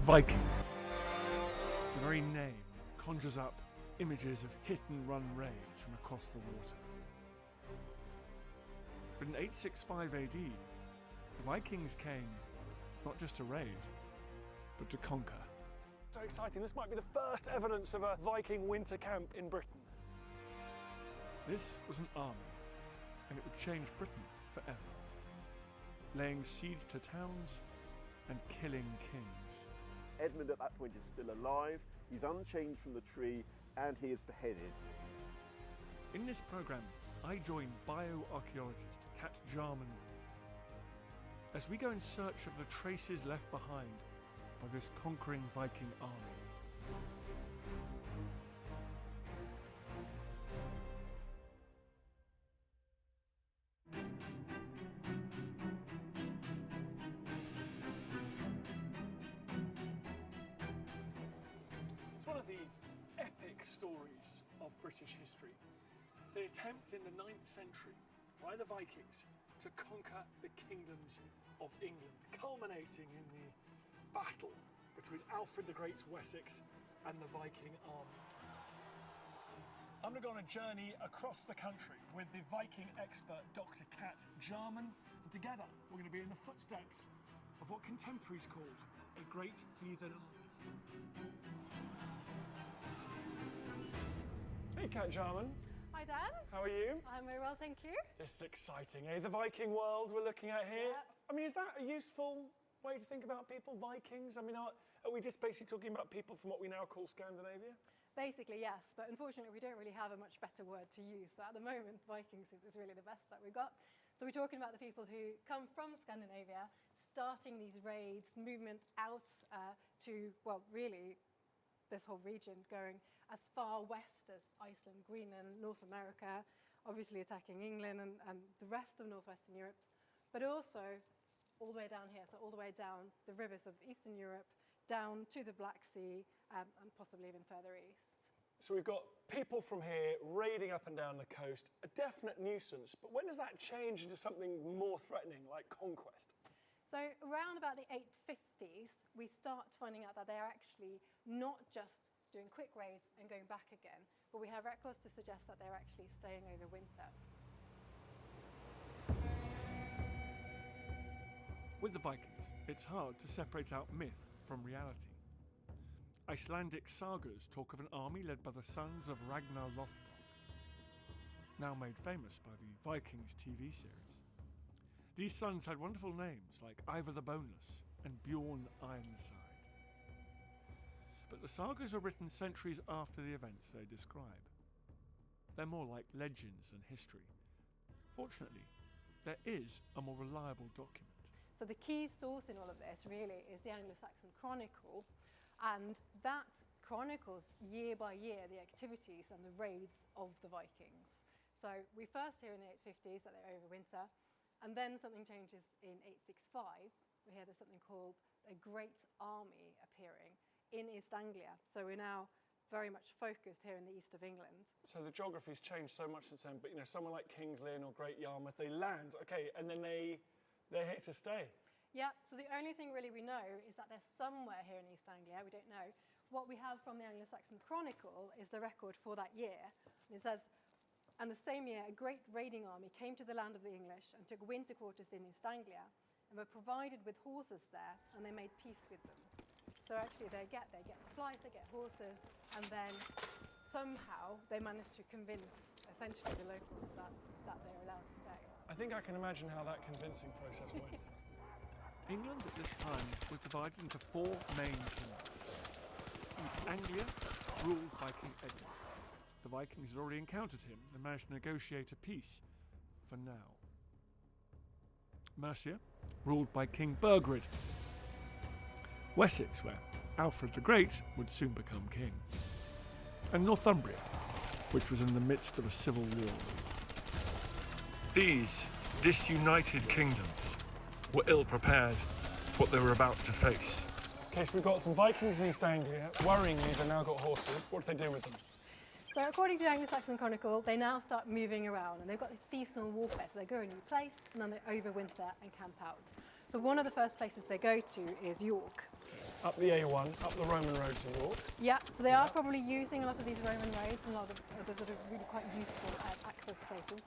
Vikings. The very name conjures up images of hit-and-run raids from across the water. But in 865 AD, the Vikings came not just to raid, but to conquer. So exciting, this might be the first evidence of a Viking winter camp in Britain. This was an army, and it would change Britain forever, laying siege to towns and killing kings. Edmund at that point is still alive, he's unchanged from the tree, and he is beheaded. In this programme, I join bioarchaeologist Kat Jarman as we go in search of the traces left behind by this conquering Viking army. It's one of the epic stories of British history. The attempt in the 9th century by the Vikings to conquer the kingdoms of England, culminating in the battle between Alfred the Great's Wessex and the Viking army. I'm going to go on a journey across the country with the Viking expert Dr. Kat Jarman, and together we're going to be in the footsteps of what contemporaries called a great heathen army. Hey Kat Jarman. Hi Dan. How are you? I'm very well, thank you. This is exciting, eh? The Viking world we're looking at here. Yeah. I mean, is that a useful way to think about people, Vikings? I mean, are we just basically talking about people from what we now call Scandinavia? Basically, yes, but unfortunately we don't really have a much better word to use. So at the moment, Vikings is really the best that we've got. So we're talking about the people who come from Scandinavia, starting these raids, movement out to, well, really, this whole region, going as far west as Iceland, Greenland, North America, obviously attacking England and the rest of northwestern Europe, but also all the way down here, so all the way down the rivers of Eastern Europe, down to the Black Sea, and possibly even further east. So we've got people from here raiding up and down the coast, a definite nuisance, but when does that change into something more threatening, like conquest? So around about the 850s, we start finding out that they're actually not just doing quick raids and going back again, but we have records to suggest that they're actually staying over winter. With the Vikings, it's hard to separate out myth from reality. Icelandic sagas talk of an army led by the sons of Ragnar Lothbrok, now made famous by the Vikings TV series. These sons had wonderful names like Ivar the Boneless and Bjorn Ironside. But the sagas are written centuries after the events they describe. They're more like legends than history. Fortunately, there is a more reliable document. So the key source in all of this really is the Anglo-Saxon Chronicle, and that chronicles year by year the activities and the raids of the Vikings. So we first hear in the 850s that they're over winter, and then something changes in 865. We hear there's something called a great army appearing in East Anglia. So we're now very much focused here in the east of England. So the geography's changed so much since then, but you know, someone like King's Lynn or Great Yarmouth, they land, okay, and then they're here to stay. Yeah, so the only thing really we know is that they're somewhere here in East Anglia, we don't know. What we have from the Anglo-Saxon Chronicle is the record for that year. And it says, and the same year a great raiding army came to the land of the English and took winter quarters in East Anglia and were provided with horses there, and they made peace with them. So actually they get supplies, they get horses, and then somehow they managed to convince essentially the locals that they're allowed to stay. I think I can imagine how that convincing process went. England at this time was divided into four main kingdoms. East Anglia, ruled by King Edward. The Vikings had already encountered him and managed to negotiate a peace, for now. Mercia, ruled by King Burgred. Wessex, where Alfred the Great would soon become king. And Northumbria, which was in the midst of a civil war. These disunited kingdoms were ill-prepared for what they were about to face. Okay, so we've got some Vikings in East Anglia. Worryingly, they've now got horses. What are they doing with them? So according to the Anglo-Saxon Chronicle, they now start moving around and they've got this seasonal warfare. So they go to a new place and then they overwinter and camp out. So one of the first places they go to is York. Up the A1, up the Roman road to York. Yeah, so they are probably using a lot of these Roman roads and a lot of the sort of really quite useful access places.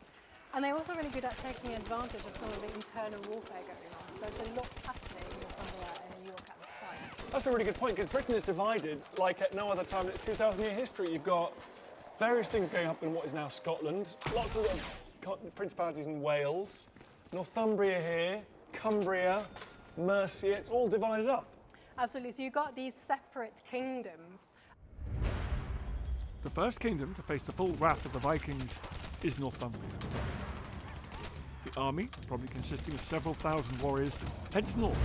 And they're also really good at taking advantage of some of the internal warfare going on. There's a lot happening in Northumbria and in York at the time. That's a really good point, because Britain is divided like at no other time in its 2,000-year history. You've got various things going up in what is now Scotland, lots of principalities in Wales, Northumbria here, Cumbria, Mercia, it's all divided up. Absolutely, so you've got these separate kingdoms. The first kingdom to face the full wrath of the Vikings is Northumbria. The army, probably consisting of several thousand warriors, heads north.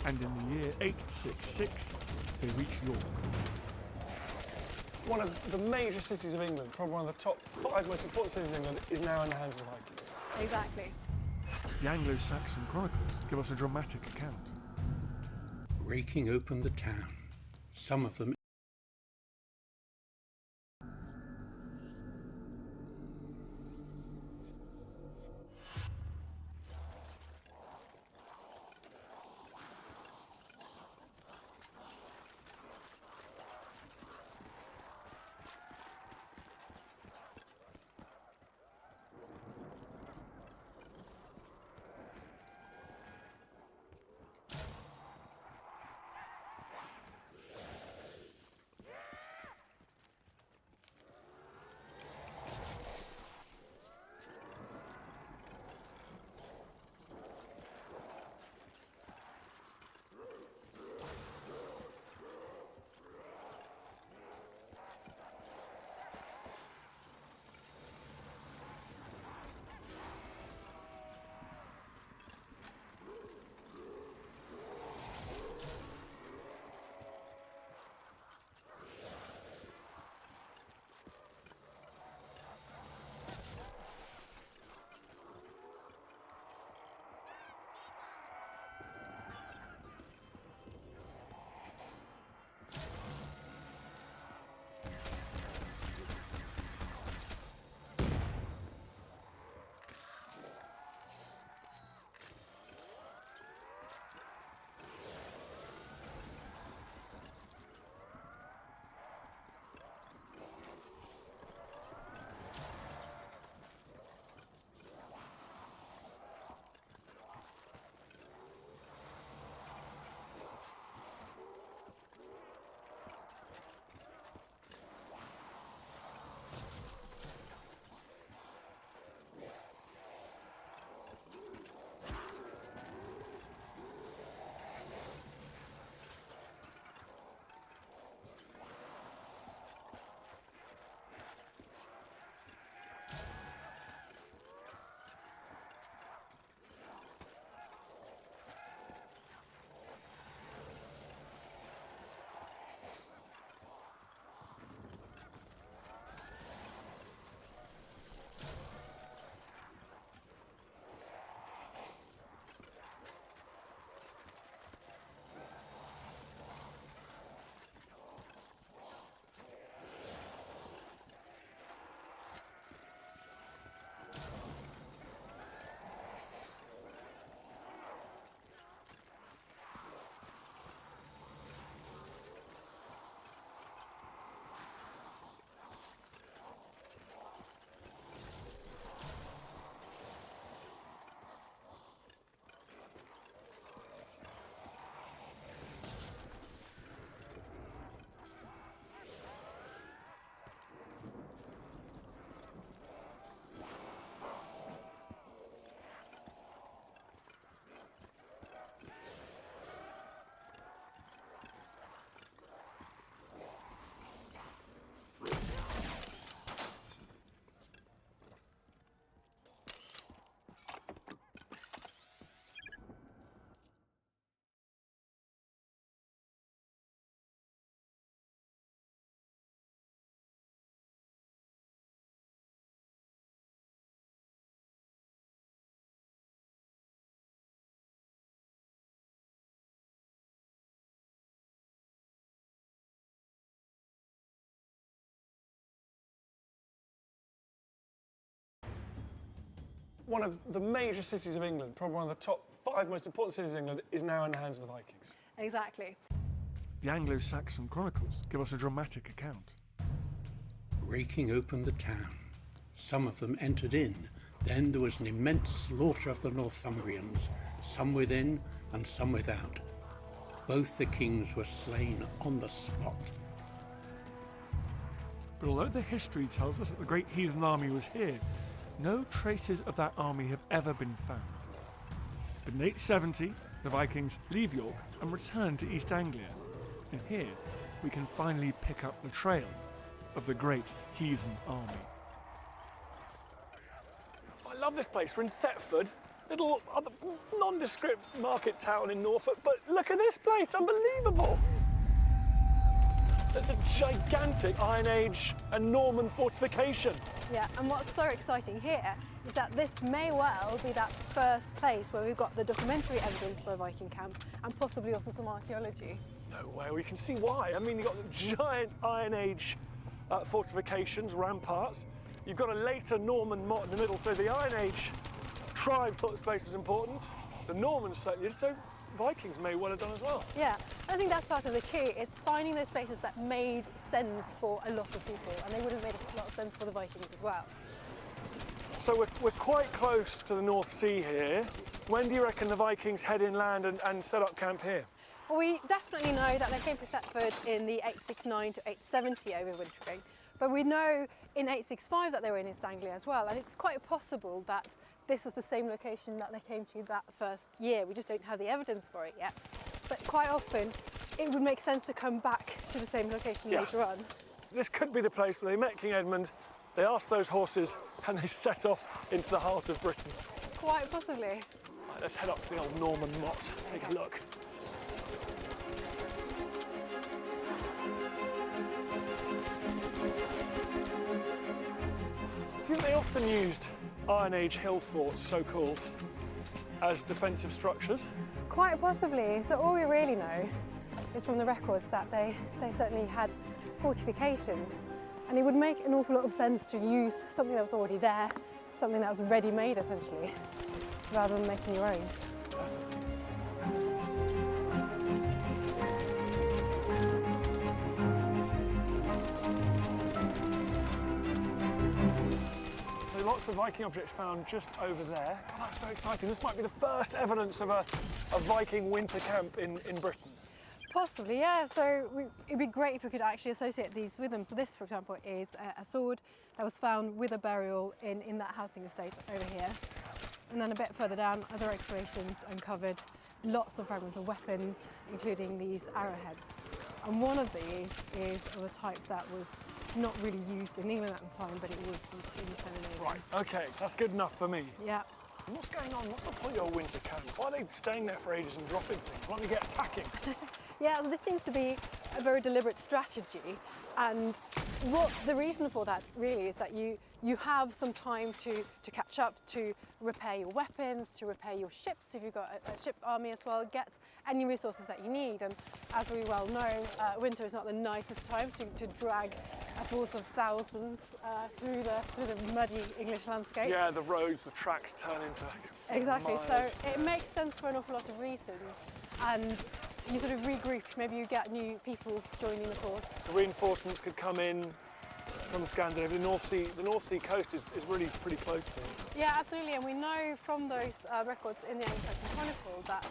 And in the year 866, they reach York. One of the major cities of England, probably one of the top 5 most important cities of England, is now in the hands of the Vikings. Exactly. The Anglo-Saxon chronicles give us a dramatic account. Breaking open the town, some of them One of the major cities of England, probably one of the top 5 most important cities in England is now in the hands of the Vikings. Exactly. The Anglo-Saxon chronicles give us a dramatic account. Breaking open the town, some of them entered in. Then there was an immense slaughter of the Northumbrians, some within and some without. Both the kings were slain on the spot. But although the history tells us that the great heathen army was here, no traces of that army have ever been found. But in 870, the Vikings leave York and return to East Anglia. And here we can finally pick up the trail of the great heathen army. I love this place. We're in Thetford, little nondescript market town in Norfolk, but look at this place, unbelievable. It's a gigantic Iron Age and Norman fortification. Yeah, and what's so exciting here is that this may well be that first place where we've got the documentary evidence for a Viking camp and possibly also some archaeology. No way, we can see why. I mean, you've got the giant Iron Age fortifications, ramparts. You've got a later Norman motte in the middle, so the Iron Age tribes thought this place was important. The Normans certainly did, so Vikings may well have done as well. Yeah, I think that's part of the key. It's finding those places that made sense for a lot of people, and they would have made a lot of sense for the Vikings as well. So we're quite close to the North Sea here. When do you reckon the Vikings head inland and set up camp here? Well, we definitely know that they came to Thetford in the 869 to 870 overwintering, but we know in 865 that they were in East Anglia as well, and it's quite possible that this was the same location that they came to that first year. We just don't have the evidence for it yet. But quite often, it would make sense to come back to the same location later on. This could be the place where they met King Edmund, they asked those horses, and they set off into the heart of Britain. Quite possibly. Right, let's head up to the old Norman motte, take a look. Do you think they often used Iron Age hill forts, so-called, as defensive structures? Quite possibly. So all we really know is from the records that they certainly had fortifications, and it would make an awful lot of sense to use something that was already there, something that was ready-made essentially, rather than making your own. Lots of Viking objects found just over there. Oh, that's so exciting. This might be the first evidence of a Viking winter camp in Britain. Possibly, yeah. So it'd be great if we could actually associate these with them. So this, for example, is a sword that was found with a burial in that housing estate over here. And then a bit further down, other excavations uncovered lots of fragments of weapons, including these arrowheads. And one of these is of a type that was not really used in England at the time, but it was in Scandinavia. Right, okay, that's good enough for me. Yeah. And what's going on? What's the point of your winter camp? Why are they staying there for ages and dropping things? Why don't they get attacking? Yeah, this seems to be a very deliberate strategy, and what the reason for that really is that you have some time to catch up, to repair your weapons, to repair your ships if you've got a ship army as well, get any resources that you need. And as we well know, winter is not the nicest time to drag a force of thousands through the muddy English landscape. Yeah, the roads, the tracks turn into exactly. miles. So it makes sense for an awful lot of reasons, and you sort of regroup. Maybe you get new people joining the force. The reinforcements could come in from Scandinavia. The North Sea coast is really pretty close to it. Yeah, absolutely. And we know from those records in the Anglo-Saxon Chronicle that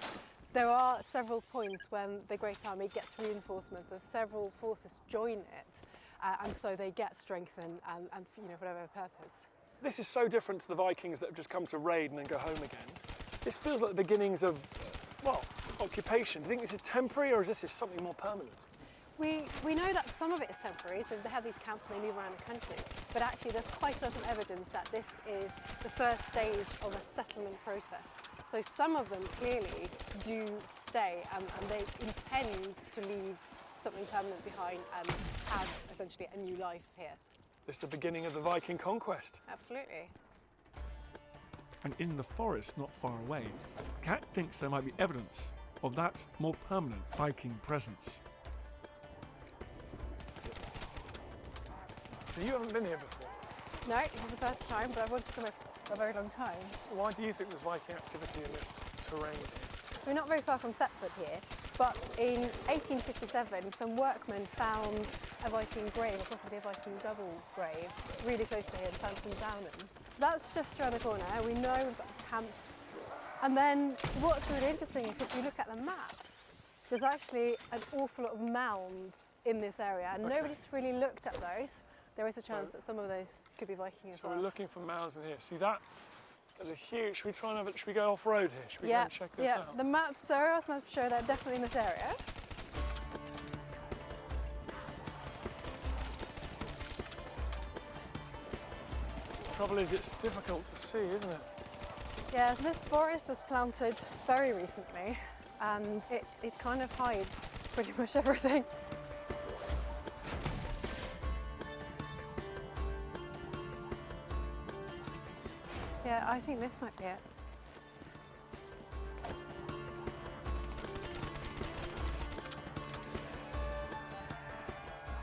there are several points when the Great Army gets reinforcements, so several forces join it, and so they get strengthened and for whatever purpose. This is so different to the Vikings that have just come to raid and then go home again. This feels like the beginnings of, well, occupation. Do you think this is temporary, or is this something more permanent? We know that some of it is temporary, so they have these camps and they move around the country, but actually there's quite a lot of evidence that this is the first stage of a settlement process. So some of them clearly do stay and they intend to leave something permanent behind and have essentially a new life here. This is the beginning of the Viking conquest. Absolutely. And in the forest not far away, Kat thinks there might be evidence of that more permanent Viking presence. So you haven't been here before? No, this is the first time, but I've wanted to come a very long time. Why do you think there's Viking activity in this terrain here? We're not very far from Thetford here, but in 1857 some workmen found a Viking grave, or possibly a Viking double grave, really close to here in Santon Downham. That's just around the corner. We know we've got camps. And then what's really interesting is if you look at the maps, there's actually an awful lot of mounds in this area, and nobody's really looked at those. There is a chance that some of those could be Viking as So well. we're looking for mounds in here. See that? There's a huge. Should we try and have it? Should we go off road here? Should we go and check this out? The maps, there are maps show that definitely in this area. The trouble is, it's difficult to see, isn't it? Yeah, so this forest was planted very recently, and it kind of hides pretty much everything. Yeah, I think this might be it.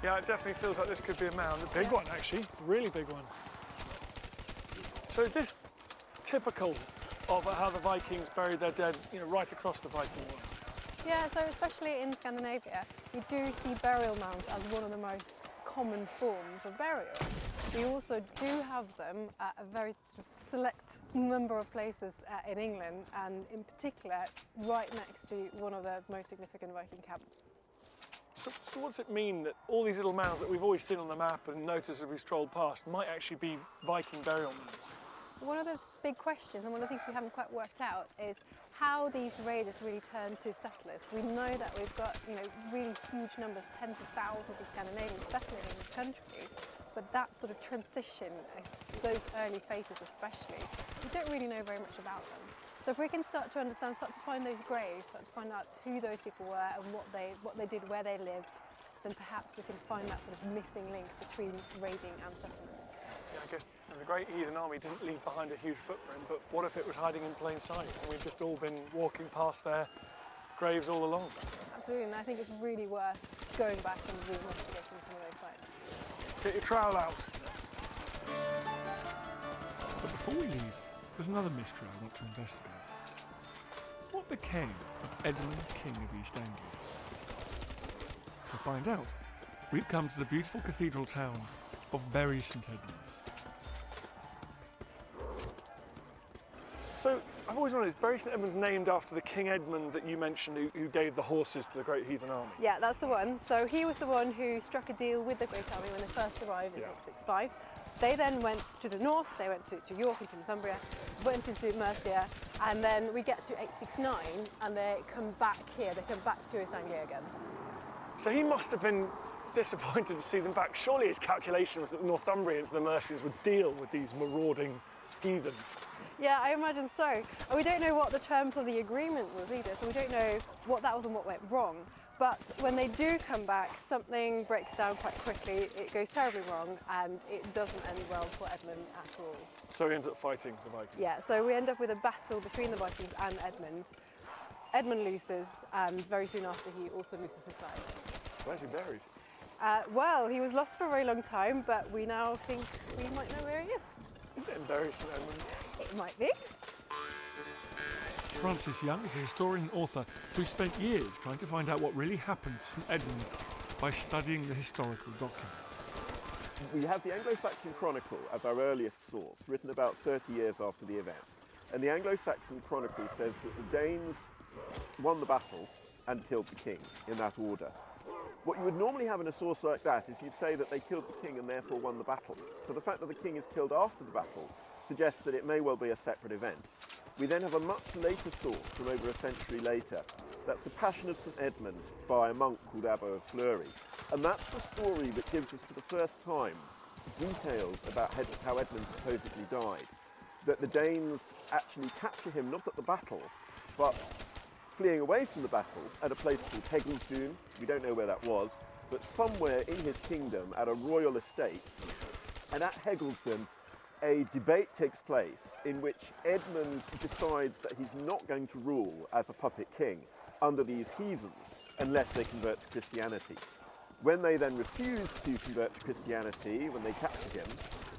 Yeah, it definitely feels like this could be a mound. A big one, actually. A really big one. So is this typical of how the Vikings buried their dead, you know, right across the Viking world? Yeah, so especially in Scandinavia, we do see burial mounds as one of the most common forms of burial. We also do have them at a very sort of select number of places in England, and in particular right next to one of the most significant Viking camps. So what's it mean that all these little mounds that we've always seen on the map and noticed as we strolled past might actually be Viking burial mounds? One of the big questions, and one of the things we haven't quite worked out, is how these raiders really turned to settlers. We know that we've got, you know, really huge numbers, tens of thousands of Scandinavians settling in this country, but that sort of transition, those early phases especially, we don't really know very much about them. So if we can start to understand, start to find those graves, start to find out who those people were and what they did, where they lived, then perhaps we can find that sort of missing link between raiding and settlement. Yeah, I guess the Great Heathen Army didn't leave behind a huge footprint, but what if it was hiding in plain sight and we've just all been walking past their graves all along? Absolutely, and I think it's really worth going back and reinvestigating some of those sites. Get your trowel out. But before we leave, there's another mystery I want to investigate. What became of Edmund, King of East Anglia? To find out, we've come to the beautiful cathedral town of Bury St Edmunds. So I've always wondered, is Bury St Edmunds named after the King Edmund that you mentioned who gave the horses to the Great Heathen Army? Yeah, that's the one. So he was the one who struck a deal with the Great Army when they first arrived in 865. They then went to the north, they went to York into Northumbria, went into Mercia, and then we get to 869 and they come back here, they come back to East Anglia again. So he must have been disappointed to see them back. Surely his calculation was that the Northumbrians and the Mercians would deal with these marauding heathens. Yeah, I imagine so. And we don't know what the terms of the agreement was either, so we don't know what that was and what went wrong. But when they do come back, something breaks down quite quickly, it goes terribly wrong, and it doesn't end well for Edmund at all. So he ends up fighting the Vikings. Yeah, so we end up with a battle between the Vikings and Edmund. Edmund loses, and very soon after he also loses his life. Where's he buried? Well, he was lost for a very long time, but we now think we might know where he is. Is it in Bury St Edmunds? It might be. Francis Young is a historian and author who spent years trying to find out what really happened to St Edmund by studying the historical documents. We have the Anglo-Saxon Chronicle as our earliest source, written about 30 years after the event. And the Anglo-Saxon Chronicle says that the Danes won the battle and killed the king, in that order. What you would normally have in a source like that is you'd say that they killed the king and therefore won the battle. So the fact that the king is killed after the battle suggests that it may well be a separate event. We then have a much later source from over a century later. That's the Passion of St Edmund by a monk called Abbo of Fleury. And that's the story that gives us for the first time details about how Edmund supposedly died. That the Danes actually capture him not at the battle, but fleeing away from the battle at a place called Hegelsdune. We don't know where that was, but somewhere in his kingdom at a royal estate. And at Hegelsdune, a debate takes place in which Edmund decides that he's not going to rule as a puppet king under these heathens unless they convert to Christianity. When they then refuse to convert to Christianity, when they capture him,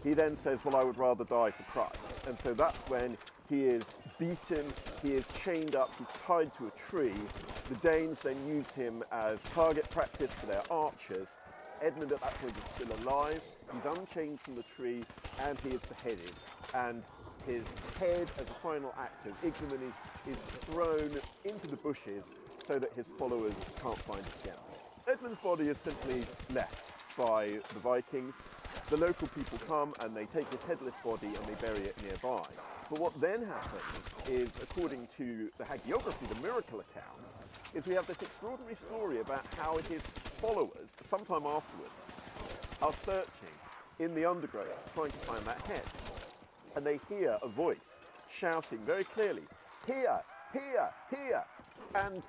he then says, well, I would rather die for Christ. And so that's when he is beaten, he is chained up, he's tied to a tree. The Danes then use him as target practice for their archers. Edmund at that point is still alive, he's unchained from the tree, and he is beheaded. And his head, as a final act of ignominy, is thrown into the bushes so that his followers can't find it again. Edmund's body is simply left by the Vikings. The local people come and they take his headless body and they bury it nearby. But what then happens is, according to the hagiography, the miracle account, is we have this extraordinary story about how his followers, sometime afterwards, are searching in the undergrowth trying to find that head. And they hear a voice shouting very clearly, "Here, here, here!" And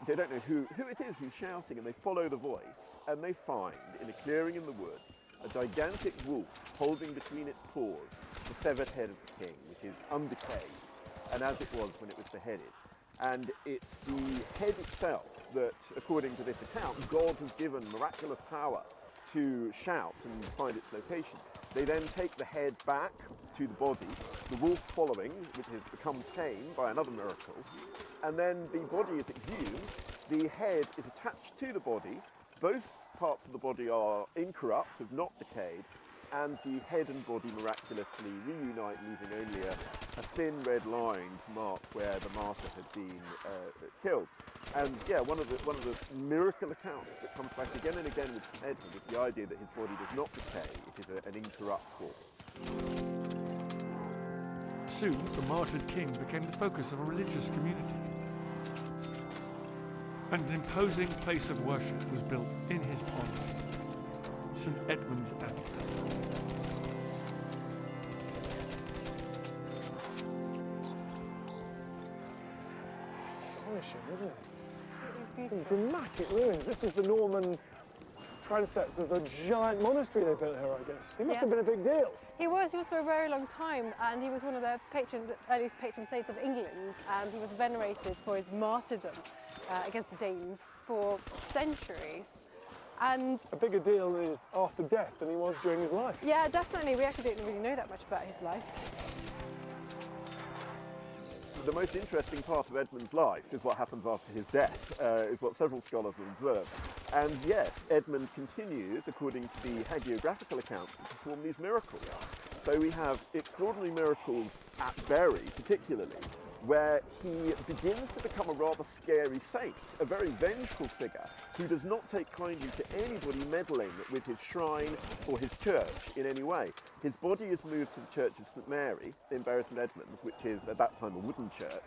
they don't know who it is who's shouting, and they follow the voice, and they find, in a clearing in the woods, a gigantic wolf holding between its paws the severed head of the king, which is undecayed, and as it was when it was beheaded. And it's the head itself that, according to this account, God has given miraculous power to shout and find its location. They then take the head back to the body, the wolf following, which has become tame by another miracle, and then the body is exhumed, the head is attached to the body, both parts of the body are incorrupt, have not decayed, and the head and body miraculously reunite, leaving only a thin red line to mark where the martyr had been killed. And yeah, one of the miracle accounts that comes back again and again with Edmund is the idea that his body does not decay, it is an incorrupt form. Soon, the martyred king became the focus of a religious community. And an imposing place of worship was built in his honour, St. Edmund's Abbey. Astonishing, isn't it? Some dramatic ruins. This is the Norman transept of the giant monastery they built here, I guess. He must have been a big deal. He was for a very long time, and he was one of the earliest patron saints of England, and he was venerated for his martyrdom against the Danes for centuries. And a bigger deal is after death than he was during his life. Yeah, definitely. We actually don't really know that much about his life. The most interesting part of Edmund's life is what happens after his death, is what several scholars have observed. And yes, Edmund continues, according to the hagiographical accounts, to perform these miracles. So we have extraordinary miracles at Bury, particularly, where he begins to become a rather scary saint, a very vengeful figure who does not take kindly to anybody meddling with his shrine or his church in any way. His body is moved to the Church of St Mary in Bury St Edmunds, which is at that time a wooden church,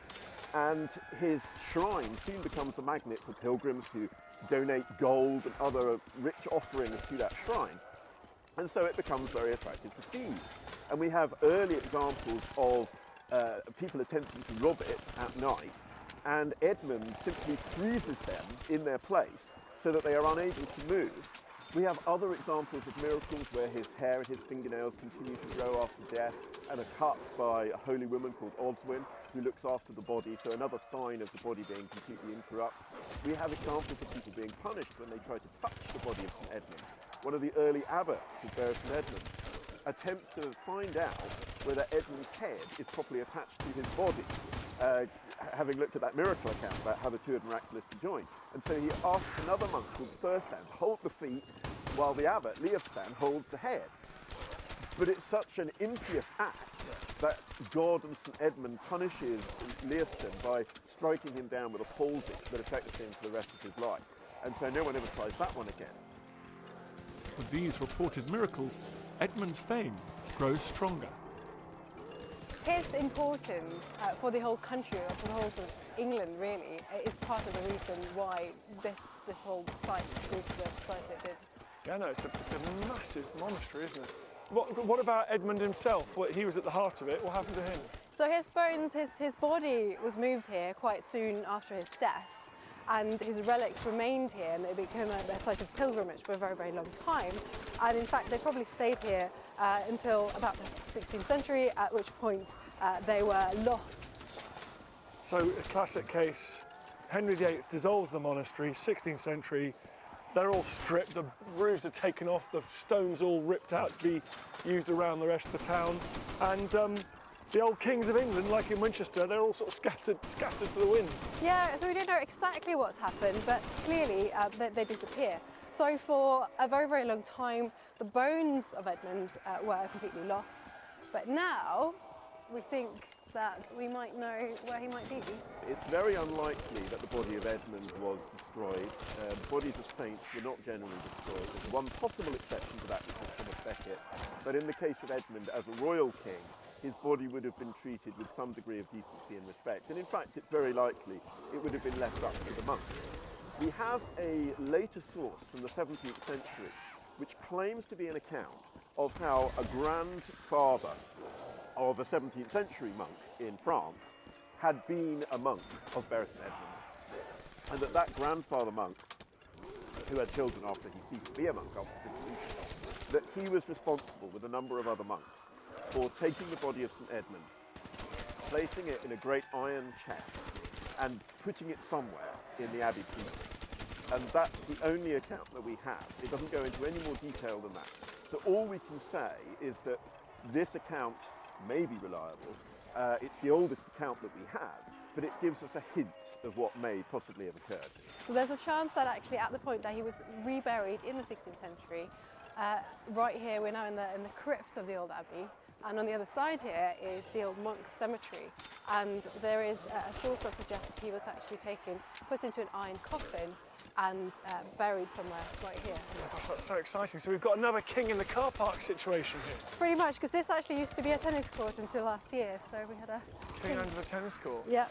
and his shrine soon becomes a magnet for pilgrims who donate gold and other rich offerings to that shrine. And so it becomes very attractive to thieves. And we have early examples of people attempting to rob it at night, and Edmund simply freezes them in their place so that they are unable to move. We have other examples of miracles where his hair and his fingernails continue to grow after death and are cut by a holy woman called Oswin who looks after the body, so another sign of the body being completely incorrupt. We have examples of people being punished when they try to touch the body of St Edmund. One of the early abbots of Bury St Edmunds attempts to find out whether Edmund's head is properly attached to his body, having looked at that miracle account about how the two had miraculously joined. And so he asks another monk called Thurstan to hold the feet while the abbot, Leofstan, holds the head. But it's such an impious act that God and St Edmund punishes Leofstan by striking him down with a palsy that affects him for the rest of his life. And so no one ever tries that one again. With these reported miracles, Edmund's fame grows stronger. His importance for the whole country, or for the whole of England really, is part of the reason why this whole site grew to the size it did. Yeah, no, it's a massive monastery, isn't it? What about Edmund himself? He was at the heart of it. What happened to him? So his bones, his body was moved here quite soon after his death, and his relics remained here, and they became a site of pilgrimage for a very, very long time. And in fact, they probably stayed here until about the 16th century, at which point they were lost. So a classic case, Henry VIII dissolves the monastery, 16th century, They're all stripped, the roofs are taken off, the stones all ripped out to be used around the rest of the town. And the old kings of England, like in Winchester, they're all sort of scattered to the wind. Yeah, so we don't know exactly what's happened, but clearly they disappear. So for a very, very long time, the bones of Edmund were completely lost. But now we think that we might know where he might be. It's very unlikely that the body of Edmund was destroyed. Bodies of saints were not generally destroyed. There's one possible exception to that, which is Thomas Becket. But in the case of Edmund, as a royal king, his body would have been treated with some degree of decency and respect. And in fact, it's very likely it would have been left up to the monks. We have a later source from the 17th century which claims to be an account of how a grandfather of a 17th century monk in France had been a monk of Bury St Edmunds, and that grandfather monk, who had children after he ceased to be a monk after the Dissolution, that he was responsible with a number of other monks for taking the body of St Edmund, placing it in a great iron chest and putting it somewhere in the Abbey precinct. And that's the only account that we have. It doesn't go into any more detail than that. So all we can say is that this account may be reliable. It's the oldest account that we have, but it gives us a hint of what may possibly have occurred. So there's a chance that actually at the point that he was reburied in the 16th century, right here we're now in the crypt of the old abbey, and on the other side here is the old monks' cemetery, and there is a source that suggests he was actually put into an iron coffin and buried somewhere right here. Oh my gosh, that's so exciting. So we've got another king in the car park situation here. Pretty much, because this actually used to be a tennis court until last year, so we had a King under the tennis court. Yeah.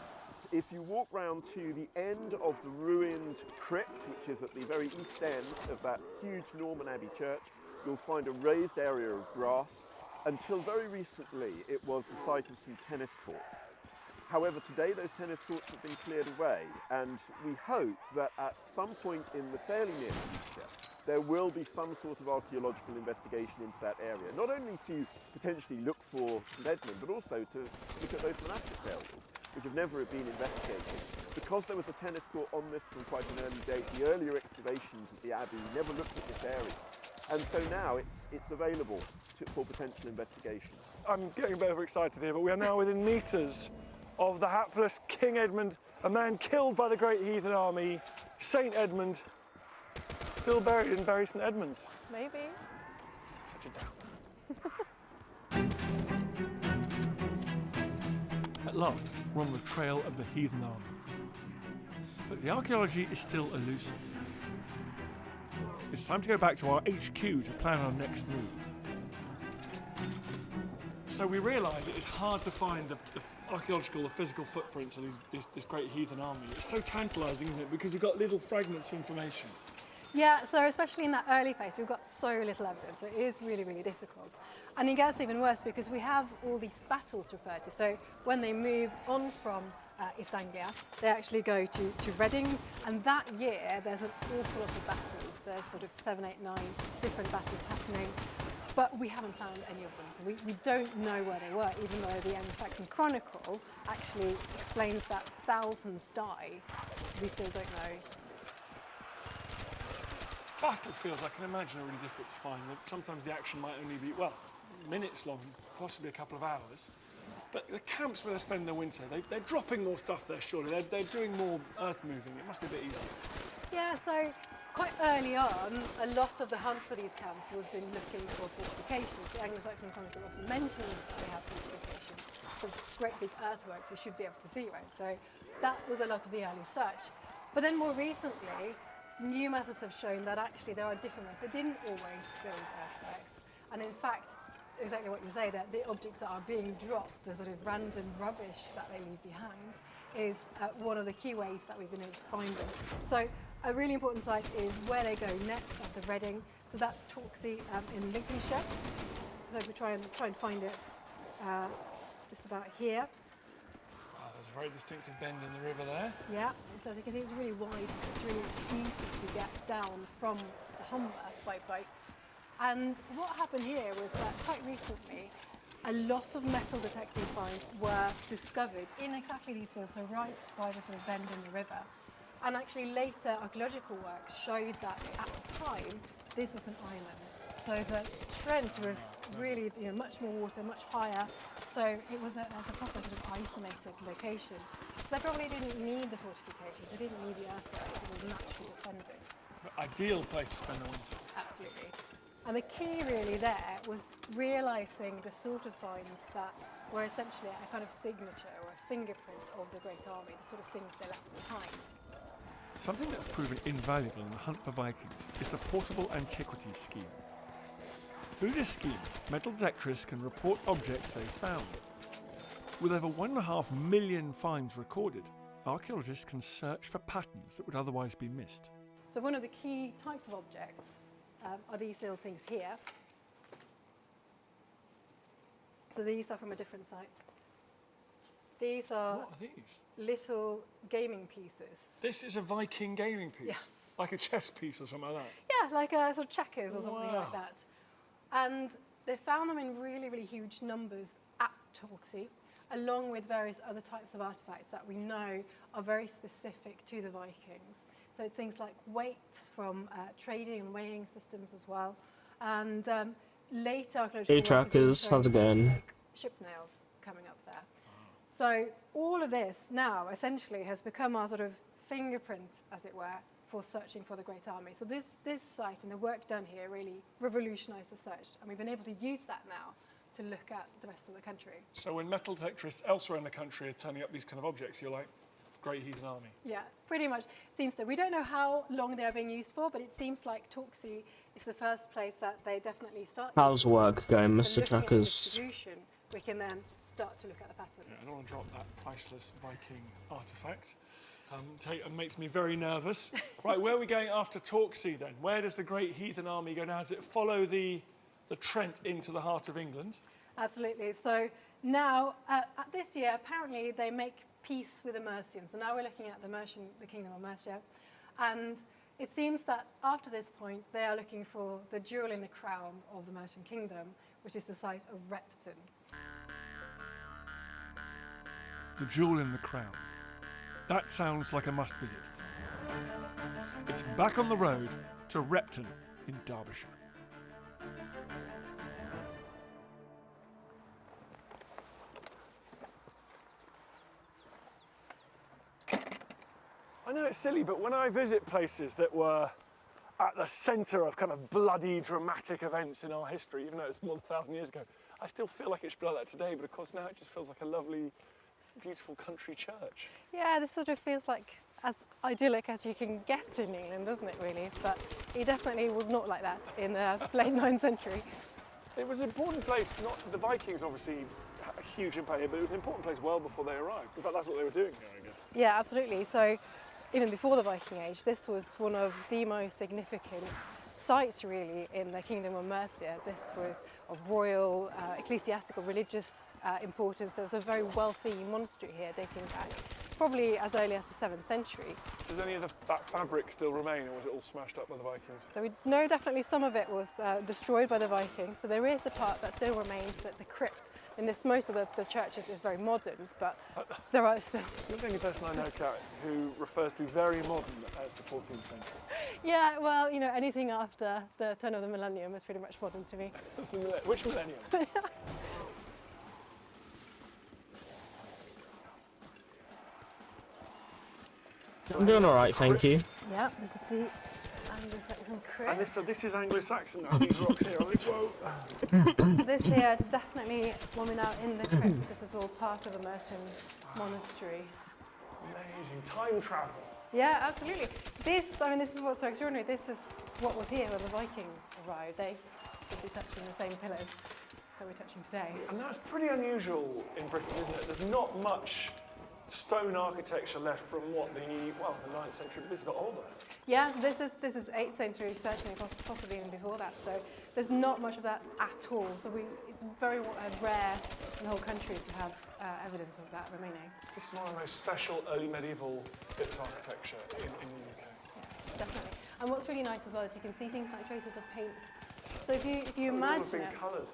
If you walk round to the end of the ruined crypt, which is at the very east end of that huge Norman Abbey church, you'll find a raised area of grass. Until very recently, it was the site of some tennis courts. However, today those tennis courts have been cleared away, and we hope that at some point in the fairly near future, there will be some sort of archaeological investigation into that area, not only to potentially look for St Edmund, but also to look at those monastic burials, which have never been investigated. Because there was a tennis court on this from quite an early date, the earlier excavations of the Abbey never looked at this area. And so now it's available for potential investigation. I'm getting a bit overexcited here, but we are now within metres of the hapless King Edmund, a man killed by the great heathen army, St Edmund, still buried in Bury St Edmunds. Maybe. Such a downer. At last, we're on the trail of the heathen army. But the archaeology is still elusive. It's time to go back to our HQ to plan our next move. So we realise it is hard to find the archaeological or physical footprints of this great heathen army. It's so tantalising, isn't it? Because we've got little fragments of information. Yeah, so especially in that early phase, we've got so little evidence, so it is really, really difficult. And it gets even worse because we have all these battles referred to. So when they move on from East Anglia, they actually go to Readings, and that year there's an awful lot of battles. There's sort of 7, 8, 9 different battles happening, but we haven't found any of them. So we don't know where they were, even though the Anglo-Saxon Chronicle actually explains that thousands die. We still don't know. Battlefields, I can imagine, are really difficult to find. Sometimes the action might only be, well, minutes long, possibly a couple of hours. But the camps where they're spending their winter, they're dropping more stuff there, surely. They're doing more earth moving. It must be a bit easier. Yeah, so quite early on, a lot of the hunt for these camps was in looking for fortifications. The Anglo-Saxon Chronicle often mentions that they have fortifications. So great big earthworks you should be able to see, right? So that was a lot of the early search. But then more recently, new methods have shown that actually there are different methods. They didn't always go with earthworks. And in fact, exactly what you say, that the objects that are being dropped, the sort of random rubbish that they leave behind, is one of the key ways that we've been able to find them. So a really important site is where they go next after Reading. So that's Torksey in Lincolnshire. So if we try and find it just about here. Wow, there's a very distinctive bend in the river there. Yeah, so as you can see, it's really wide. It's really easy to get down from the Humber by boat. And what happened here was that quite recently, a lot of metal detecting finds were discovered in exactly these fields, so right by the sort of bend in the river. And actually later archaeological works showed that at the time this was an island. So the Trent was really much more water, much higher. So it was a proper sort of isolated location. So they probably didn't need the fortifications, they didn't need the earthworks, it was naturally defended. Ideal place to spend the winter. Absolutely. And the key really there was realising the sort of finds that were essentially a kind of signature or a fingerprint of the Great Army, the sort of things they left behind. Something that's proven invaluable in the hunt for Vikings is the Portable Antiquities Scheme. Through this scheme, metal detectorists can report objects they've found. With over 1.5 million finds recorded, archaeologists can search for patterns that would otherwise be missed. So one of the key types of objects are these little things here. So these are from a different site. These are What are these? little gaming pieces. This is a Viking gaming piece? Yes. Like a chess piece or something like that? Yeah, like a sort of checkers or something Wow. like that. And they found them in really, really huge numbers at Torksey, along with various other types of artifacts that we know are very specific to the Vikings. So it's things like weights from trading and weighing systems as well. And later archaeological Hey work is trackers, also how's it going? like ship nails coming up there. So all of this now essentially has become our sort of fingerprint, as it were, for searching for the Great Army. So this site and the work done here really revolutionised the search, and we've been able to use that now to look at the rest of the country. So when metal detectorists elsewhere in the country are turning up these kind of objects, you're like, Great Heathen Army. Yeah, pretty much seems so. We don't know how long they are being used for, but it seems like Torksey is the first place that they definitely start. How's work going, So Mr. looking at the Trackers? distribution, we can then start to look at the patterns. Yeah, I don't want to drop that priceless Viking artefact. It makes me very nervous. Right, where are we going after Torksey then? Where does the Great Heathen Army go now? Does it follow the Trent into the heart of England? Absolutely. So now, this year, apparently they make peace with the Mercians. So now we're looking at the Kingdom of Mercia. And it seems that after this point, they are looking for the jewel in the crown of the Mercian Kingdom, which is the site of Repton. The jewel in the crown. That sounds like a must visit. It's back on the road to Repton in Derbyshire. I know it's silly, but when I visit places that were at the centre of kind of bloody, dramatic events in our history, even though it's more than 1,000 years ago, I still feel like it should be like that today, but of course now it just feels like a lovely, beautiful country church. Yeah, this sort of feels like as idyllic as you can get in England, doesn't it, really? But it definitely was not like that in the late 9th century. It was an important place, not the Vikings obviously had a huge impact here, but it was an important place well before they arrived. In fact, that's what they were doing here, I guess. Yeah, absolutely. So even before the Viking Age, this was one of the most significant sites really in the Kingdom of Mercia. This was of royal, ecclesiastical, religious importance. There was a very wealthy monastery here dating back probably as early as the 7th century. Does any of that fabric still remain, or was it all smashed up by the Vikings? So we know definitely some of it was destroyed by the Vikings, but there is a part that still remains, that the crypt. In this, most of the churches is very modern, but there are still. You're the only person I know, Kat, who refers to very modern as the 14th century. Yeah, well, you know, anything after the turn of the millennium is pretty much modern to me. Which millennium? I'm doing alright, thank you. Yeah, this is the Anglo-Saxon And crypt. this is Anglo-Saxon now, these rocks here. Whoa. So this here is definitely when we're now in the crypt. This is all part of the Mercian monastery. Amazing. Time travel. Yeah, absolutely. This is what's so extraordinary. This is what was here when the Vikings arrived. They would be touching the same pillars that we're touching today. And that's pretty unusual in Britain, isn't it? There's not much stone architecture left from the 9th century, but this got older. Yeah, this is 8th century, certainly, possibly even before that. So there's not much of that at all. So it's very rare in the whole country to have evidence of that remaining. This is one of the most special early medieval bits of architecture in the UK. Yeah, definitely. And what's really nice as well is you can see things like traces of paint. So if you It's all imagine been it, coloured.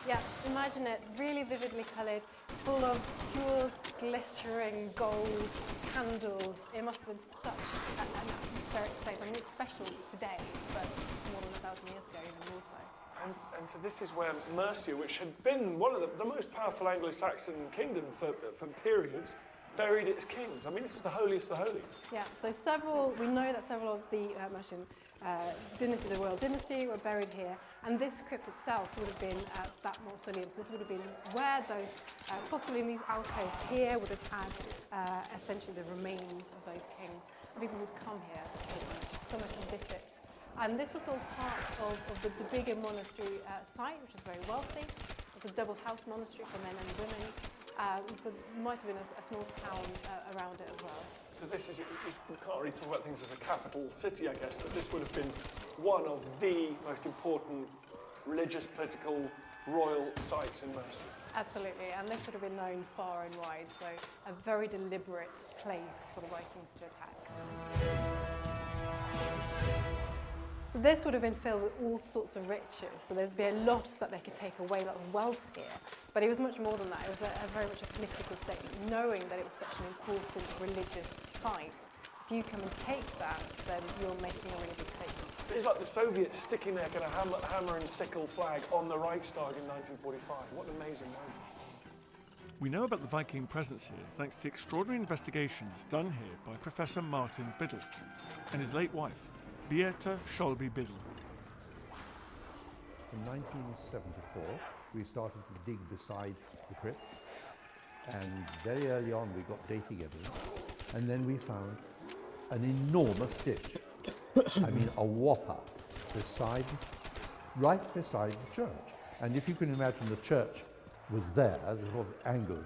yeah, imagine it really vividly coloured, full of jewels, glittering gold candles. It must have been such an atmospheric place. I mean, it's special today, but more than 1,000 years ago, even more so. And so this is where Mercia, which had been one of the most powerful Anglo-Saxon kingdom for periods, buried its kings. I mean, this was the holiest of the holy. Yeah, so we know that several of the Mercian dynasty, the royal dynasty, were buried here, and this crypt itself would have been that mausoleum. So this would have been where those, possibly in these alcoves here, would have had essentially the remains of those kings. And people would come here so much to visit. And this was all part of the bigger monastery site, which is very wealthy. It's a double house monastery for men and women. So it might have been a small town around it as well. So this is, we can't really talk about things as a capital city, I guess, but this would have been one of the most important religious, political, royal sites in Mercia. Absolutely, and this would have been known far and wide, so a very deliberate place for the Vikings to attack. So this would have been filled with all sorts of riches, so there'd be a lot that they could take away, a lot of wealth here. But it was much more than that. It was a very much a political statement, knowing that it was such an important religious site. If you come and take that, then you're making a really big statement. It's like the Soviets sticking their kind of hammer and sickle flag on the Reichstag in 1945. What an amazing moment. We know about the Viking presence here thanks to the extraordinary investigations done here by Professor Martin Biddle and his late wife, Beate Scholby Biddle. In 1974, we started to dig beside the crypt, and very early on we got dating evidence, and then we found an enormous ditch. I mean, a whopper right beside the church. And if you can imagine, the church was there, the sort of angle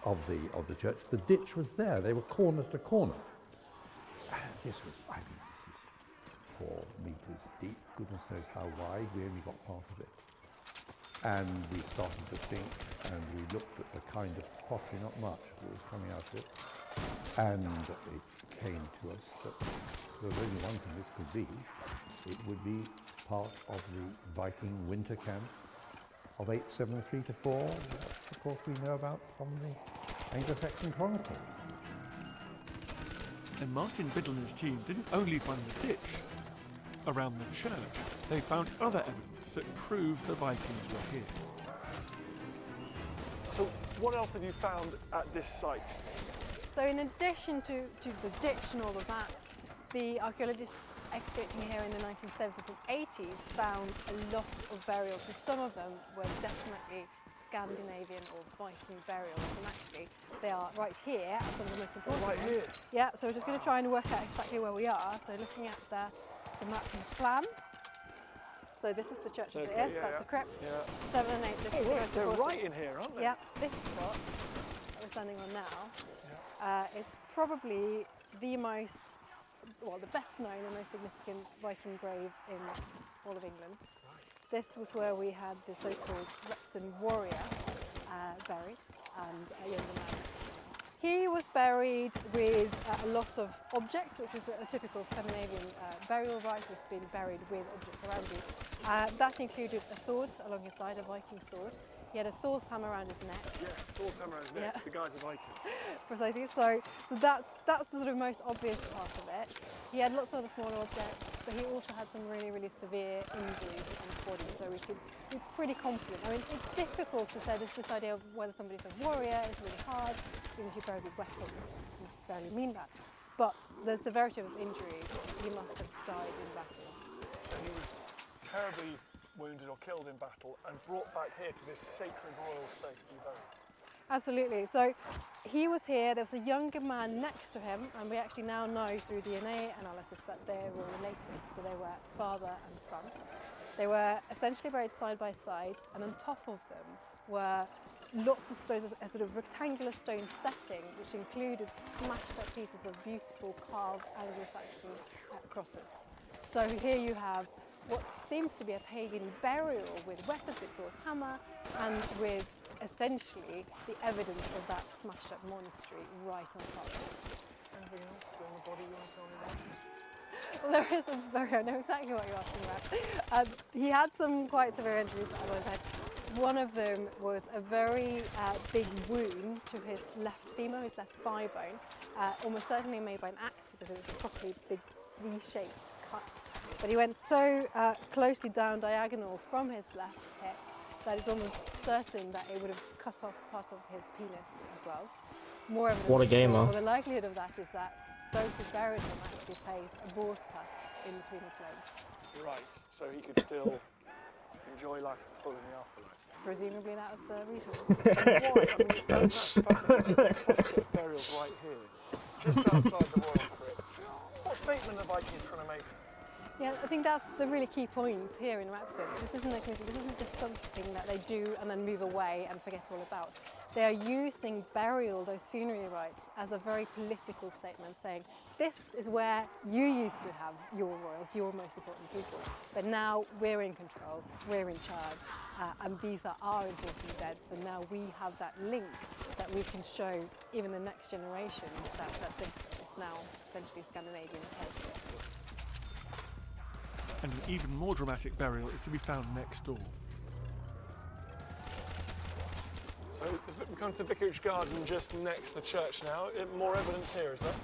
of the church. The ditch was there. They were corner to corner. And this was, I mean, this is 4 meters deep. Goodness knows how wide. We only got part of it. And we started to think, and we looked at the kind of pottery, not much, that was coming out of it. And it came to us that there was only one thing this could be. It would be part of the Viking winter camp of 873 to 4, that, of course, we know about from the Anglo-Saxon Chronicle. And Martin Biddle and his team didn't only find the ditch around the church, they found other evidence that proves the Vikings were here. So what else have you found at this site? So in addition to the ditch and all of that, the archaeologists excavating here in the 1970s and 80s found a lot of burials, and some of them were definitely Scandinavian or Viking burials, and actually they are right here, some of the most important right ones. here? Yeah, so we're just going to try and work out exactly where we are. So looking at the map and the plan. So this is the church as it is, that's the crypt. Yeah. 7 and 8, this is the most They're important. right in here, aren't they? Yeah, this spot that we're standing on now is probably the most, well, the best known and most significant Viking grave in all of England. This was where we had the so-called Repton warrior buried, and a younger man. He was buried with a lot of objects, which is a typical Scandinavian burial rite, with being buried with objects around you. That included a sword along his side, a Viking sword. He had a Thor's hammer around his neck. Yes, Thor's hammer around his neck. Yeah. The guy's a Viking. Precisely. So that's the sort of most obvious part of it. He had lots of other smaller objects, but he also had some really, really severe injuries on his body. So we could be pretty confident. I mean, it's difficult to say this idea of whether somebody's a warrior. It's really hard, even if you're buried with weapons. Doesn't necessarily mean that. But the severity of his injuries, he must have died in battle. And he was terribly wounded or killed in battle and brought back here to this sacred royal space to be buried. Absolutely. So he was here, there was a younger man next to him, and we actually now know through DNA analysis that they were related. So they were father and son. They were essentially buried side by side, and on top of them were lots of stones, a sort of rectangular stone setting, which included smashed up pieces of beautiful carved Anglo-Saxon crosses. So here you have what seems to be a pagan burial with weapons with Thor's hammer and with essentially the evidence of that smashed up monastery right on top. Anything else on the body you want to tell me about? Well, there is I know exactly what you're asking about. He had some quite severe injuries, as I said. One of them was a very big wound to his left femur, his left thigh bone, almost certainly made by an axe because it was a properly big V-shaped cut. But he went so closely down diagonal from his left hip that it's almost certain that it would have cut off part of his penis as well. More evidence. What a gamer. Well, the likelihood of that is that those who buried him actually placed a boar's tusk in between his legs. Right, so he could still enjoy life full in the afterlife. Presumably that was the reason. That's burials right here, just outside the royal crypt. What statement are the Vikings trying to make? Yeah, I think that's the really key point here in Rathdrum. This isn't just something that they do and then move away and forget all about. They are using burial, those funerary rites, as a very political statement, saying this is where you used to have your royals, your most important people, but now we're in control, we're in charge, and these are our important dead. So now we have that link that we can show even the next generation that this is now essentially Scandinavian culture. And an even more dramatic burial is to be found next door. So we come to the vicarage garden just next to the church now. More evidence here, is there?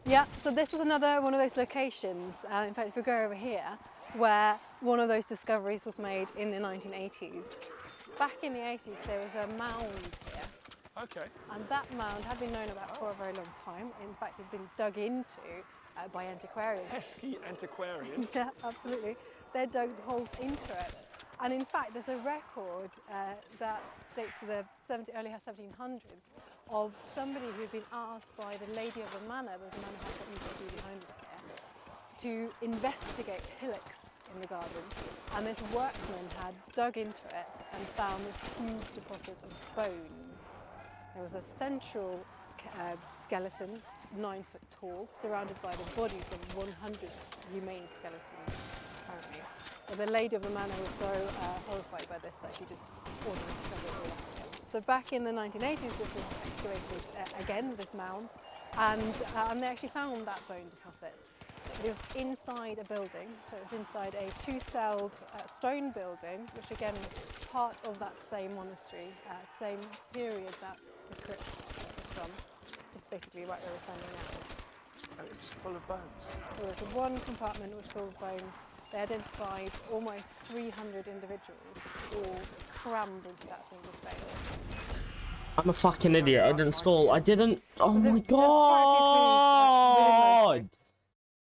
Yeah, so this is another one of those locations, in fact if we go over here, where one of those discoveries was made in the 1980s. Back in the 80s there was a mound here. Okay. And that mound had been known about for a very long time. In fact, it had been dug into by antiquarians. Pesky antiquarians. Yeah, absolutely. They dug holes into it. And in fact, there's a record that dates to the early 1700s of somebody who'd been asked by the lady of the manor, there's a manor house that used to be behind us here, to investigate hillocks in the garden. And this workman had dug into it and found this huge deposit of bones. There was a central skeleton, 9 foot tall, surrounded by the bodies of 100 humane skeletons, apparently. But the lady of the manor was so horrified by this that she just ordered to cover it all up again. So back in the 1980s, this was excavated again, this mound, and they actually found that bone deposit. It was inside a building, so it was inside a 2-celled stone building, which again was part of that same monastery, same period that the crypt was from, just basically right where we're standing now. And it's just full of bones. So there was one compartment was full of bones. They identified almost 300 individuals, all crammed into that single space. I'm a fucking idiot. I didn't stall. I didn't. Oh So my there's quite a few clues god!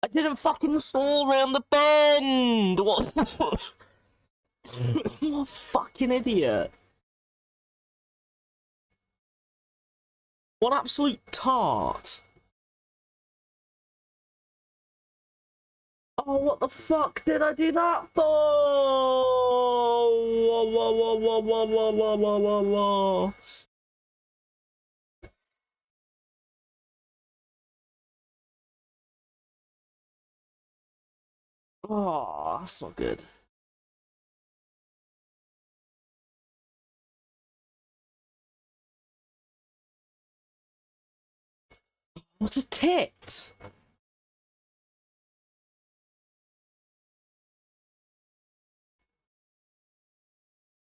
I didn't fucking stall round the bend. What? I'm a fucking idiot. What absolute tart. Oh, what the fuck did I do that for? Whoa, whoa, whoa, whoa, whoa, whoa, whoa, whoa, whoa, whoa. Oh, that's not good. What a tit!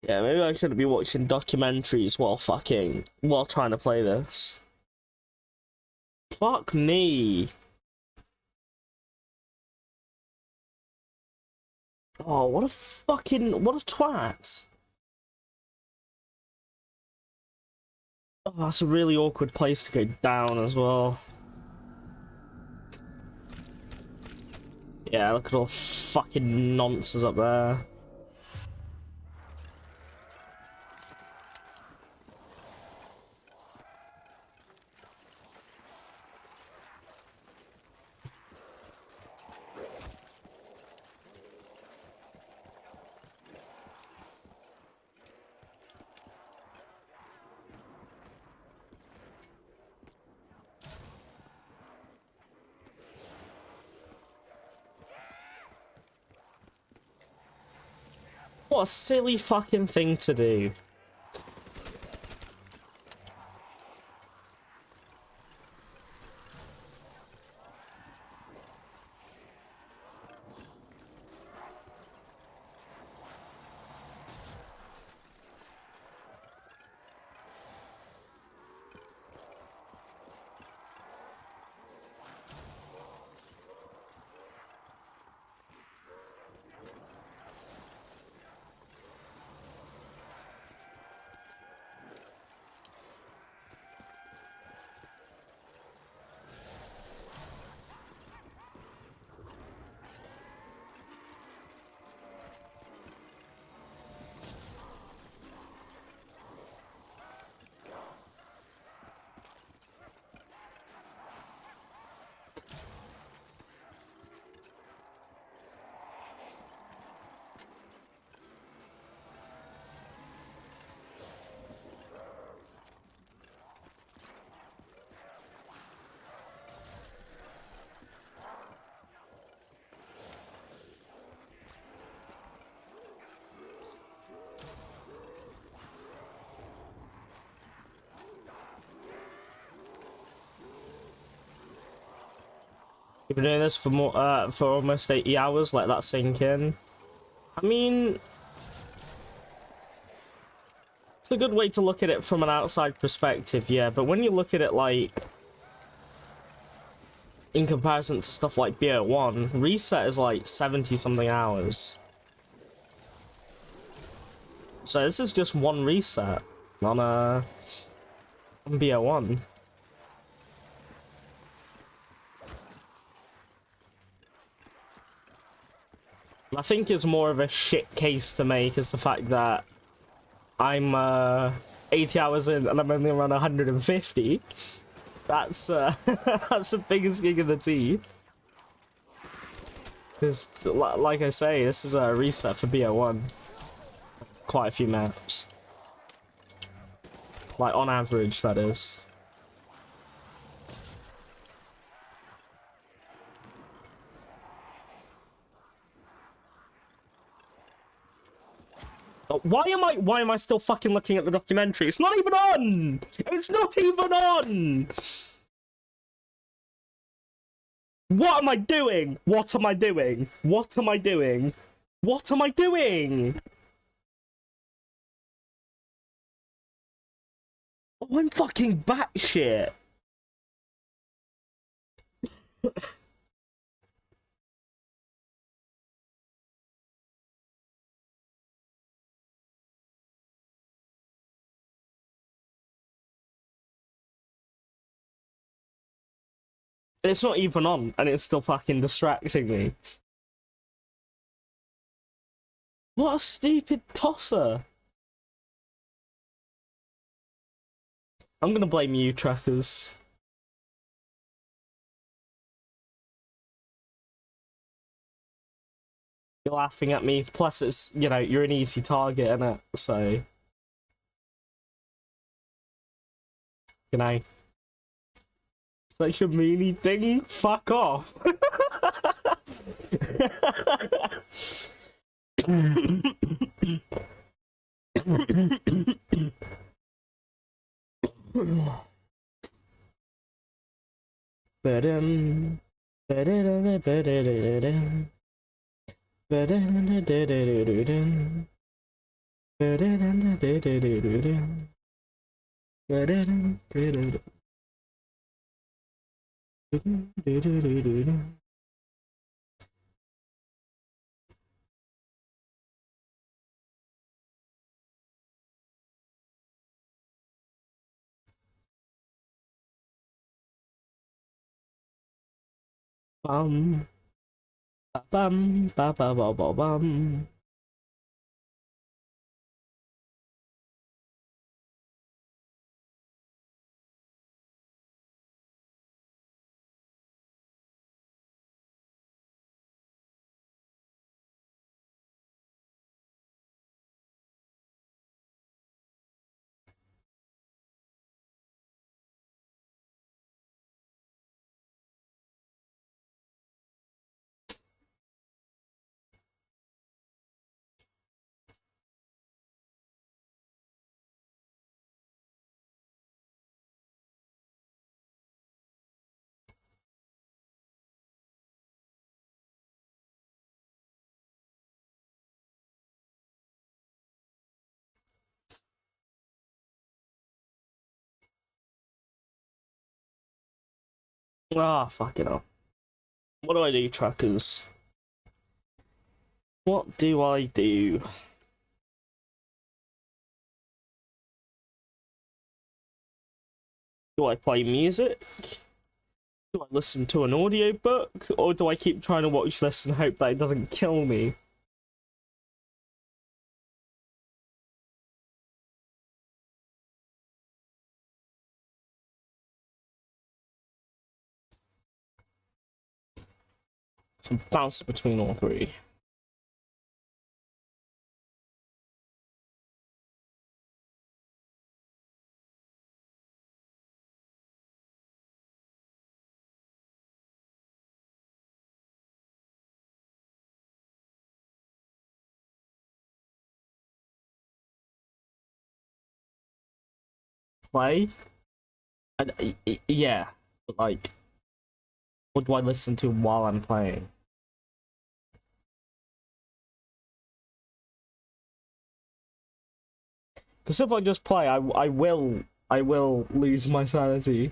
Yeah, maybe I shouldn't be watching documentaries while trying to play this. Fuck me. Oh, what a twat. Oh, that's a really awkward place to go down as well. Yeah, look at all fucking nonsense up there. What a silly fucking thing to do. You've been doing this for for almost 80 hours. Let that sink in. I mean, it's a good way to look at it from an outside perspective, yeah. But when you look at it like in comparison to stuff like BO1, Reset is like 70 something hours. So this is just one reset on BO1. I think it's more of a shit case to make is the fact that I'm 80 hours in and I'm only around 150. That's that's the biggest gig of the teeth. Because, like I say, this is a reset for BO1. Quite a few maps. Like, on average, that is. Why am I still fucking looking at the documentary? It's not even on! It's not even on! What am I doing? What am I doing? What am I doing? What am I doing? Oh, I'm fucking batshit. It's not even on, and it's still fucking distracting me. What a stupid tosser. I'm gonna blame you, trackers. You're laughing at me. Plus, it's, you know, you're an easy target, innit? So, you know. Such a meanie thing? Fuck off. Ba-dum. Ba-da-da-da-da-da-da-dum. Ba-da-da-da-da-da-da-dum. Ba-da-da-da-da-da-da-dum. Ba-da-da-da-da-da. Do-do-do-do-do-do. Bum. Ba-bum. Ba-ba-ba-ba-bum. Ah, fucking hell. What do I do, trackers? What do I do? Do I play music? Do I listen to an audiobook? Or do I keep trying to watch this and hope that it doesn't kill me? So I'm bouncing between all three. Play? Yeah, but like, What do I listen to while I'm playing? Because if I just play, I will lose my sanity.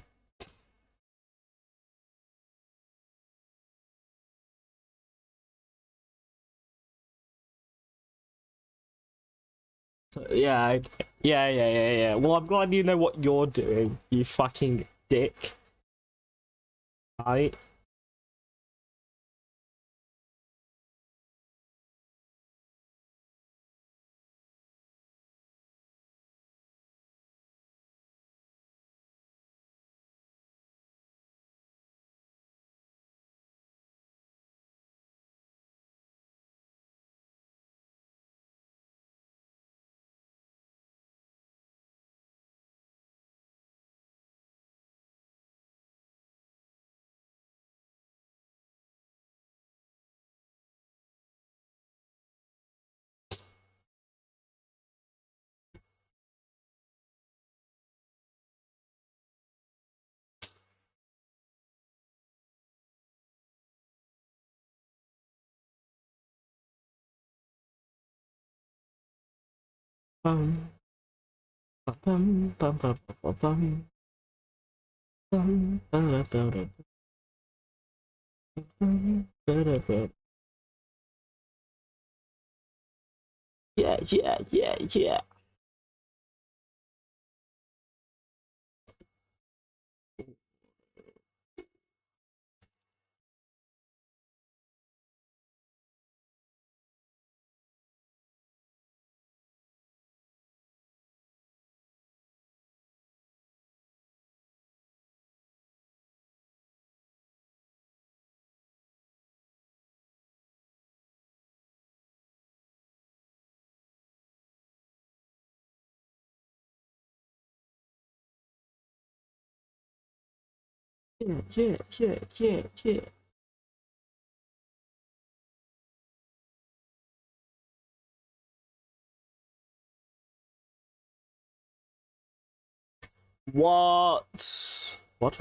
So, yeah, yeah. Well, I'm glad you know what you're doing, you fucking dick. Right? Bum, bum, bum, bum, bum, bum. Yeah. Yeah. What? What?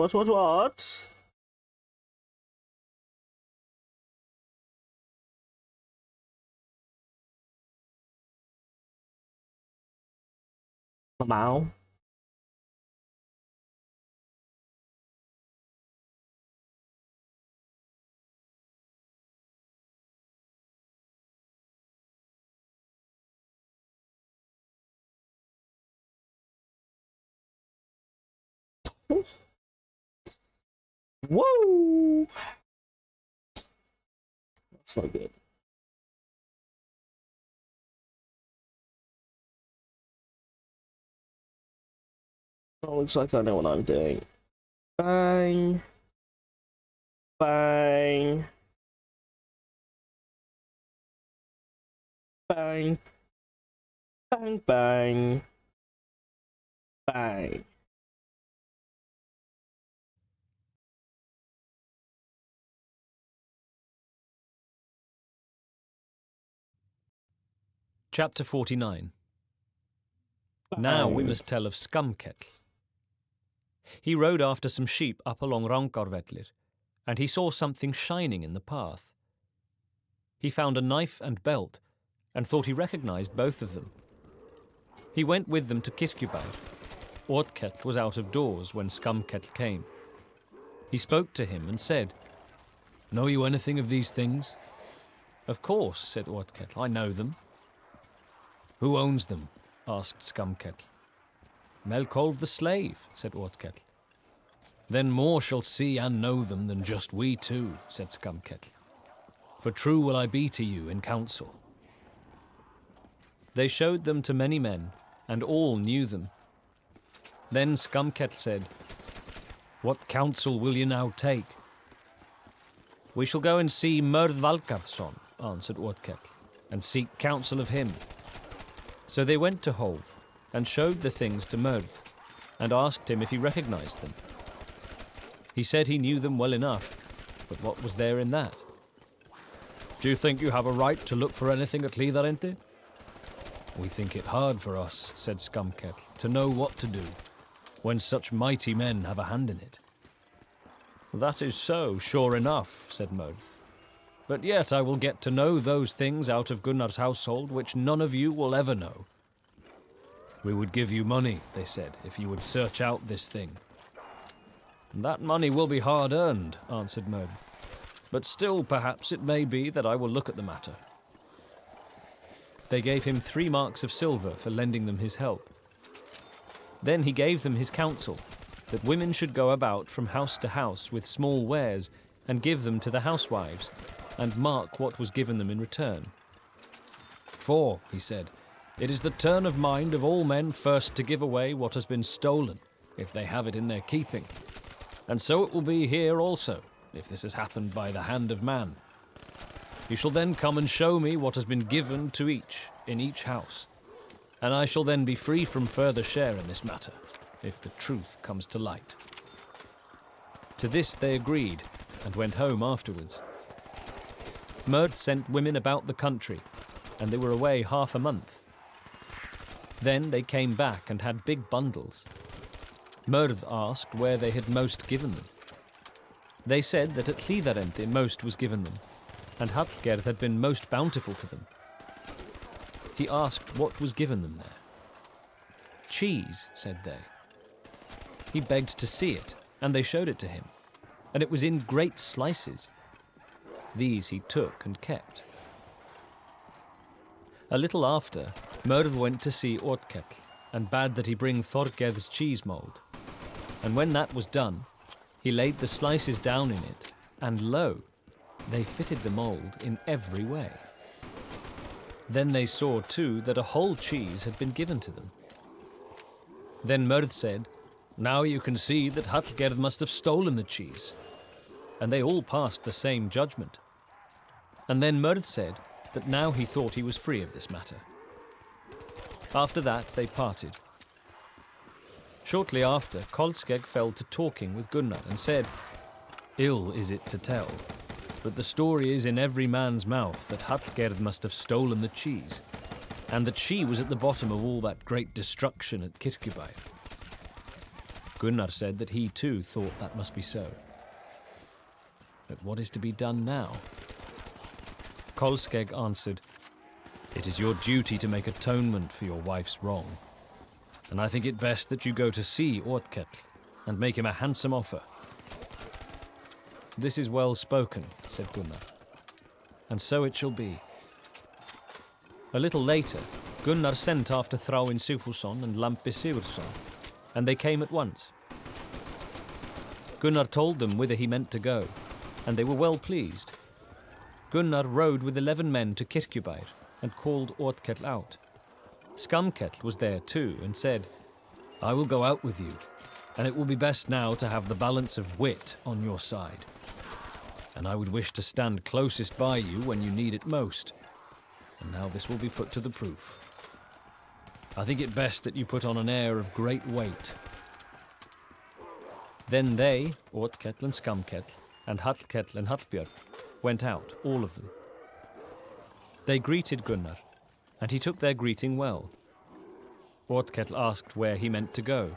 Lamau? Whoa! That's not good. Oh, looks like I know what I'm doing. Bang. Bang. Bang. Bang, bang. Bang. Chapter 49. Bang. Now we must tell of Skamketl. He rode after some sheep up along Rangarvellir, and he saw something shining in the path. He found a knife and belt, and thought he recognized both of them. He went with them to Kirkjubær. Otkell was out of doors when Skamketl came. He spoke to him and said, "Know you anything of these things?" "Of course," said Otkell, "I know them." "Who owns them?" asked Skamketl. "Melkolv the slave," said Otkell. "Then more shall see and know them than just we two," said Skamketl. "For true will I be to you in council." They showed them to many men, and all knew them. Then Skamketl said, "What counsel will you now take?" "We shall go and see Mörd Valgarðsson," answered Otkell, "and seek counsel of him." So they went to Hov, and showed the things to Mörd, and asked him if he recognized them. He said he knew them well enough, but what was there in that? "Do you think you have a right to look for anything at Hlíðarenda?" "We think it hard for us," said Skamketl, "to know what to do, when such mighty men have a hand in it." That is so, sure enough, said Murth. But yet I will get to know those things out of Gunnar's household which none of you will ever know. We would give you money, they said, if you would search out this thing. That money will be hard earned, answered Murd. But still, perhaps it may be that I will look at the matter. They gave him 3 marks of silver for lending them his help. Then he gave them his counsel, that women should go about from house to house with small wares and give them to the housewives, and mark what was given them in return. For, he said, it is the turn of mind of all men first to give away what has been stolen, if they have it in their keeping. And so it will be here also, if this has happened by the hand of man. You shall then come and show me what has been given to each in each house, and I shall then be free from further share in this matter, if the truth comes to light. To this they agreed, and went home afterwards. Murd sent women about the country, and they were away half a month. Then they came back and had big bundles. Murd asked where they had most given them. They said that at Hlíðarenda most was given them, and Hallgerð had been most bountiful to them. He asked what was given them there. Cheese, said they. He begged to see it, and they showed it to him, and it was in great slices. These he took and kept. A little after, Murd went to see Otkell, and bade that he bring Thorgerð's cheese mould. And when that was done, he laid the slices down in it, and lo, they fitted the mould in every way. Then they saw too that a whole cheese had been given to them. Then Murd said, now you can see that Hallgerð must have stolen the cheese. And they all passed the same judgment. And then Murd said that now he thought he was free of this matter. After that they parted. Shortly after, Kolskegg fell to talking with Gunnar and said, ill is it to tell, but the story is in every man's mouth that Hallgerð must have stolen the cheese, and that she was at the bottom of all that great destruction at Kirkjubæ. Gunnar said that he too thought that must be so. But what is to be done now? Kolskegg answered, it is your duty to make atonement for your wife's wrong, and I think it best that you go to see Otkell and make him a handsome offer. This is well spoken, said Gunnar, and so it shall be. A little later, Gunnar sent after Thráinn Sigfússon and Lampi Sigurdsson, and they came at once. Gunnar told them whither he meant to go, and they were well pleased. Gunnar rode with 11 men to Kirkjubæ and called Otkell out. Skamkell was there too, and said, I will go out with you, and it will be best now to have the balance of wit on your side. And I would wish to stand closest by you when you need it most. And now this will be put to the proof. I think it best that you put on an air of great weight. Then they, Otkell and Skamkell, and Hallkell and Hallbjörn, went out, all of them. They greeted Gunnar, and he took their greeting well. Otkell asked where he meant to go.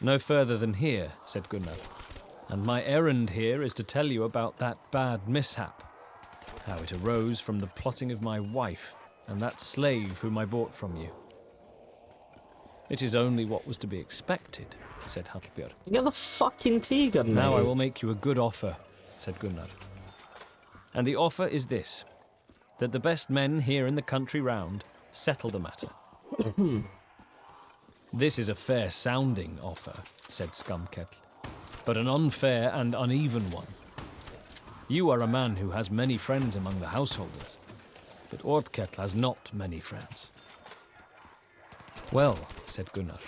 No further than here, said Gunnar, and my errand here is to tell you about that bad mishap, how it arose from the plotting of my wife and that slave whom I bought from you. It is only what was to be expected, said Hallbjörn. Get the fucking tea gun, Now mate. I will make you a good offer, said Gunnar. And the offer is this, that the best men here in the country round settle the matter. This is a fair-sounding offer, said Skamkell, but an unfair and uneven one. You are a man who has many friends among the householders, but Otkell has not many friends. Well, said Gunnar,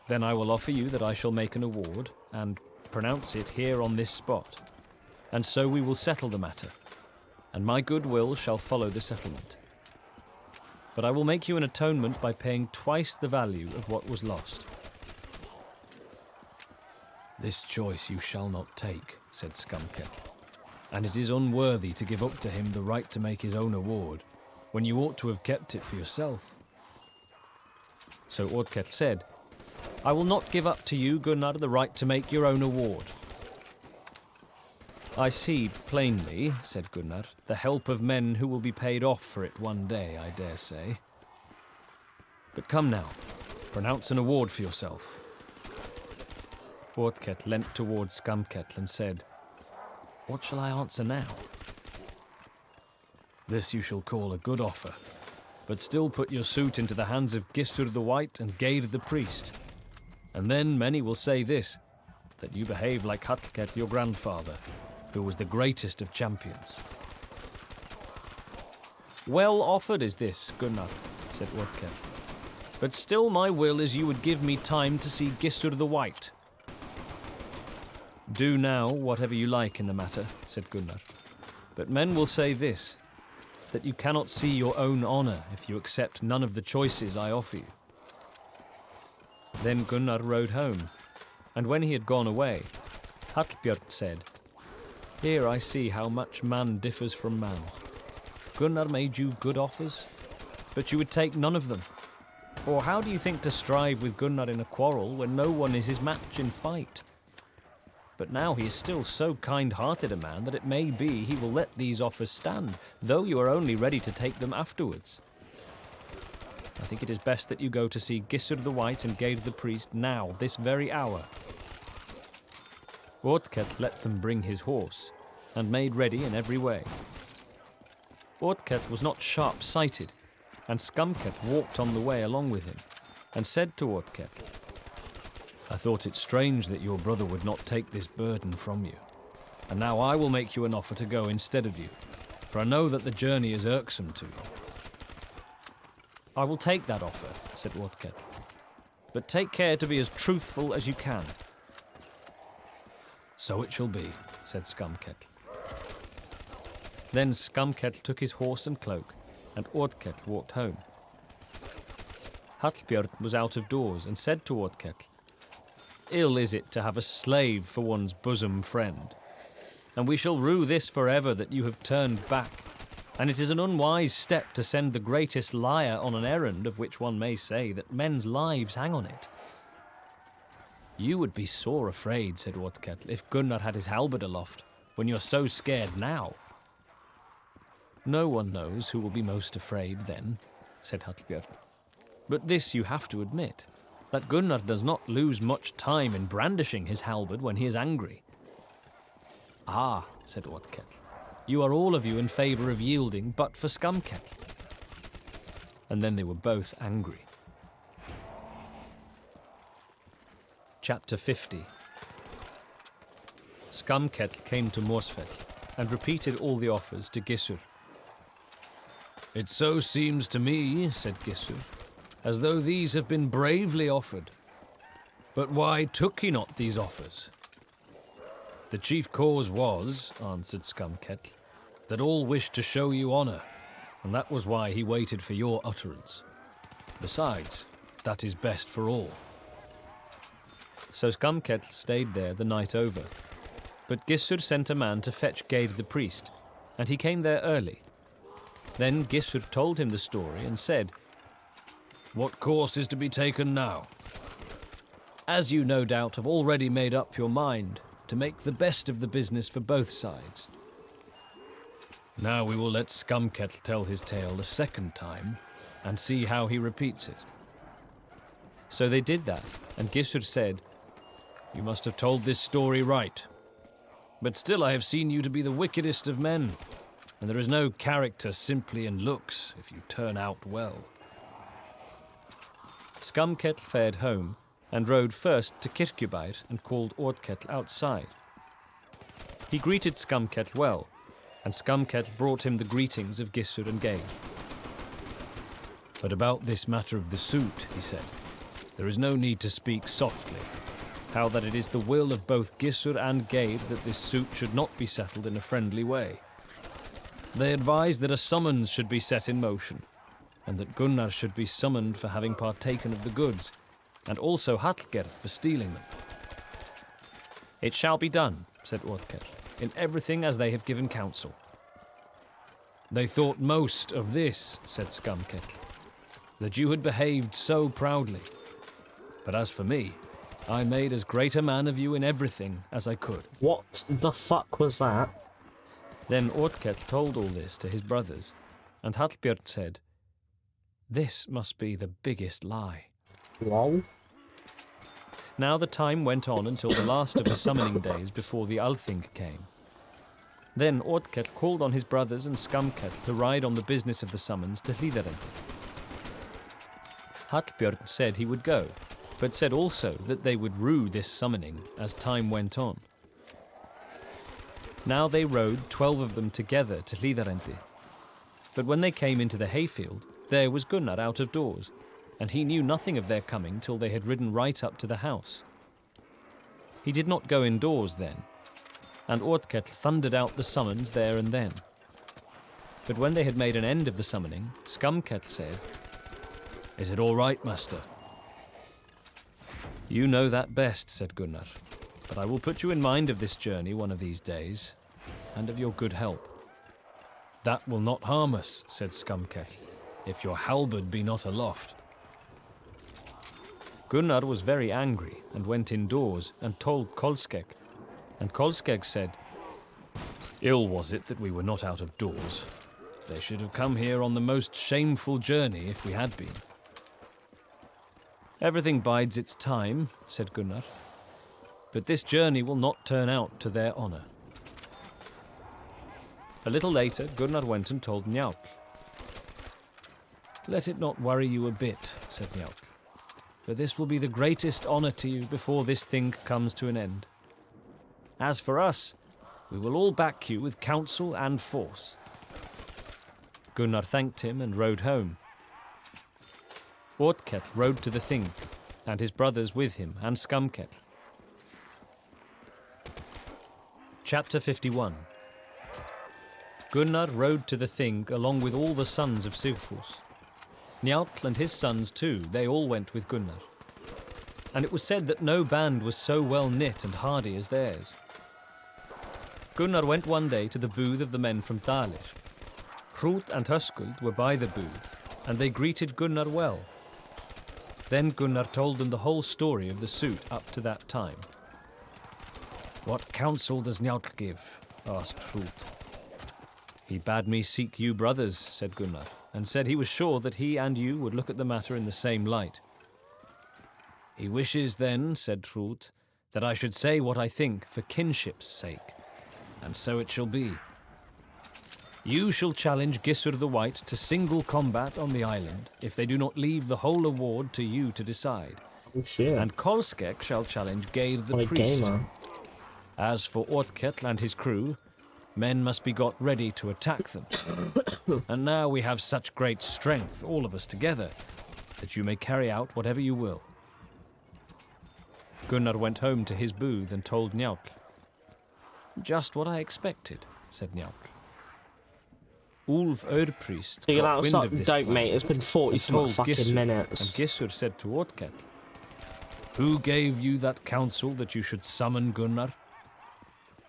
then I will offer you that I shall make an award and pronounce it here on this spot, and so we will settle the matter, and my good will shall follow the settlement. But I will make you an atonement by paying twice the value of what was lost. This choice you shall not take, said Skamkell, and it is unworthy to give up to him the right to make his own award, when you ought to have kept it for yourself. So Otkell said, I will not give up to you, Gunnar, the right to make your own award, I see plainly, said Gunnar, the help of men who will be paid off for it one day, I dare say. But come now, pronounce an award for yourself. Oddkell leant towards Skamkell and said, What shall I answer now? This you shall call a good offer, but still put your suit into the hands of Gissur the White and Geir the Priest. And then many will say this, that you behave like Hallkell your grandfather, who was the greatest of champions. Well offered is this, Gunnar, said Oddkell. But still my will is you would give me time to see Gissur the White. Do now whatever you like in the matter, said Gunnar. But men will say this, that you cannot see your own honour if you accept none of the choices I offer you. Then Gunnar rode home, and when he had gone away, Hallbjörn said, Here I see how much man differs from man. Gunnar made you good offers, but you would take none of them. Or how do you think to strive with Gunnar in a quarrel when no one is his match in fight? But now he is still so kind-hearted a man that it may be he will let these offers stand, though you are only ready to take them afterwards. I think it is best that you go to see Gissur the White and Geir the Priest now, this very hour. Oddkell let them bring his horse, and made ready in every way. Oddkell was not sharp-sighted, and Skamkell walked on the way along with him, and said to Oddkell, I thought it strange that your brother would not take this burden from you, and now I will make you an offer to go instead of you, for I know that the journey is irksome to you. I will take that offer, said Oddkell, but take care to be as truthful as you can. So it shall be, said Skamkell. Then Skamkell took his horse and cloak, and Oddkell walked home. Hallbjörn was out of doors and said to Oddkell, Ill is it to have a slave for one's bosom friend, and we shall rue this forever that you have turned back, and it is an unwise step to send the greatest liar on an errand of which one may say that men's lives hang on it. You would be sore afraid, said Oddkell, if Gunnar had his halberd aloft, when you're so scared now. No one knows who will be most afraid then, said Hallbjörn. But this you have to admit, that Gunnar does not lose much time in brandishing his halberd when he is angry. Ah, said Oddkell, you are all of you in favour of yielding but for Skamkell. And then they were both angry. Chapter 50. Skamkell came to Morsfell and repeated all the offers to Gissur. It so seems to me, said Gissur, as though these have been bravely offered. But why took he not these offers? The chief cause was, answered Skamkell, that all wished to show you honour, and that was why he waited for your utterance. Besides, that is best for all. So Skamkell stayed there the night over, but Gissur sent a man to fetch Geir the priest, and he came there early. Then Gissur told him the story and said, What course is to be taken now? As you no doubt have already made up your mind to make the best of the business for both sides. Now we will let Skamkell tell his tale a second time and see how he repeats it. So they did that, and Gissur said, You must have told this story right. But still I have seen you to be the wickedest of men, and there is no character simply in looks if you turn out well. Skamkell fared home, and rode first to Kirkjubæir and called Oddkell outside. He greeted Skamkell well, and Skamkell brought him the greetings of Gissur and Geir. But about this matter of the suit, he said, there is no need to speak softly. How that it is the will of both Gissur and Geir that this suit should not be settled in a friendly way. They advised that a summons should be set in motion, and that Gunnar should be summoned for having partaken of the goods, and also Hallgerð for stealing them. It shall be done, said Oddkell, in everything as they have given counsel. They thought most of this, said Skamkell, that you had behaved so proudly. But as for me, I made as great a man of you in everything as I could. What the fuck was that? Then Otkell told all this to his brothers, and Hallbjörn said, "This must be the biggest lie." Lol. Now the time went on until the last of the summoning days before the Althing came. Then Otkell called on his brothers and Skamkell to ride on the business of the summons to Hlíðarenda. Hallbjörn said he would go, but said also that they would rue this summoning as time went on. Now they rode 12 of them together to Hlíðarendi. But when they came into the hayfield, there was Gunnar out of doors, and he knew nothing of their coming till they had ridden right up to the house. He did not go indoors then, and Otkell thundered out the summons there and then. But when they had made an end of the summoning, Skamkell said, "Is it all right, master?" "You know that best," said Gunnar, "but I will put you in mind of this journey one of these days, and of your good help." "That will not harm us," said Skamkell, "if your halberd be not aloft." Gunnar was very angry and went indoors and told Kolskegg, and Kolskegg said, "Ill was it that we were not out of doors. They should have come here on the most shameful journey if we had been." "Everything bides its time," said Gunnar, "but this journey will not turn out to their honour." A little later, Gunnar went and told Njáll. "Let it not worry you a bit," said Njáll, "for this will be the greatest honour to you before this thing comes to an end. As for us, we will all back you with counsel and force." Gunnar thanked him and rode home. Otkell rode to the Thing, and his brothers with him, and Skamkell. Chapter 51. Gunnar rode to the Thing along with all the sons of Sigfús. Njáll and his sons too, they all went with Gunnar. And it was said that no band was so well knit and hardy as theirs. Gunnar went one day to the booth of the men from Dalir. Hrút and Höskuld were by the booth, and they greeted Gunnar well. Then Gunnar told them the whole story of the suit up to that time. "What counsel does Njáll give?" asked Hrút. "He bade me seek you brothers," said Gunnar, and said he was sure that he and you would look at the matter in the same light. "He wishes then," said Hrút, "that I should say what I think for kinship's sake, and so it shall be. You shall challenge Gissur the White to single combat on the island if they do not leave the whole award to you to decide. Oh, shit. And Kolskegg shall challenge Geir the priest. Gamer. As for Otkell and his crew, men must be got ready to attack them. And now we have such great strength, all of us together, that you may carry out whatever you will." Gunnar went home to his booth and told Njáll. "Just what I expected," said Njáll. Ulf Örpriest Figure got out wind stop of this dope, plan mate. It's been 40 and some told fucking Gissur, minutes. And Gissur said to Otkell, "Who gave you that counsel that you should summon Gunnar?"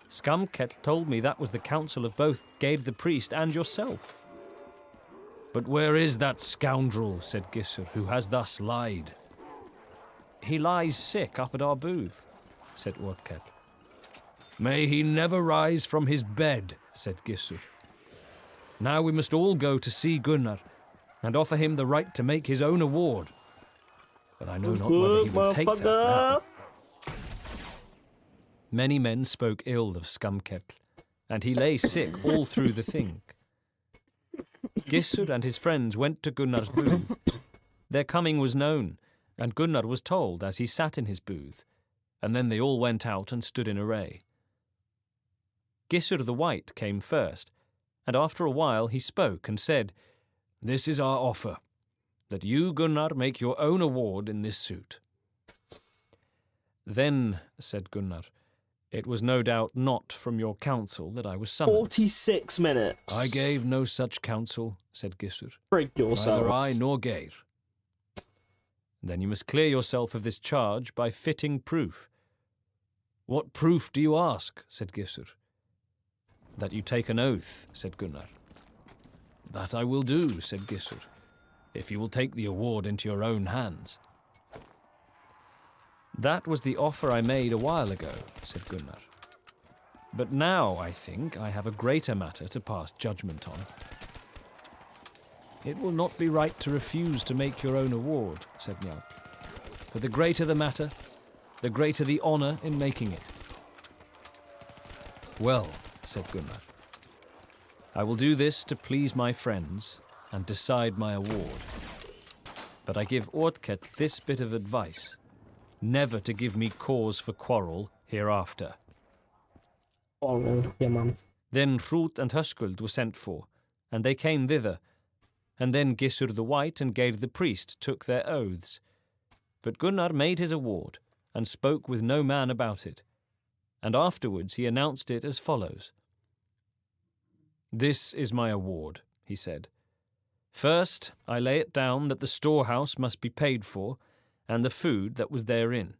"Skamkell told me that was the counsel of both Geir the priest and yourself." "But where is that scoundrel," said Gissur, "who has thus lied?" "He lies sick up at our booth," said Otkell. "May he never rise from his bed," said Gissur. "Now we must all go to see Gunnar and offer him the right to make his own award. But I know not whether he will take that now." Many men spoke ill of Skamkell, and he lay sick all through the Thing. Gissur and his friends went to Gunnar's booth. Their coming was known, and Gunnar was told as he sat in his booth, and then they all went out and stood in array. Gissur the White came first, and after a while he spoke and said, "This is our offer, that you, Gunnar, make your own award in this suit." "Then," said Gunnar, "it was no doubt not from your counsel that I was summoned." 46 minutes. "I gave no such counsel," said Gissur. Break yourself. "Neither I nor Geir." "Then you must clear yourself of this charge by fitting proof." "What proof do you ask?" said Gissur. "That you take an oath," said Gunnar. "That I will do," said Gissur, "if you will take the award into your own hands." That was the offer I made a while ago, said Gunnar. But now, I think, I have a greater matter to pass judgment on. It will not be right to refuse to make your own award, said Njalk. For the greater the matter, the greater the honour in making it. Well, said Gunnar, I will do this to please my friends and decide my award. But I give Ortkell this bit of advice, never to give me cause for quarrel hereafter. Oh, yeah, man. Then Hrut and Höskuld were sent for, and they came thither, and then Gissur the White and Geir the priest took their oaths. But Gunnar made his award, and spoke with no man about it, and afterwards he announced it as follows. This is my award, he said. First, I lay it down that the storehouse must be paid for, and the food that was therein.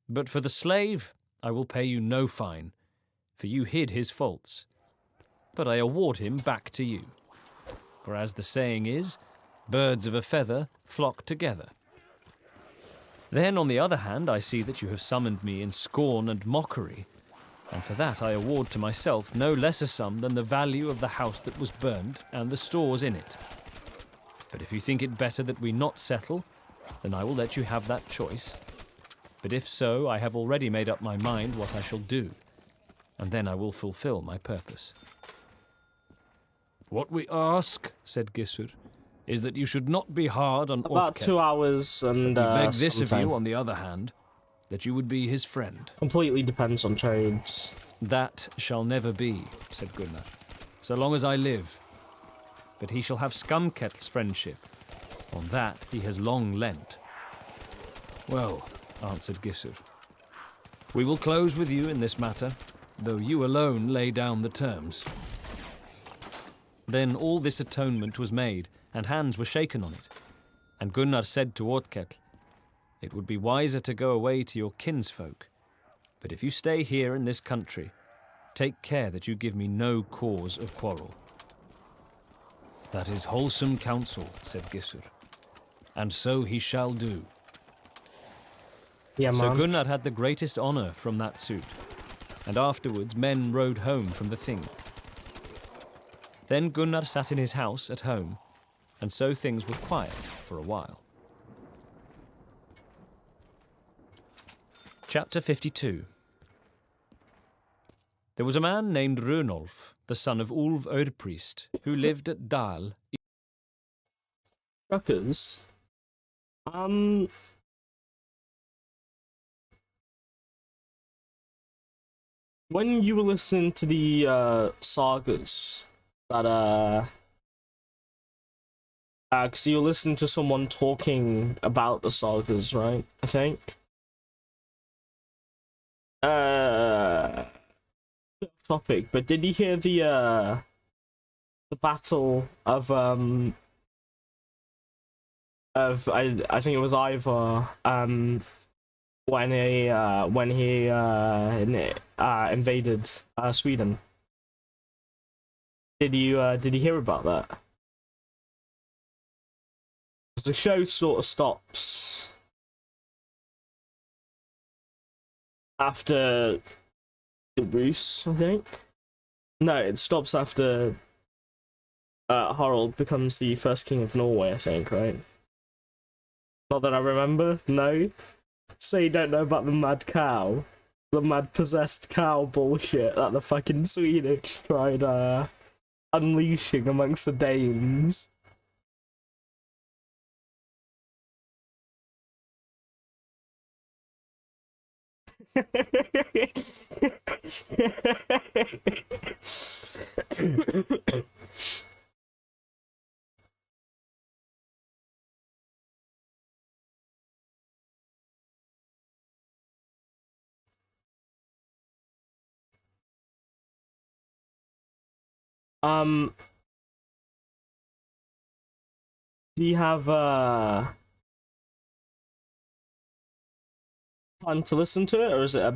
But for the slave, I will pay you no fine, for you hid his faults. But I award him back to you. For as the saying is, birds of a feather flock together. Then, on the other hand, I see that you have summoned me in scorn and mockery, and for that I award to myself no less a sum than the value of the house that was burned and the stores in it. But if you think it better that we not settle, then I will let you have that choice. But if so, I have already made up my mind what I shall do, and then I will fulfill my purpose. What we ask, said Gissur, is that you should not be hard on About Ortkell. 2 hours and We beg this of something. you, on the other hand, that you would be his friend. Completely depends on trades. That shall never be, said Gunnar, so long as I live. But he shall have Scumketl's friendship. On that he has long lent. Well, answered Gissur, we will close with you in this matter, though you alone lay down the terms. Then all this atonement was made, and hands were shaken on it. And Gunnar said to Ortkell, it would be wiser to go away to your kinsfolk. But if you stay here in this country, take care that you give me no cause of quarrel. That is wholesome counsel, said Gissur, and so he shall do. Yeah, man. So Gunnar had the greatest honour from that suit, and afterwards men rode home from the thing. Then Gunnar sat in his house at home, and so things were quiet for a while. Chapter 52. There was a man named Runolf, the son of Ulf Ørpriest, who lived at Dal. Truckers. When you were listening to the sagas that because you were listening to someone talking about the sagas, right? I think. Topic, but did you hear the battle of I think it was Ivar when he invaded Sweden? Did you hear about that? 'Cause the show sort of stops after the Bruce, I think. No, it stops after Harald becomes the first king of Norway, I think, right? Not that I remember, no. So you don't know about the mad cow? The mad possessed cow bullshit that the fucking Swedish tried unleashing amongst the Danes. Do you have time to listen to it, or is it a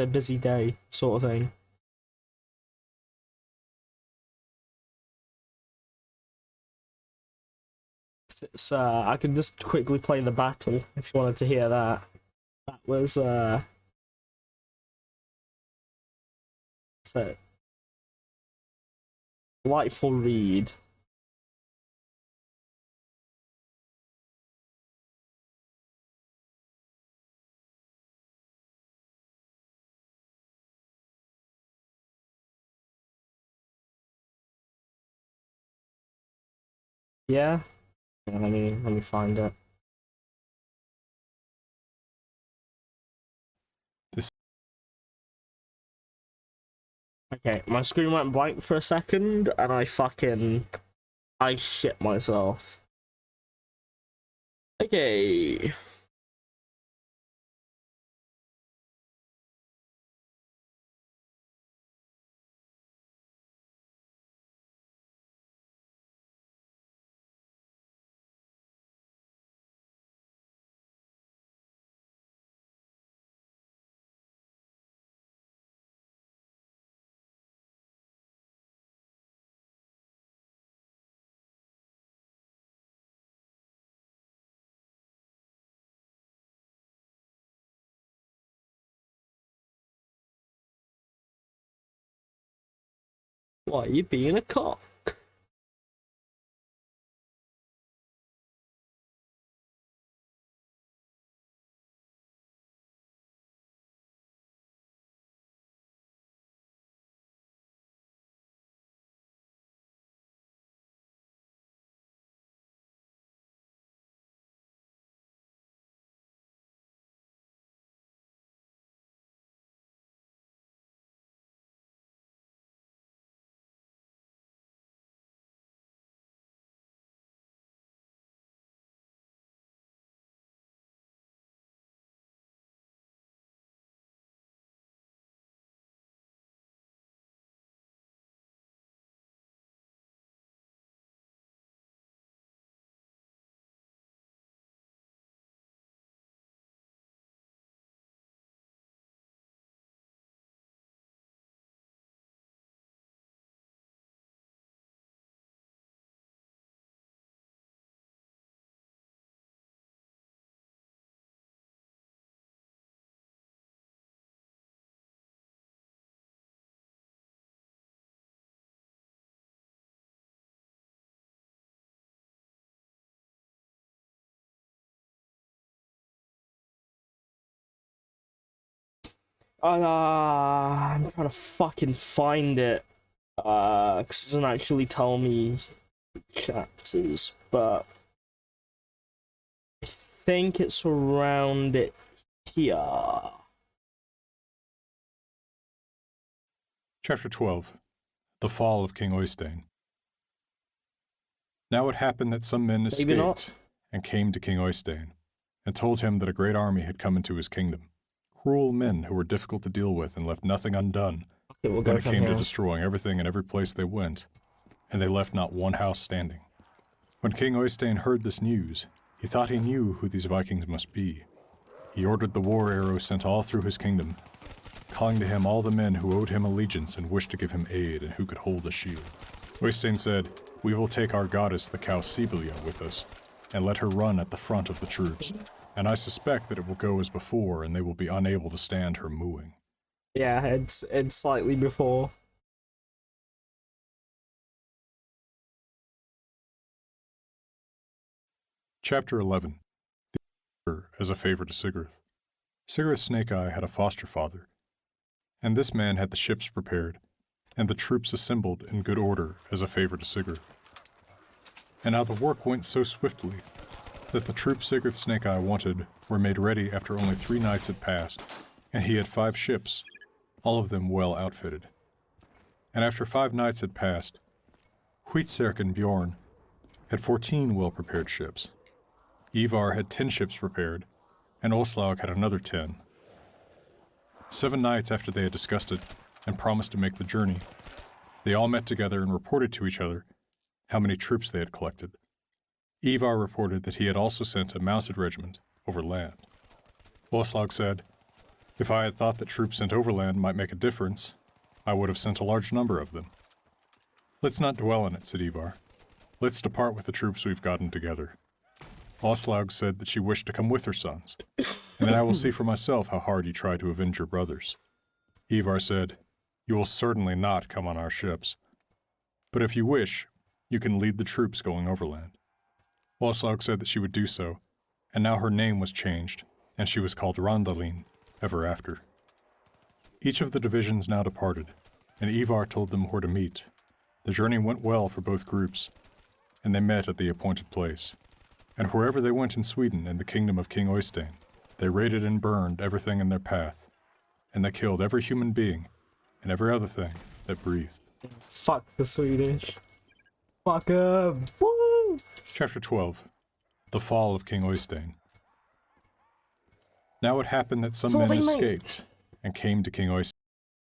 busy day sort of thing? It's I can just quickly play the battle if you wanted to hear that. That was so delightful read. Yeah, let me find it. Okay, my screen went blank for a second, and I shit myself. Okay. Why are you being a cock? I'm trying to fucking find it. 'Cause it doesn't actually tell me chapters, but I think it's around it here. Chapter 12. The Fall of King Oystein. Now it happened that some men escaped and came to King Oystein, and told him that a great army had come into his kingdom. Cruel men who were difficult to deal with and left nothing undone when it came to destroying everything in every place they went, and they left not one house standing. When King Oystein heard this news, he thought he knew who these Vikings must be. He ordered the war arrow sent all through his kingdom, calling to him all the men who owed him allegiance and wished to give him aid and who could hold a shield. Oystein said, "We will take our goddess, the cow Sibylla, with us, and let her run at the front of the troops. And I suspect that it will go as before, and they will be unable to stand her mooing." Yeah, it's slightly before. Chapter 11. As a favor to Sigurd. Sigurd Snake-Eye had a foster father, and this man had the ships prepared, and the troops assembled in good order as a favor to Sigurd. And now the work went so swiftly that the troops Sigurd Snake-Eye wanted were made ready after only 3 nights had passed, and he had 5 ships, all of them well outfitted. And after 5 nights had passed, Hvitserk and Bjorn had 14 well-prepared ships. Ivar had 10 ships prepared, and Åslaug had another 10. 7 nights after they had discussed it and promised to make the journey, they all met together and reported to each other how many troops they had collected. Ivar reported that he had also sent a mounted regiment overland. Åslaug said, "If I had thought that troops sent overland might make a difference, I would have sent a large number of them." "Let's not dwell on it," said Ivar. "Let's depart with the troops we've gotten together. Aslaug said that she wished to come with her sons, and then I will see for myself how hard you try to avenge your brothers. Ivar said, "You will certainly not come on our ships, but if you wish, you can lead the troops going overland." Aslaug said that she would do so, and now her name was changed, and she was called Randalin ever after. Each of the divisions now departed, and Ivar told them where to meet. The journey went well for both groups, and they met at the appointed place. And wherever they went in Sweden and the kingdom of King Oystein, they raided and burned everything in their path, and they killed every human being and every other thing that breathed. Fuck the Swedish. Fuck 'em. Woo! Chapter 12. The Fall of King Oystein. Now it happened that some men escaped and came to King Oystein.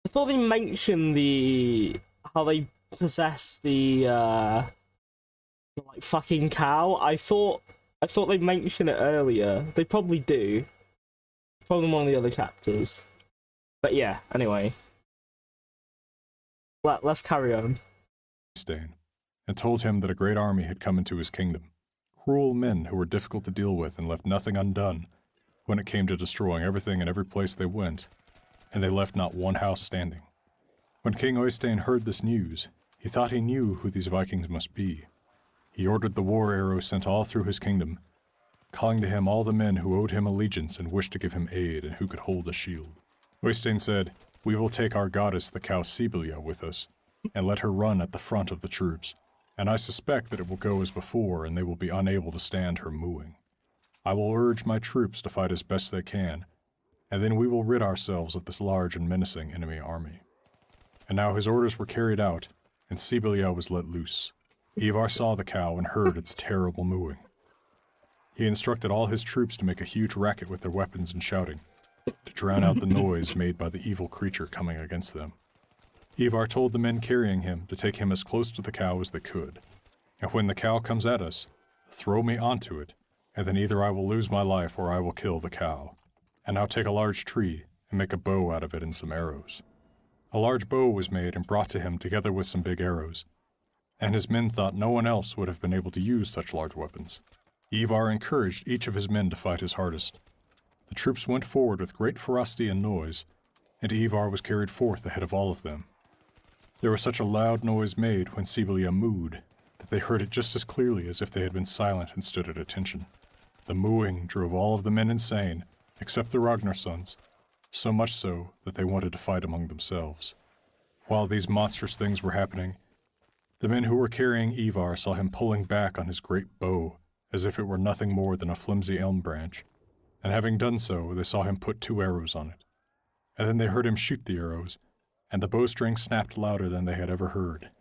I thought they mentioned how they possess the like fucking cow. I thought they mentioned it earlier. They probably do. Probably in one of the other chapters. But yeah, anyway. Let's carry on. And told him that a great army had come into his kingdom. Cruel men who were difficult to deal with and left nothing undone when it came to destroying everything in every place they went, and they left not one house standing. When King Oystein heard this news, he thought he knew who these Vikings must be. He ordered the war arrow sent all through his kingdom, calling to him all the men who owed him allegiance and wished to give him aid and who could hold a shield. Oystein said, "We will take our goddess, the cow Sibelia, with us, and let her run at the front of the troops, and I suspect that it will go as before and they will be unable to stand her mooing. I will urge my troops to fight as best they can, and then we will rid ourselves of this large and menacing enemy army." And now his orders were carried out, and Sibelia was let loose. Ivar saw the cow and heard its terrible mooing. He instructed all his troops to make a huge racket with their weapons and shouting, to drown out the noise made by the evil creature coming against them. Ivar told the men carrying him to take him as close to the cow as they could. And when the cow comes at us, throw me onto it, and then either I will lose my life or I will kill the cow. And now take a large tree and make a bow out of it and some arrows. A large bow was made and brought to him together with some big arrows, and his men thought no one else would have been able to use such large weapons. Ivar encouraged each of his men to fight his hardest. The troops went forward with great ferocity and noise, and Ivar was carried forth ahead of all of them. There was such a loud noise made when Sibelia mooed that they heard it just as clearly as if they had been silent and stood at attention. The mooing drove all of the men insane, except the Ragnarsons, so much so that they wanted to fight among themselves. While these monstrous things were happening, the men who were carrying Ivar saw him pulling back on his great bow, as if it were nothing more than a flimsy elm branch, and having done so, they saw him put 2 arrows on it. And then they heard him shoot the arrows, and the bowstring snapped louder than they had ever heard.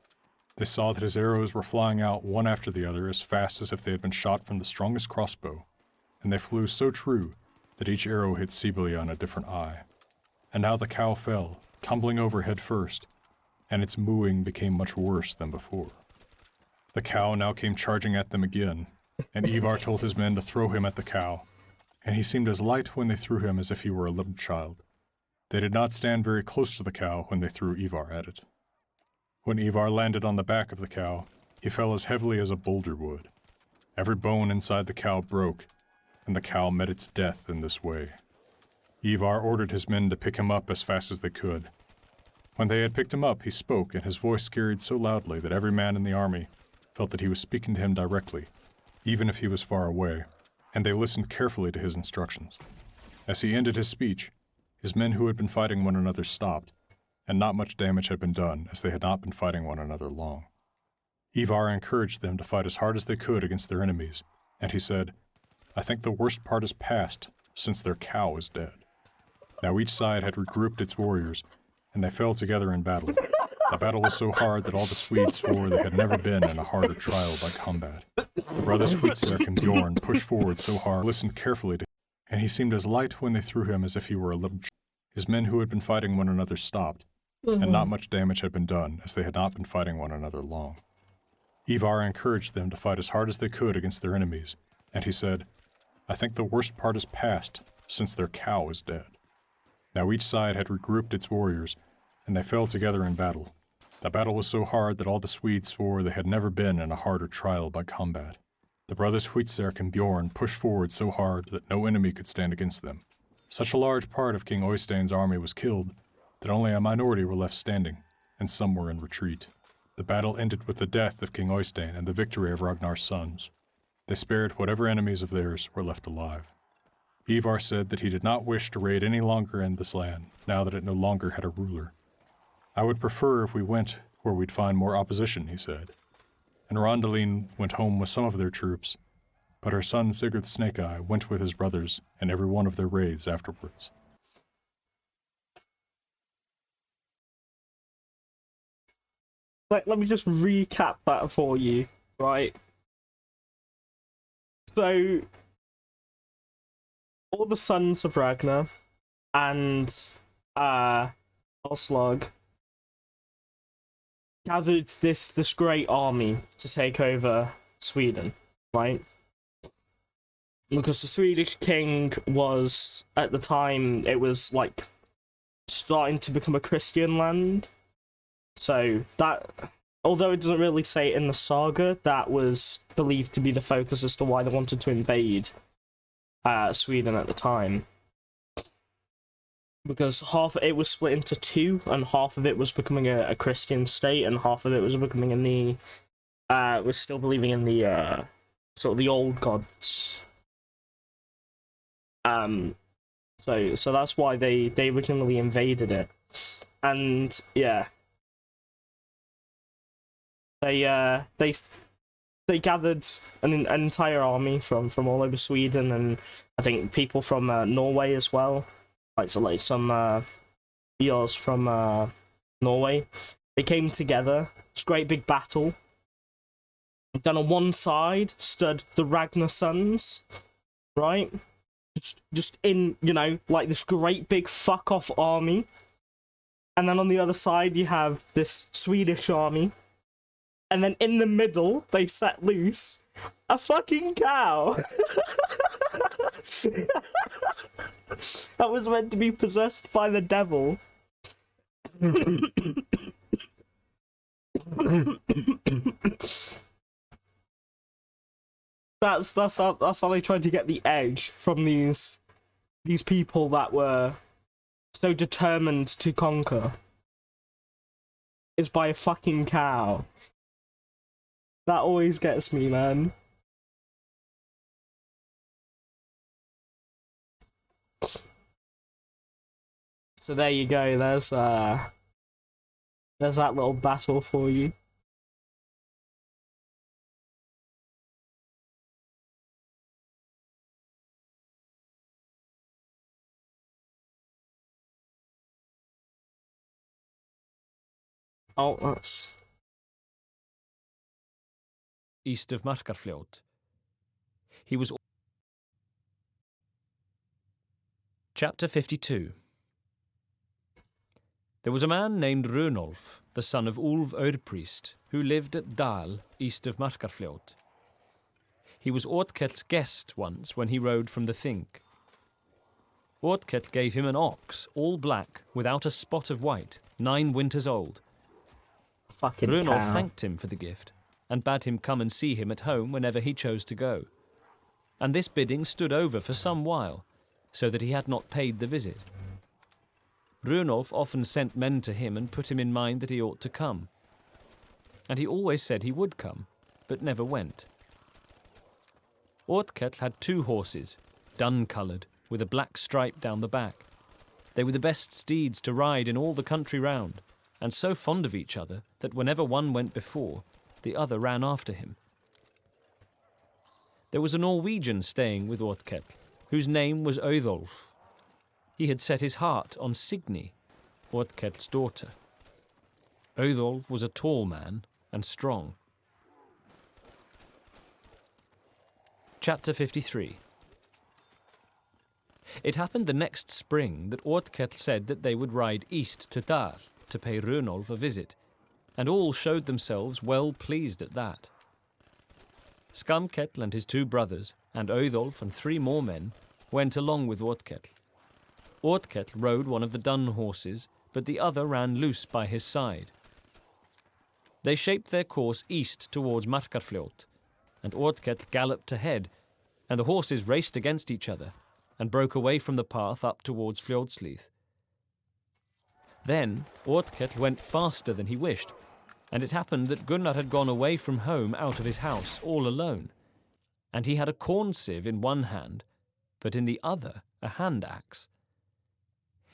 They saw that his arrows were flying out one after the other as fast as if they had been shot from the strongest crossbow, and they flew so true that each arrow hit Sibelia on a different eye. And now the cow fell, tumbling over head first, and its mooing became much worse than before. The cow now came charging at them again, and Ivar told his men to throw him at the cow, and he seemed as light when they threw him as if he were a little child. They did not stand very close to the cow when they threw Ivar at it. When Ivar landed on the back of the cow, he fell as heavily as a boulder would. Every bone inside the cow broke, and the cow met its death in this way. Ivar ordered his men to pick him up as fast as they could. When they had picked him up, he spoke, and his voice carried so loudly that every man in the army felt that he was speaking to him directly, even if he was far away, and they listened carefully to his instructions. As he ended his speech, his men who had been fighting one another stopped, and not much damage had been done, as they had not been fighting one another long. Ivar encouraged them to fight as hard as they could against their enemies, and he said, "I think the worst part is past, since their cow is dead." Now each side had regrouped its warriors, and they fell together in battle. The battle was so hard that all the Swedes swore they had never been in a harder trial by combat. Brothers Hvitserk and Bjorn pushed forward so hard, listened carefully to him, and he seemed as light when they threw him as if he were a little child. His men who had been fighting one another stopped, and not much damage had been done, as they had not been fighting one another long. Ivar encouraged them to fight as hard as they could against their enemies, and he said, "I think the worst part is past, since their cow is dead." Now each side had regrouped its warriors, and they fell together in battle. The battle was so hard that all the Swedes swore they had never been in a harder trial by combat. The brothers Huitserk and Bjorn pushed forward so hard that no enemy could stand against them. Such a large part of King Øystein's army was killed that only a minority were left standing, and some were in retreat. The battle ended with the death of King Øystein and the victory of Ragnar's sons. They spared whatever enemies of theirs were left alive. Ivar said that he did not wish to raid any longer in this land, now that it no longer had a ruler. I would prefer if we went where we'd find more opposition, he said. And Randalin went home with some of their troops, but her son Sigurd Snake-Eye went with his brothers in every one of their raids afterwards. Let me just recap that for you, right? So, all the sons of Ragnar and Aslog gathered this great army to take over Sweden, right? Because the Swedish king was, at the time, it was like starting to become a Christian land. So that, although it doesn't really say it in the saga, that was believed to be the focus as to why they wanted to invade Sweden at the time. Because half it was split into two, and half of it was becoming a Christian state, and half of it was becoming in the was still believing in the sort of the old gods. So that's why they originally invaded it, and yeah. They gathered an entire army from all over Sweden, and I think people from Norway as well, like some Eos from Norway. They came together. It's a great big battle. Then on one side stood the Ragnar sons, right? Just in, you know, like this great big fuck off army. And then on the other side you have this Swedish army. And then in the middle, they set loose a fucking cow. That was meant to be possessed by the devil. That's how they tried to get the edge from these people that were so determined to conquer. Is by a fucking cow. That always gets me, man. So there you go, there's that little battle for you. Oh, that's... East of Markarfljót. He was... Chapter 52. There was a man named Runolf, the son of Ulf Ørpriest, who lived at Dal, east of Markarfljót. He was Otkell's guest once when he rode from the Thing. Otkell gave him an ox, all black, without a spot of white, 9 winters old. Fucking Runolf cow. thanked him for the gift, and bade him come and see him at home whenever he chose to go. And this bidding stood over for some while, so that he had not paid the visit. Runolf often sent men to him and put him in mind that he ought to come. And he always said he would come, but never went. Otkell had 2 horses, dun-coloured, with a black stripe down the back. They were the best steeds to ride in all the country round, and so fond of each other that whenever one went before, the other ran after him. There was a Norwegian staying with Otkell, whose name was Øydolf. He had set his heart on Signy, Otkell's daughter. Øydolf was a tall man and strong. Chapter 53. It happened the next spring that Otkell said that they would ride east to Dal to pay Runolf a visit, and all showed themselves well pleased at that. Skamkell and his 2 brothers, and Øydolf and 3 more men, went along with Otkell. Otkell rode one of the dun horses, but the other ran loose by his side. They shaped their course east towards Markarfljót, and Ordketl galloped ahead, and the horses raced against each other, and broke away from the path up towards Fljótshlíð. Then Ordketl went faster than he wished, and it happened that Gunnar had gone away from home out of his house all alone, and he had a corn sieve in one hand, but in the other a hand axe.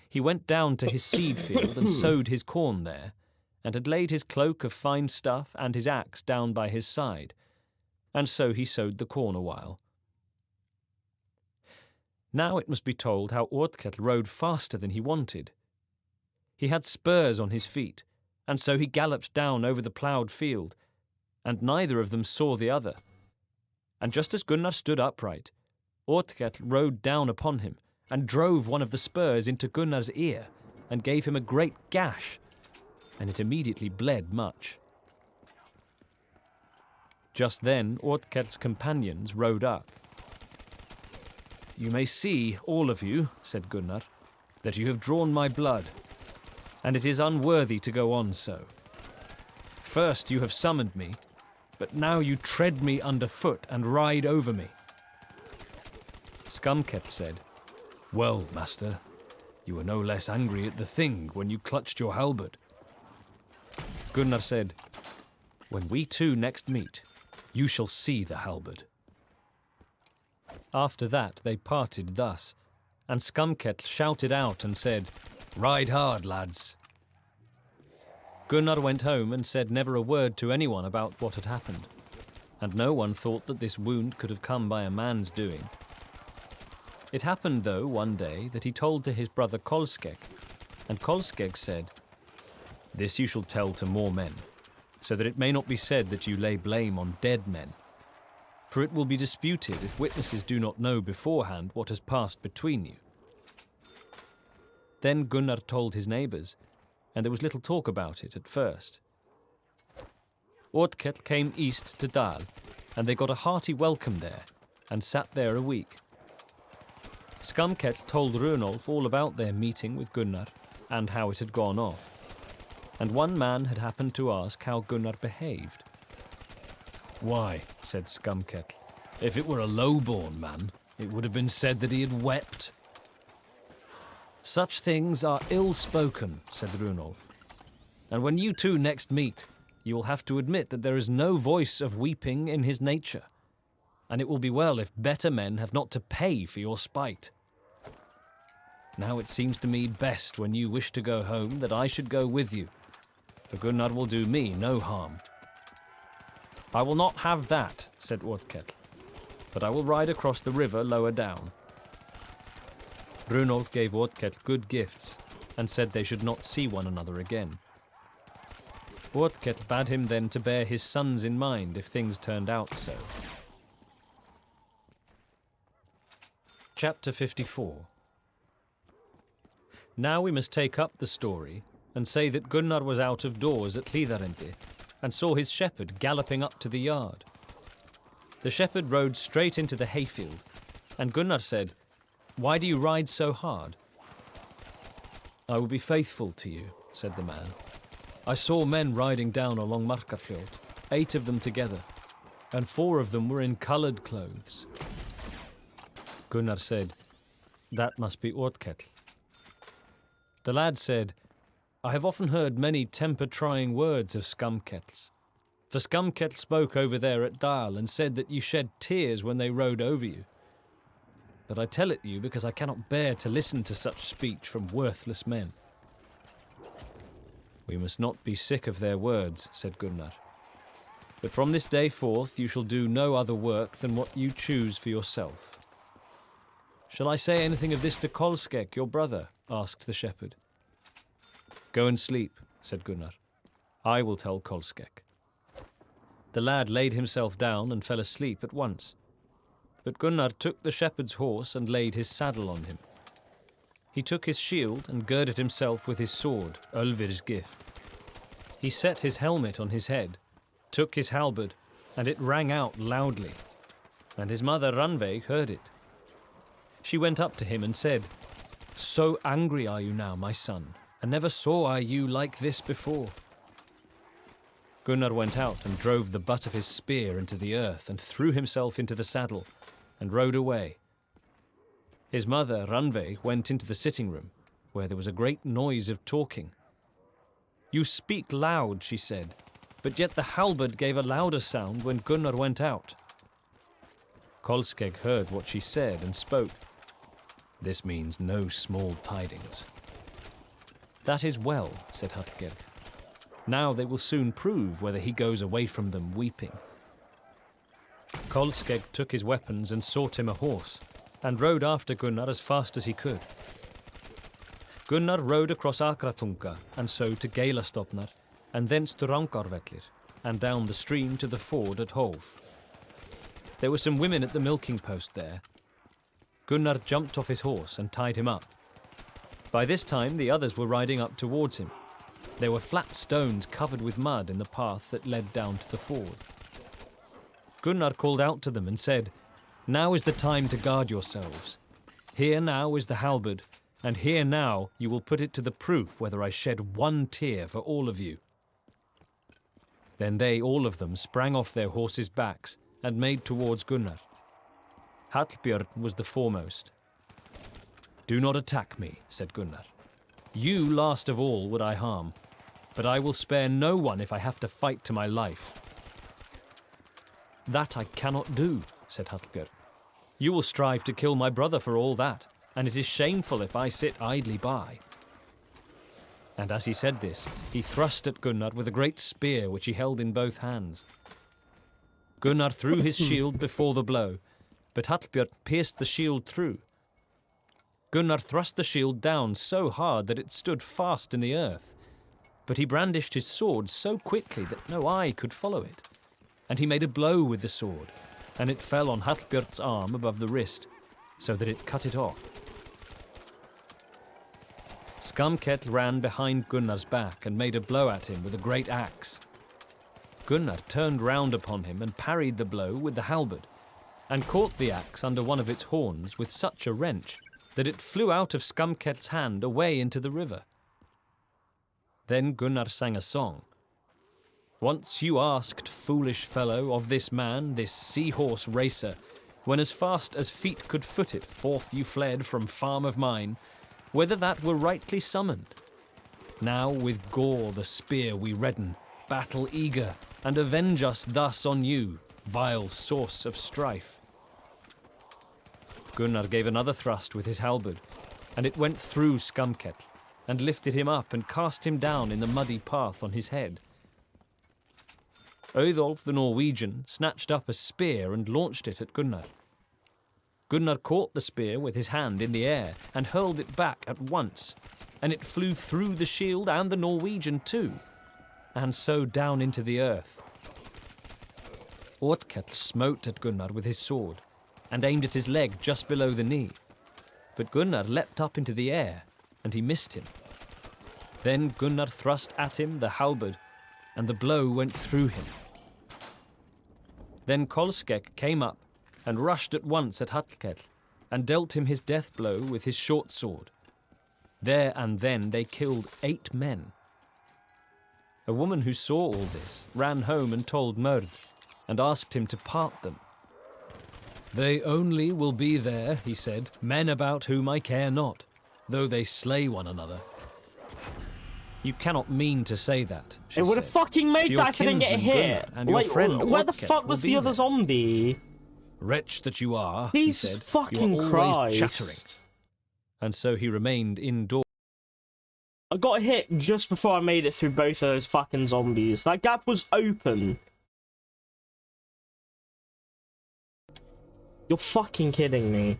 He went down to his seed field and sowed his corn there, and had laid his cloak of fine stuff and his axe down by his side, and so he sowed the corn a while. Now it must be told how Ordketl rode faster than he wanted. He had spurs on his feet, and so he galloped down over the ploughed field, and neither of them saw the other. And just as Gunnar stood upright, Ordketl rode down upon him, and drove one of the spurs into Gunnar's ear, and gave him a great gash, and it immediately bled much. Just then Ordketl's companions rode up. "You may see, all of you," said Gunnar, "that you have drawn my blood, and it is unworthy to go on so. First you have summoned me, but now you tread me underfoot and ride over me." Scumketl said, "Well, master, you were no less angry at the thing when you clutched your halberd." Gunnar said, "When we two next meet, you shall see the halberd." After that they parted thus, and Scumketl shouted out and said, "Ride hard, lads." Gunnar went home and said never a word to anyone about what had happened, and no one thought that this wound could have come by a man's doing. It happened, though, one day that he told to his brother Kolskegg, and Kolskegg said, "This you shall tell to more men, so that it may not be said that you lay blame on dead men. For it will be disputed if witnesses do not know beforehand what has passed between you." Then Gunnar told his neighbours, and there was little talk about it at first. Ordketl came east to Dal, and they got a hearty welcome there, and sat there a week. Scumketl told Runolf all about their meeting with Gunnar, and how it had gone off. And one man had happened to ask how Gunnar behaved. "Why," said Scumketl, "if it were a low-born man, it would have been said that he had wept." "Such things are ill-spoken," said Runolf. "And when you two next meet, you will have to admit that there is no voice of weeping in his nature, and it will be well if better men have not to pay for your spite. Now it seems to me best, when you wish to go home, that I should go with you, for Gunnar will do me no harm." "I will not have that," said Ordketl, "but I will ride across the river lower down." Runolf gave Ordketl good gifts, and said they should not see one another again. Ordketl bade him then to bear his sons in mind if things turned out so. Chapter 54. Now we must take up the story and say that Gunnar was out of doors at Hlíðarendi and saw his shepherd galloping up to the yard. The shepherd rode straight into the hayfield, and Gunnar said, "Why do you ride so hard?" "I will be faithful to you," said the man. "I saw men riding down along Markarfljót, 8 of them together, and 4 of them were in coloured clothes." Gunnar said, "That must be Ordketl." The lad said, "I have often heard many temper-trying words of Scumketl's. For Scumketl spoke over there at Dal and said that you shed tears when they rode over you. But I tell it you because I cannot bear to listen to such speech from worthless men." "We must not be sick of their words," said Gunnar. "But from this day forth you shall do no other work than what you choose for yourself." "Shall I say anything of this to Kolskegg, your brother?" asked the shepherd. "Go and sleep," said Gunnar. "I will tell Kolskegg." The lad laid himself down and fell asleep at once. But Gunnar took the shepherd's horse and laid his saddle on him. He took his shield and girded himself with his sword, Ölvir's gift. He set his helmet on his head, took his halberd, and it rang out loudly, and his mother Rannveig heard it. She went up to him and said, "So angry are you now, my son, and never saw I you like this before." Gunnar went out and drove the butt of his spear into the earth and threw himself into the saddle and rode away. His mother, Randveig, went into the sitting room, where there was a great noise of talking. "You speak loud," she said, "but yet the halberd gave a louder sound when Gunnar went out." Kolskegg heard what she said and spoke. "This means no small tidings." "That is well," said Hallgerð. "Now they will soon prove whether he goes away from them weeping." Kolskegg took his weapons and sought him a horse, and rode after Gunnar as fast as he could. Gunnar rode across Akratunga and so to Geilastofnar, and thence to Rangárvellir, and down the stream to the ford at Hov. There were some women at the milking post there. Gunnar jumped off his horse and tied him up. By this time the others were riding up towards him. There were flat stones covered with mud in the path that led down to the ford. Gunnar called out to them and said, "Now is the time to guard yourselves. Here now is the halberd, and here now you will put it to the proof whether I shed one tear for all of you." Then they, all of them, sprang off their horses' backs and made towards Gunnar. Hallbjörn was the foremost. "Do not attack me," said Gunnar. "You last of all would I harm, but I will spare no one if I have to fight to my life." "That I cannot do," said Hallbjörn. "You will strive to kill my brother for all that, and it is shameful if I sit idly by." And as he said this, he thrust at Gunnar with a great spear which he held in both hands. Gunnar threw his shield before the blow, but Hallbjörn pierced the shield through. Gunnar thrust the shield down so hard that it stood fast in the earth, but he brandished his sword so quickly that no eye could follow it, and he made a blow with the sword, and it fell on Hallbjörn's arm above the wrist, so that it cut it off. Skamkell ran behind Gunnar's back and made a blow at him with a great axe. Gunnar turned round upon him and parried the blow with the halberd, and caught the axe under one of its horns with such a wrench that it flew out of Skamkell's hand away into the river. Then Gunnar sang a song. "Once you asked, foolish fellow, of this man, this sea-horse racer, when as fast as feet could foot it, forth you fled from farm of mine, whether that were rightly summoned. Now with gore the spear we redden, battle eager, and avenge us thus on you, vile source of strife." Gunnar gave another thrust with his halberd, and it went through Skamkell, and lifted him up and cast him down in the muddy path on his head. Auðolf the Norwegian snatched up a spear and launched it at Gunnar. Gunnar caught the spear with his hand in the air and hurled it back at once, and it flew through the shield and the Norwegian too, and so down into the earth. Otkell smote at Gunnar with his sword, and aimed at his leg just below the knee, but Gunnar leapt up into the air, and he missed him. Then Gunnar thrust at him the halberd, and the blow went through him. Then Kolskegg came up and rushed at once at Hallkell, and dealt him his death blow with his short sword. There and then they killed 8 men. A woman who saw all this ran home and told Mörð, and asked him to part them. "They only will be there," he said, "men about whom I care not, though they slay one another." "You cannot mean to say that," she It would have said. fucking made "Your that if I didn't get kinsman hit. Gunnar and your Like, friend where the Otkell fuck will was be the other there." zombie? "Wretch that you are," Jesus he said, fucking "you are always Christ. chattering." And so he remained indoors. I got hit just before I made it through both of those fucking zombies. That gap was open. You're fucking kidding me.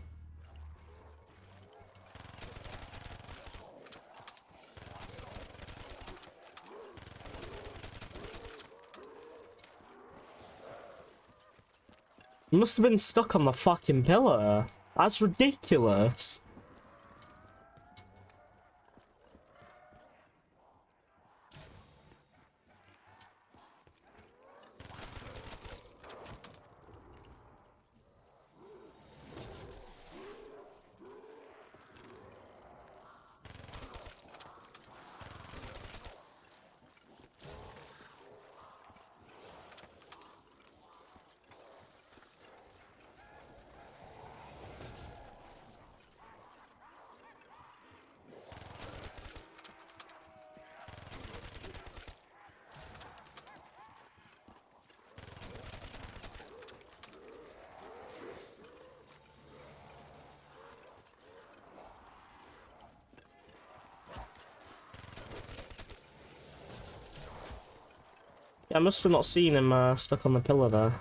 You must have been stuck on the fucking pillar. That's ridiculous. Yeah, I must have not seen him stuck on the pillar there.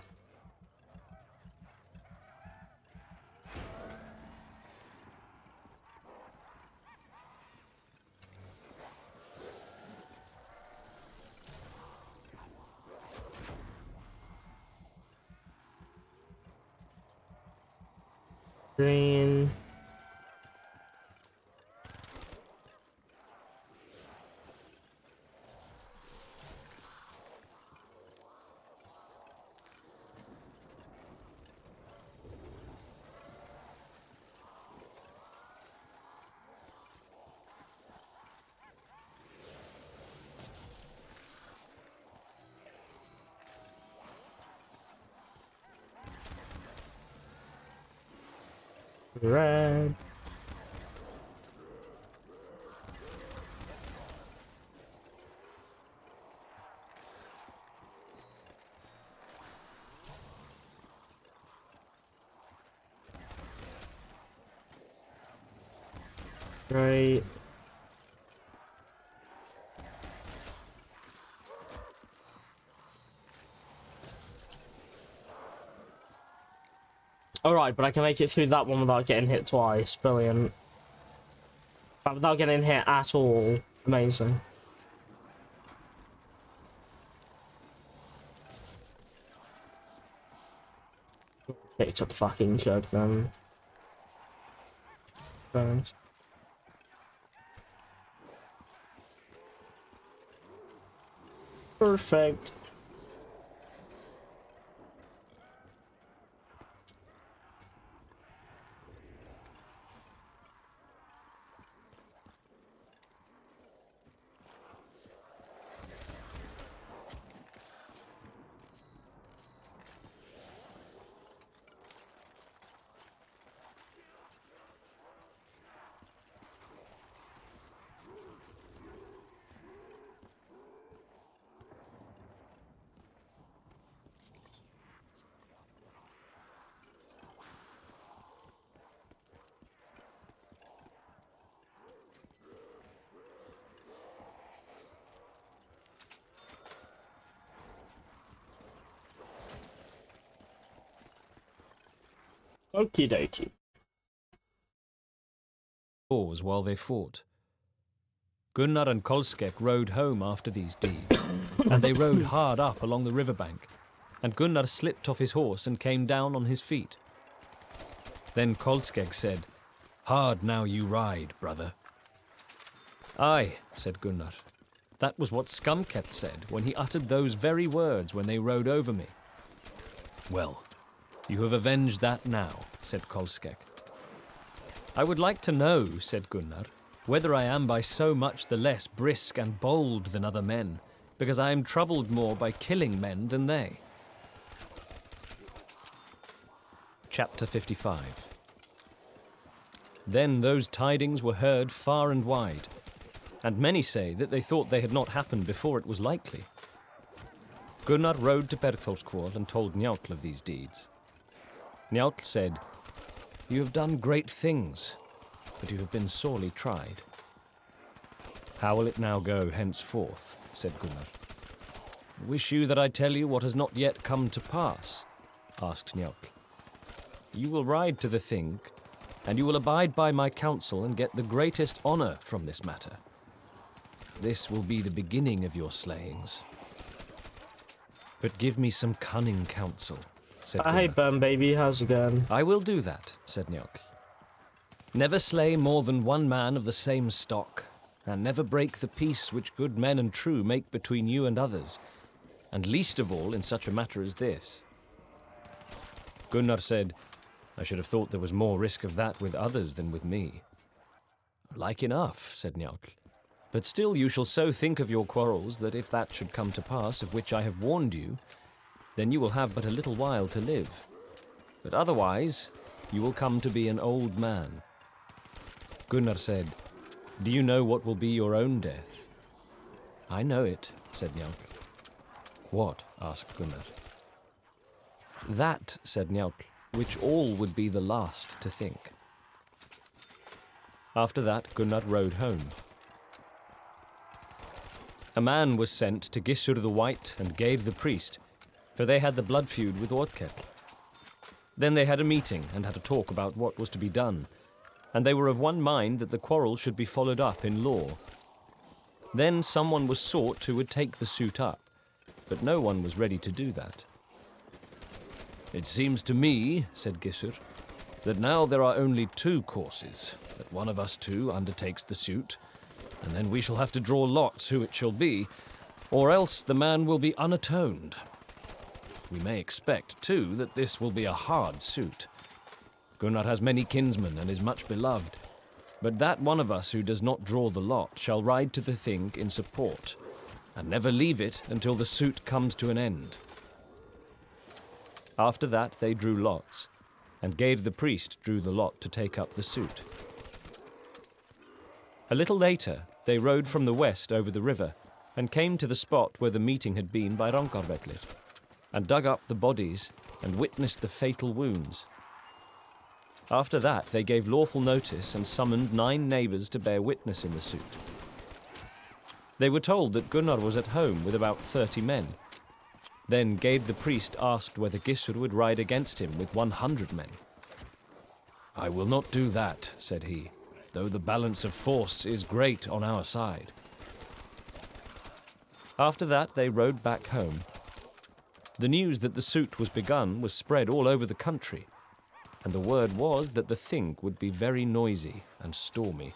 Green. Red. Right. Alright, but I can make it through that one without getting hit twice. Brilliant. Without getting hit at all. Amazing. Picked up the fucking jug then. Thanks. Perfect. Okie dokie. Pause while they fought. Gunnar and Kolskek rode home after these deeds, and they rode hard up along the riverbank, and Gunnar slipped off his horse and came down on his feet. Then Kolskek said, "Hard now you ride, brother." "Aye," said Gunnar. "That was what Skumkethl said when he uttered those very words when they rode over me." "Well, you have avenged that now," said Kolskek. "I would like to know," said Gunnar, "whether I am by so much the less brisk and bold than other men, because I am troubled more by killing men than they." Chapter 55. Then those tidings were heard far and wide, and many say that they thought they had not happened before it was likely. Gunnar rode to Bergthorshvor and told Njáll of these deeds. Njáll said, "You have done great things, but you have been sorely tried." "How will it now go henceforth?" said Gunnar. "Wish you that I tell you what has not yet come to pass?" asked Njáll. "You will ride to the Thing, and you will abide by my counsel and get the greatest honor from this matter. This will be the beginning of your slayings. But give me some cunning counsel," said Gunnar. Hey, Burn Baby, how's it going? "I will do that," said Njáll. "Never slay more than one man of the same stock, and never break the peace which good men and true make between you and others, and least of all in such a matter as this." Gunnar said, "I should have thought there was more risk of that with others than with me." "Like enough," said Njáll. "But still you shall so think of your quarrels that if that should come to pass of which I have warned you, then you will have but a little while to live. But otherwise, you will come to be an old man." Gunnar said, "Do you know what will be your own death?" "I know it," said Njáll. "What?" asked Gunnar. "That," said Njáll, "which all would be the last to think." After that, Gunnar rode home. A man was sent to Gissur the White and Geir the priest, for they had the blood feud with Oddketl. Then they had a meeting and had a talk about what was to be done, and they were of one mind that the quarrel should be followed up in law. Then someone was sought who would take the suit up, but no one was ready to do that. "It seems to me," said Gissur, "that now there are only two courses, that one of us two undertakes the suit, and then we shall have to draw lots who it shall be, or else the man will be unatoned. We may expect, too, that this will be a hard suit. Gunnar has many kinsmen and is much beloved, but that one of us who does not draw the lot shall ride to the Thing in support, and never leave it until the suit comes to an end." After that they drew lots, and Geir the priest drew the lot to take up the suit. A little later they rode from the west over the river, and came to the spot where the meeting had been by Rankarvellir, and dug up the bodies and witnessed the fatal wounds. After that they gave lawful notice and summoned 9 neighbours to bear witness in the suit. They were told that Gunnar was at home with about 30 men. Then Geir the priest asked whether Gissur would ride against him with 100 men. "I will not do that," said he, "though the balance of force is great on our side." After that they rode back home. The news that the suit was begun was spread all over the country, and the word was that the Thing would be very noisy and stormy.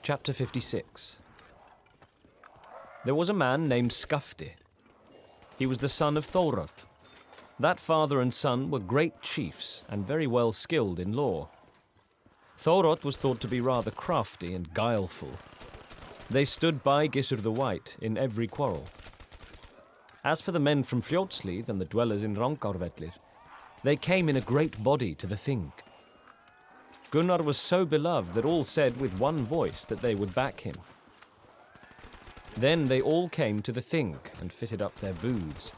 Chapter 56. There was a man named Skafti. He was the son of Thorod. That father and son were great chiefs and very well skilled in law. Thorod was thought to be rather crafty and guileful. They stood by Gissur the White in every quarrel. As for the men from Fljótslíð and the dwellers in Rankarvellir, they came in a great body to the Thing. Gunnar was so beloved that all said with one voice that they would back him. Then they all came to the Thing and fitted up their booths.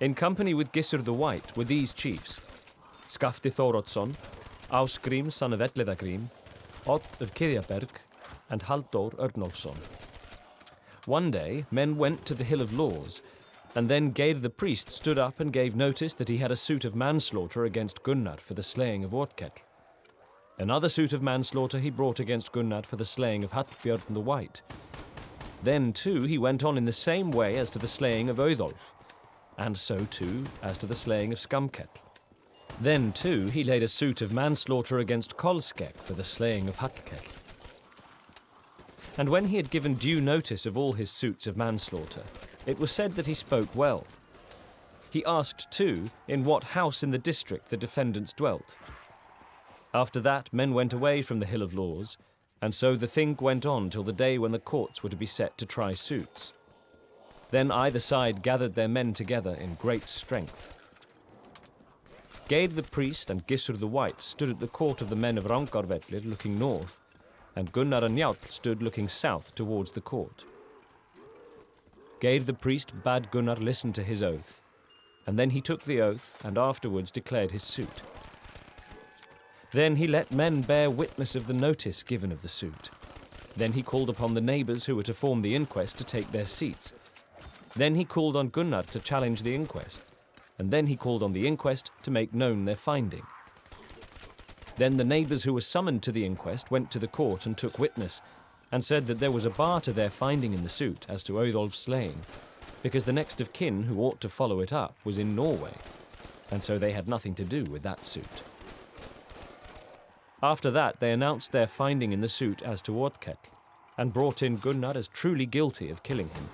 In company with Gissur the White were these chiefs: Skafti Thorodsson, Ásgrim son of Elliðagrím, Odd of Kyrjaberg, and Halldór Örnólfsson. One day men went to the Hill of Laws, and then Geir the priest stood up and gave notice that he had a suit of manslaughter against Gunnar for the slaying of Oddketl. Another suit of manslaughter he brought against Gunnar for the slaying of Hallbjörn the White. Then, too, he went on in the same way as to the slaying of Auðolf, and so, too, as to the slaying of Skamketl. Then, too, he laid a suit of manslaughter against Kolskegg for the slaying of Hallkell. And when he had given due notice of all his suits of manslaughter, it was said that he spoke well. He asked, too, in what house in the district the defendants dwelt. After that, men went away from the Hill of Laws, and so the Thing went on till the day when the courts were to be set to try suits. Then either side gathered their men together in great strength. Geir the priest and Gissur the White stood at the court of the men of Rankarvellir looking north, and Gunnar and Njáll stood looking south towards the court. Geir the priest bade Gunnar listen to his oath, and then he took the oath and afterwards declared his suit. Then he let men bear witness of the notice given of the suit. Then he called upon the neighbours who were to form the inquest to take their seats. Then he called on Gunnar to challenge the inquest, and then he called on the inquest to make known their finding. Then the neighbours who were summoned to the inquest went to the court and took witness, and said that there was a bar to their finding in the suit as to Auðolf's slaying, because the next of kin who ought to follow it up was in Norway, and so they had nothing to do with that suit. After that they announced their finding in the suit as to Oddketl, and brought in Gunnar as truly guilty of killing him.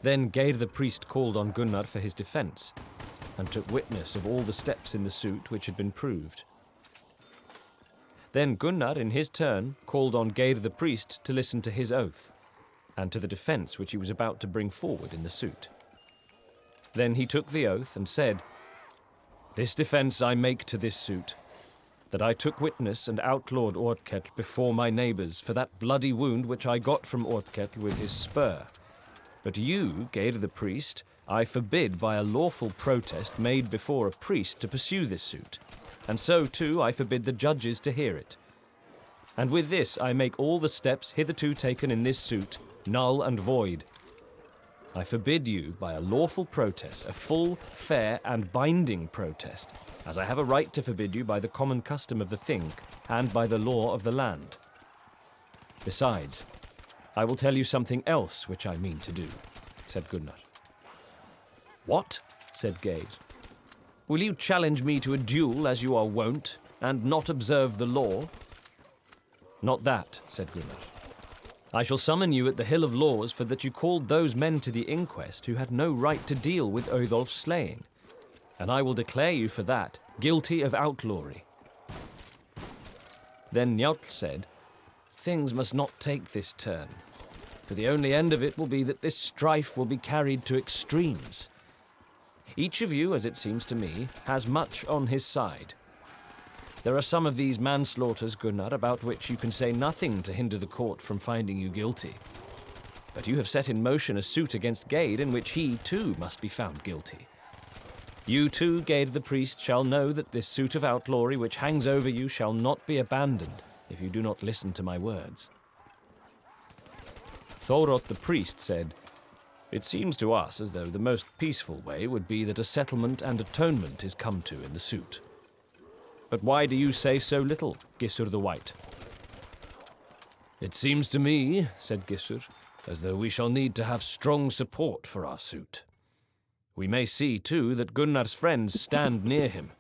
Then Geir the priest called on Gunnar for his defence, and took witness of all the steps in the suit which had been proved. Then Gunnar, in his turn, called on Geir the priest to listen to his oath, and to the defence which he was about to bring forward in the suit. Then he took the oath and said, "This defence I make to this suit, that I took witness and outlawed Oddketl before my neighbours for that bloody wound which I got from Oddketl with his spur. But you, Geir the priest, I forbid by a lawful protest made before a priest to pursue this suit, and so too I forbid the judges to hear it. And with this I make all the steps hitherto taken in this suit null and void. I forbid you, by a lawful protest, a full, fair, and binding protest, as I have a right to forbid you by the common custom of the Thing and by the law of the land. Besides, I will tell you something else which I mean to do, said Gunnar. What? Said Geir. Will you challenge me to a duel as you are wont, and not observe the law? Not that, said Gunnar. I shall summon you at the Hill of Laws for that you called those men to the inquest who had no right to deal with Odolf's slaying, and I will declare you for that guilty of outlawry. Then Njáll said, Things must not take this turn, for the only end of it will be that this strife will be carried to extremes. Each of you, as it seems to me, has much on his side. There are some of these manslaughters, Gunnar, about which you can say nothing to hinder the court from finding you guilty. But you have set in motion a suit against Geir in which he, too, must be found guilty. You too, Geir the priest, shall know that this suit of outlawry which hangs over you shall not be abandoned if you do not listen to my words. Thorot the priest said, It seems to us as though the most peaceful way would be that a settlement and atonement is come to in the suit. But why do you say so little, Gissur the White? It seems to me, said Gissur, as though we shall need to have strong support for our suit. We may see, too, that Gunnar's friends stand near him,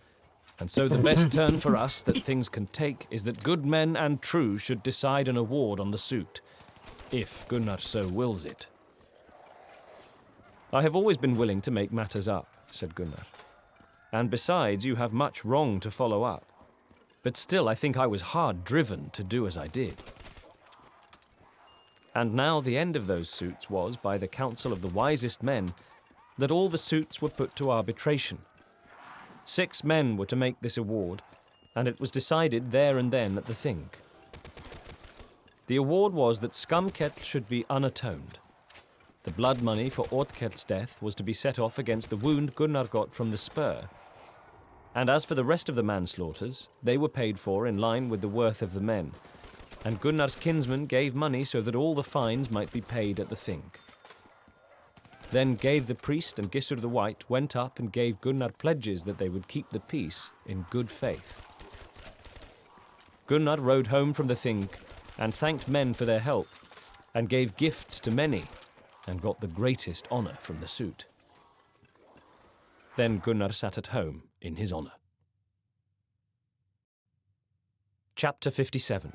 and so the best turn for us that things can take is that good men and true should decide an award on the suit, if Gunnar so wills it. I have always been willing to make matters up, said Gunnar. And besides, you have much wrong to follow up. But still, I think I was hard driven to do as I did. And now the end of those suits was, by the counsel of the wisest men, that all the suits were put to arbitration. 6 men were to make this award, and it was decided there and then at the Thing. The award was that Scumketl should be unatoned. The blood money for Otkell's death was to be set off against the wound Gunnar got from the spur. And as for the rest of the manslaughters, they were paid for in line with the worth of the men, and Gunnar's kinsmen gave money so that all the fines might be paid at the Thing. Then Geir the priest and Gissur the White went up and gave Gunnar pledges that they would keep the peace in good faith. Gunnar rode home from the Thing and thanked men for their help, and gave gifts to many, and got the greatest honour from the suit. Then Gunnar sat at home in his honour. Chapter 57.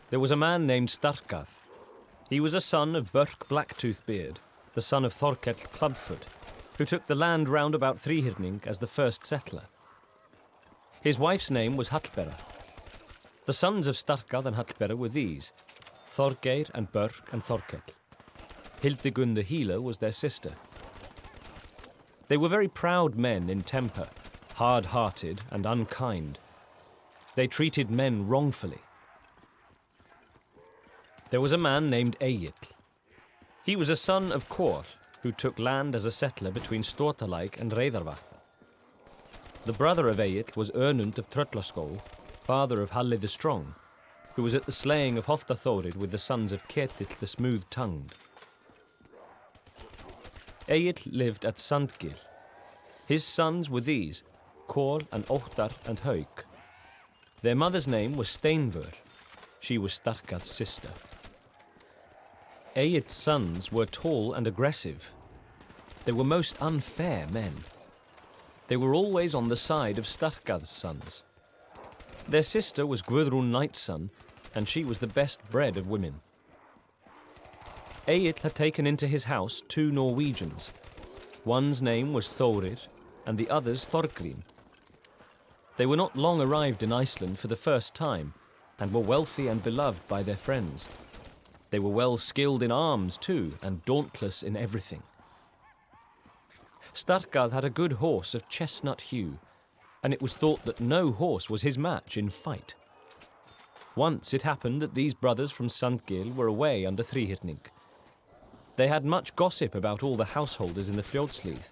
There was a man named Starkad. He was a son of Burk Blacktoothbeard, the son of Thorkell Clubfoot, who took the land round about Threehirning as the first settler. His wife's name was Hallbera. The sons of Starkad and Hallbera were these, Thorgeir and Burk and Thorkell. Hildigun the healer was their sister. They were very proud men in temper, hard-hearted and unkind. They treated men wrongfully. There was a man named Eyill. He was a son of Kor, who took land as a settler between Stortalæk and Reyðarvatn. The brother of Eyill was Önund of Tröllaskóg, father of Halli the Strong, who was at the slaying of Holtathorid with the sons of Ketill the Smooth-Tongued. Eyill lived at Sandgil. His sons were these, Kor and Óttar and Hauk. Their mother's name was Steinvör. She was Starkad's sister. Eyill's sons were tall and aggressive. They were most unfair men. They were always on the side of Starkad's sons. Their sister was Guðrún Nightsun, and she was the best bred of women. Eyill had taken into his house 2 Norwegians. One's name was Thorir, and the other's Thorgrim. They were not long arrived in Iceland for the first time, and were wealthy and beloved by their friends. They were well skilled in arms too, and dauntless in everything. Starkad had a good horse of chestnut hue, and it was thought that no horse was his match in fight. Once it happened that these brothers from Sandgil were away under Threehirning. They had much gossip about all the householders in the Fljótslíð,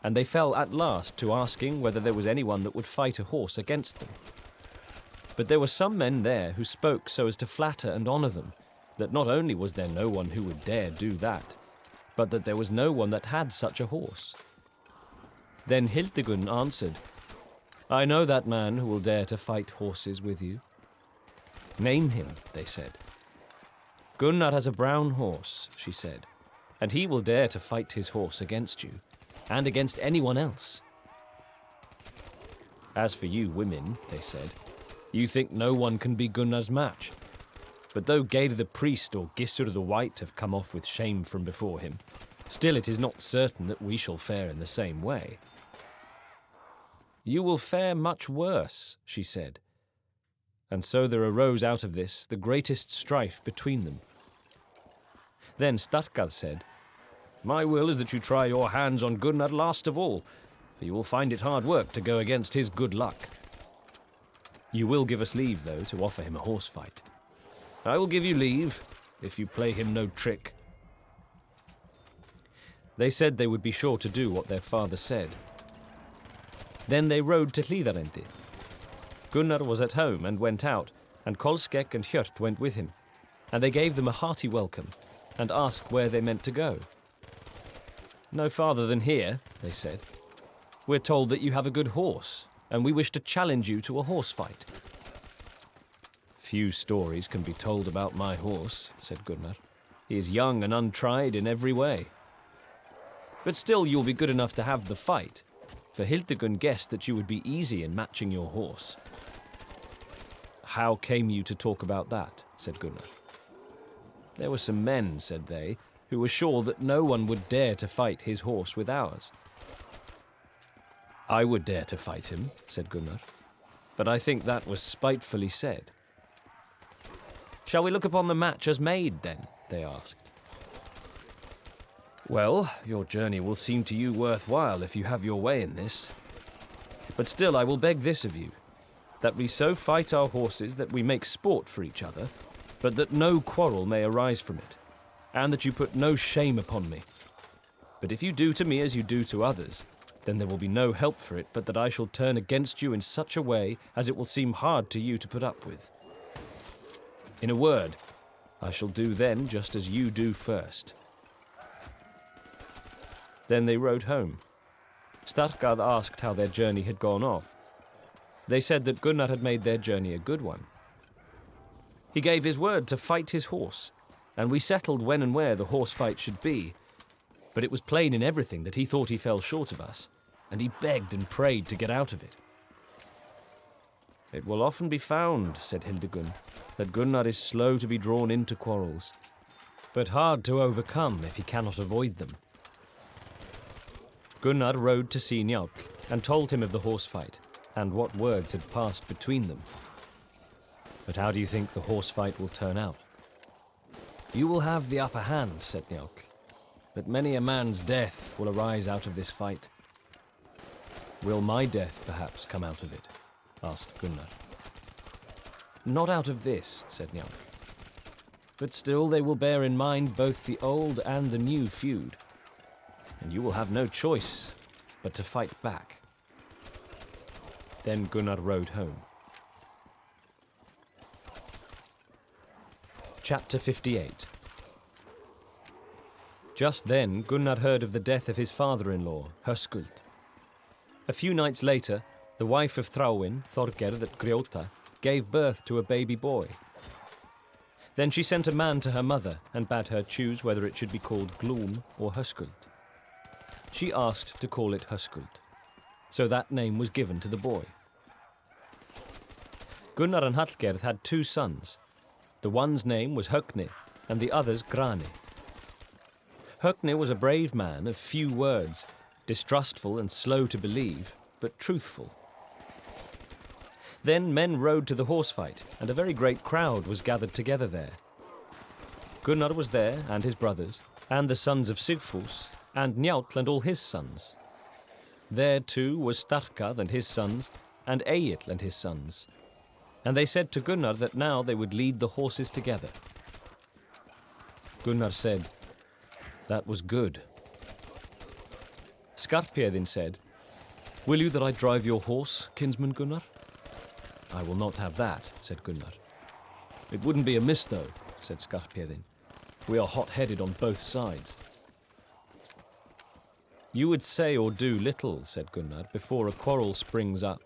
and they fell at last to asking whether there was anyone that would fight a horse against them. But there were some men there who spoke so as to flatter and honour them, that not only was there no one who would dare do that, but that there was no one that had such a horse. Then Hildegun answered, I know that man who will dare to fight horses with you. Name him, they said. Gunnar has a brown horse, she said, and he will dare to fight his horse against you, and against anyone else. As for you women, they said, you think no one can be Gunnar's match. But though Geir the priest or Gissur the White have come off with shame from before him, still it is not certain that we shall fare in the same way. You will fare much worse, she said. And so there arose out of this the greatest strife between them. Then Starkad said, My will is that you try your hands on Gunnar last of all, for you will find it hard work to go against his good luck. You will give us leave, though, to offer him a horse fight. I will give you leave, if you play him no trick. They said they would be sure to do what their father said. Then they rode to Hlíðarendi. Gunnar was at home and went out, and Kolskegg and Hjört went with him, and they gave them a hearty welcome, and asked where they meant to go. No farther than here, they said. We're told that you have a good horse, and we wish to challenge you to a horse fight. Few stories can be told about my horse, said Gunnar. He is young and untried in every way. But still you'll be good enough to have the fight, for Hildegun guessed that you would be easy in matching your horse. How came you to talk about that? Said Gunnar. There were some men, said they, who were sure that no one would dare to fight his horse with ours. I would dare to fight him, said Gunnar, but I think that was spitefully said. Shall we look upon the match as made, then? They asked. Well, your journey will seem to you worthwhile if you have your way in this. But still I will beg this of you, that we so fight our horses that we make sport for each other, but that no quarrel may arise from it, and that you put no shame upon me. But if you do to me as you do to others, then there will be no help for it but that I shall turn against you in such a way as it will seem hard to you to put up with. In a word, I shall do then just as you do first. Then they rode home. Starkad asked how their journey had gone off. They said that Gunnar had made their journey a good one. He gave his word to fight his horse, and we settled when and where the horse fight should be. But it was plain in everything that he thought he fell short of us, and he begged and prayed to get out of it. It will often be found, said Hildegun, that Gunnar is slow to be drawn into quarrels, but hard to overcome if he cannot avoid them. Gunnar rode to see Njáll and told him of the horse fight, and what words had passed between them. But how do you think the horse fight will turn out? You will have the upper hand, said Njáll, but many a man's death will arise out of this fight. Will my death perhaps come out of it? Asked Gunnar. Not out of this, said Njáll. But still they will bear in mind both the old and the new feud, and you will have no choice but to fight back. Then Gunnar rode home. Chapter 58. Just then Gunnar heard of the death of his father-in-law, Höskuld. A few nights later, the wife of Thráin, Þorgerð at Grjóta, gave birth to a baby boy. Then she sent a man to her mother and bade her choose whether it should be called Glúm or Höskuld. She asked to call it Höskuld, so that name was given to the boy. Gunnar and Hallgerð had 2 sons. The one's name was Högni, and the other's Grani. Högni was a brave man of few words, distrustful and slow to believe, but truthful. Then men rode to the horse fight, and a very great crowd was gathered together there. Gunnar was there, and his brothers, and the sons of Sigfús, and Njáll and all his sons. There too was Starkad and his sons, and Egill and his sons. And they said to Gunnar that now they would lead the horses together. Gunnar said, "That was good." Skarphéðinn said, "Will you that I drive your horse, kinsman Gunnar?" I will not have that, said Gunnar. It wouldn't be amiss, though, said Skarphéðinn. We are hot-headed on both sides. You would say or do little, said Gunnar, before a quarrel springs up.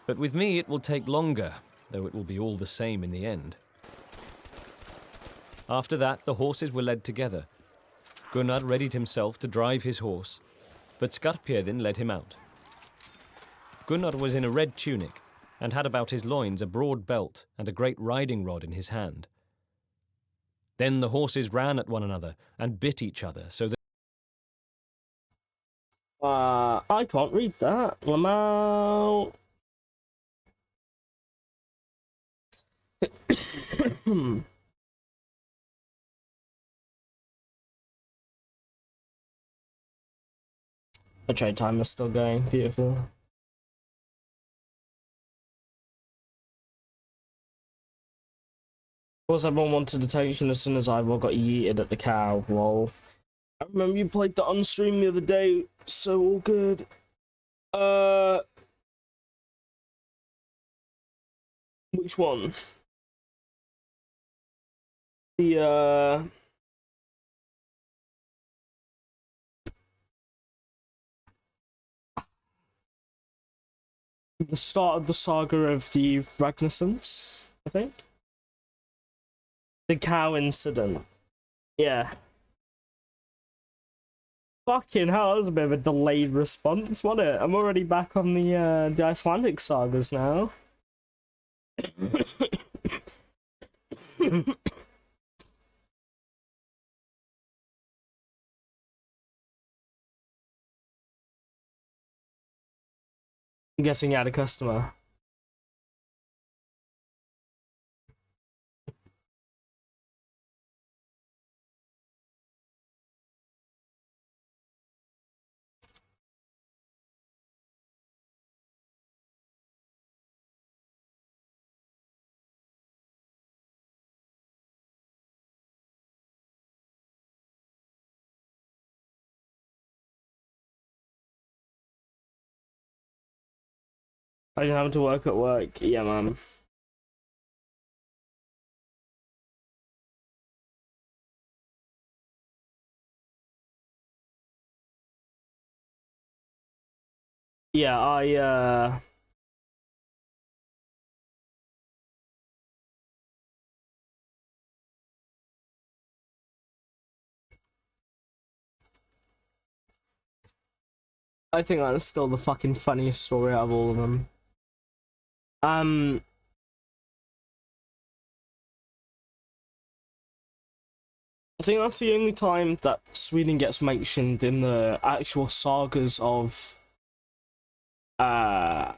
But with me it will take longer, though it will be all the same in the end. After that, the horses were led together. Gunnar readied himself to drive his horse, but Skarphéðinn led him out. Gunnar was in a red tunic, and had about his loins a broad belt and a great riding rod in his hand. Then the horses ran at one another and bit each other, so that I can't read that. Lamau. The trade time is still going. Beautiful. Of course, everyone wanted attention as soon as I got yeeted at the cow. Lol. I remember you played that on stream the other day. So all good. Which one? The start of the saga of the Ragnarsons, I think. The cow incident. Yeah. Fucking hell, that was a bit of a delayed response, wasn't it? I'm already back on the Icelandic sagas now. I'm guessing you had a customer. I didn't have to work at work. Yeah, man. Yeah, I think that's still the fucking funniest story out of all of them. I think that's the only time that Sweden gets mentioned in the actual sagas of the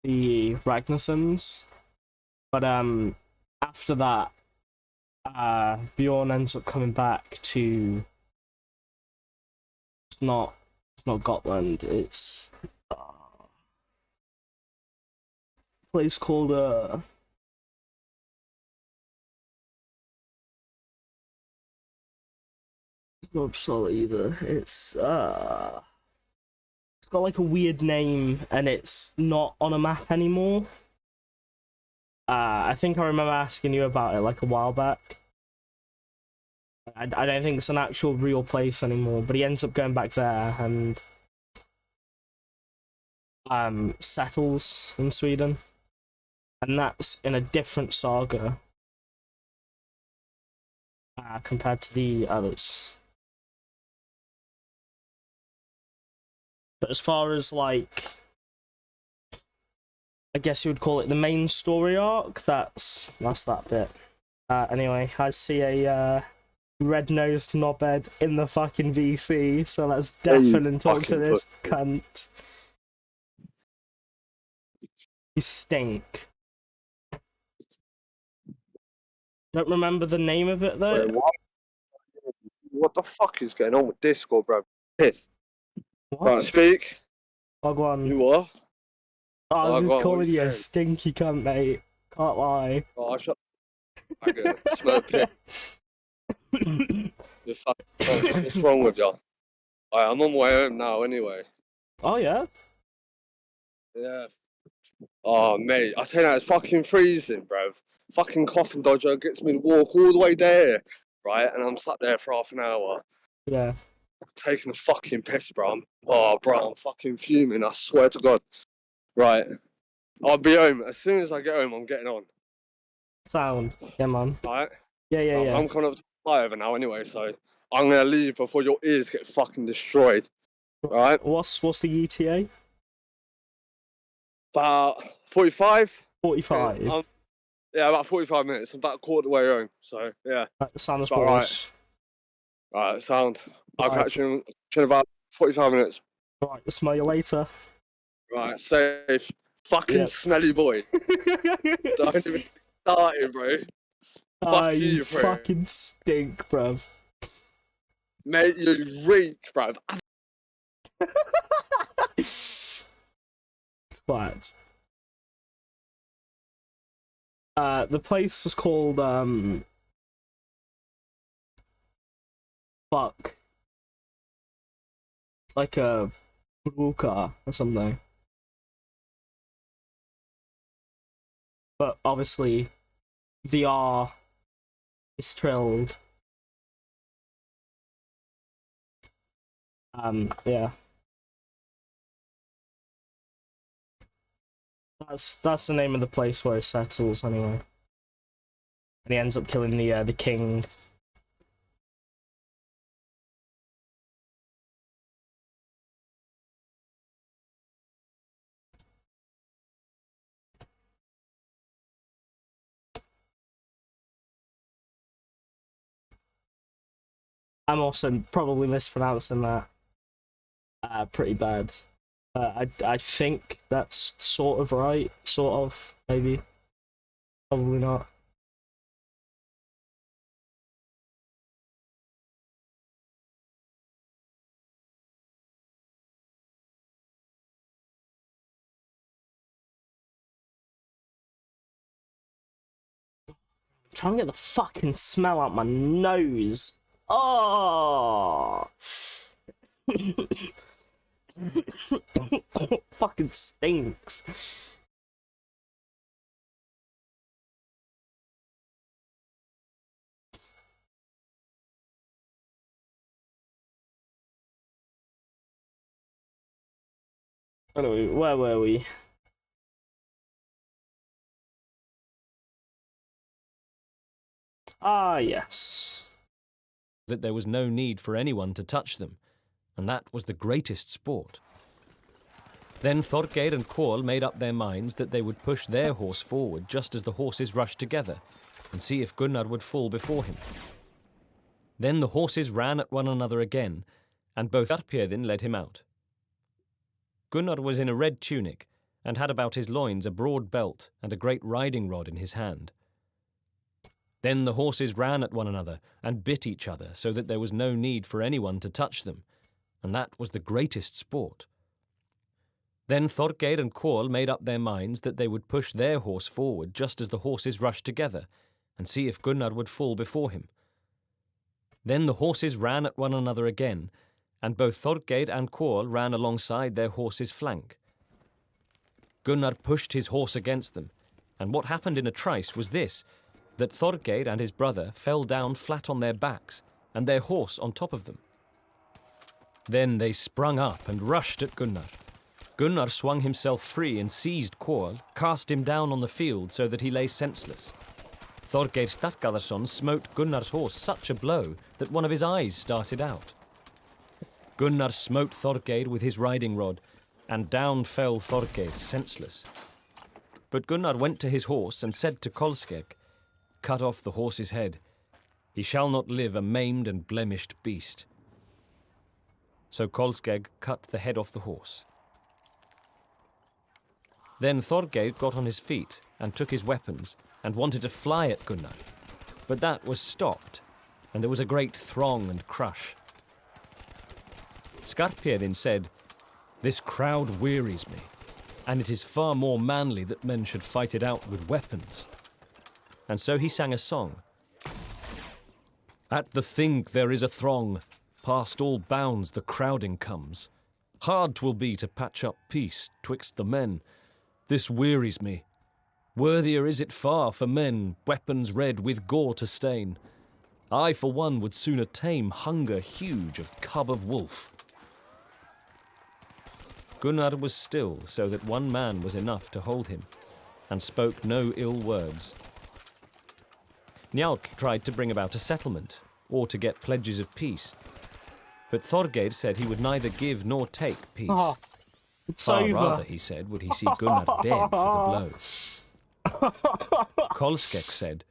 Ragnarsons. But after that, Bjorn ends up coming back to it's not Gotland, it's a place called it's not Uppsala either. It's got like a weird name and it's not on a map anymore. I think I remember asking you about it like a while back. I don't think it's an actual real place anymore, but he ends up going back there and settles in Sweden. And that's in a different saga compared to the others. But as far as, like, I guess you would call it the main story arc, that's that bit. Anyway, I see a red-nosed knobhead in the fucking VC, so let's definitely talk to this cunt. You stink. Don't remember the name of it, though? Wait, what the fuck is going on with Discord, bro? Pissed. What? Right, speak. Wagwan. You are? I was just calling you a saying? stinky cunt, mate. Can't lie. Oh, shut the smoke pit. You're fucking what's wrong with you? I'm on my way home now anyway. Oh, yeah? Yeah, Oh, mate, I tell you now, it's fucking freezing, bruv. Fucking Coffin Dodger gets me to walk all the way there, right? And I'm sat there for half an hour, Yeah. taking a fucking piss, bro. I'm fucking fuming, I swear to God. Right, I'll be home. As soon as I get home, I'm getting on, Sound. Yeah, man. right? Yeah, yeah, yeah. I'm coming up to the flyover now anyway, so I'm gonna leave before your ears get fucking destroyed, right? What's the ETA? About 45? 45. Yeah, about 45 minutes. I'm about a quarter of the way home, so yeah. That sounds About right. Alright, sound. I'll Right. catch you in about 45 minutes. Right, smell you later. Right, safe. Fucking Yep. smelly boy. Don't even start it, bro. Ah, Fuck you you, bro. fucking stink, bruv. Mate, you reek, bruv. Splat. The place was called, fuck. It's like a Bruka or something. But obviously, the R is trilled. Yeah. That's the name of the place where he settles anyway. And he ends up killing the king. I'm also probably mispronouncing that pretty bad. I think that's sort of right, sort of, maybe. Probably not. I'm trying to get the fucking smell out my nose. Oh! Fucking stinks. Anyway, where were we? Ah, yes. That there was no need for anyone to touch them, and that was the greatest sport. Then Thorgeir and Koll made up their minds that they would push their horse forward just as the horses rushed together, and see if Gunnar would fall before him. Then the horses ran at one another again, and both Arpjöðin led him out. Gunnar was in a red tunic, and had about his loins a broad belt and a great riding rod in his hand. Then the horses ran at one another, and bit each other, so that there was no need for anyone to touch them, and that was the greatest sport. Then Thorgeir and Koll made up their minds that they would push their horse forward just as the horses rushed together, and see if Gunnar would fall before him. Then the horses ran at one another again, and both Thorgeir and Koll ran alongside their horse's flank. Gunnar pushed his horse against them, and what happened in a trice was this, that Thorgeir and his brother fell down flat on their backs, and their horse on top of them. Then they sprung up and rushed at Gunnar. Gunnar swung himself free and seized Koll, cast him down on the field so that he lay senseless. Thorgeir Starkadarsson smote Gunnar's horse such a blow that one of his eyes started out. Gunnar smote Thorgeir with his riding rod, and down fell Thorgeir senseless. But Gunnar went to his horse and said to Kolskegg, "Cut off the horse's head. He shall not live a maimed and blemished beast." So Kolskegg cut the head off the horse. Then Thorgeir got on his feet and took his weapons and wanted to fly at Gunnar, but that was stopped, and there was a great throng and crush. Skarphéðinn said, "This crowd wearies me, and it is far more manly that men should fight it out with weapons." And so he sang a song. "At the Thing there is a throng, past all bounds the crowding comes. Hard 'twill be to patch up peace twixt the men, This wearies me. Worthier is it far for men, weapons red with gore to stain. I, for one, would sooner tame hunger huge of cub of wolf. Gunnar was still, so that one man was enough to hold him, and spoke no ill words. Njáll tried to bring about a settlement, or to get pledges of peace, but Thorgeir said he would neither give nor take peace. Oh, it's Far over. rather, he said, would he see Gunnar dead for the blow. Kolskek said,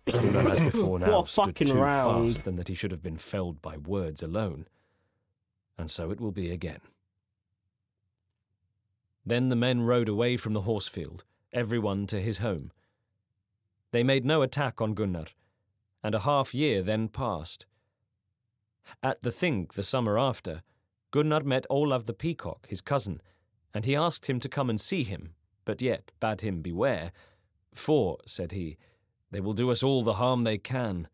Gunnar has before now What a stood fucking too round. fast than that he should have been felled by words alone. And so it will be again. Then the men rode away from the horsefield, everyone to his home. They made no attack on Gunnar, and a half year then passed. At the Thing the summer after, Gunnar met Olav the Peacock, his cousin, and he asked him to come and see him, but yet bade him beware, for, said he, they will do us all the harm they can,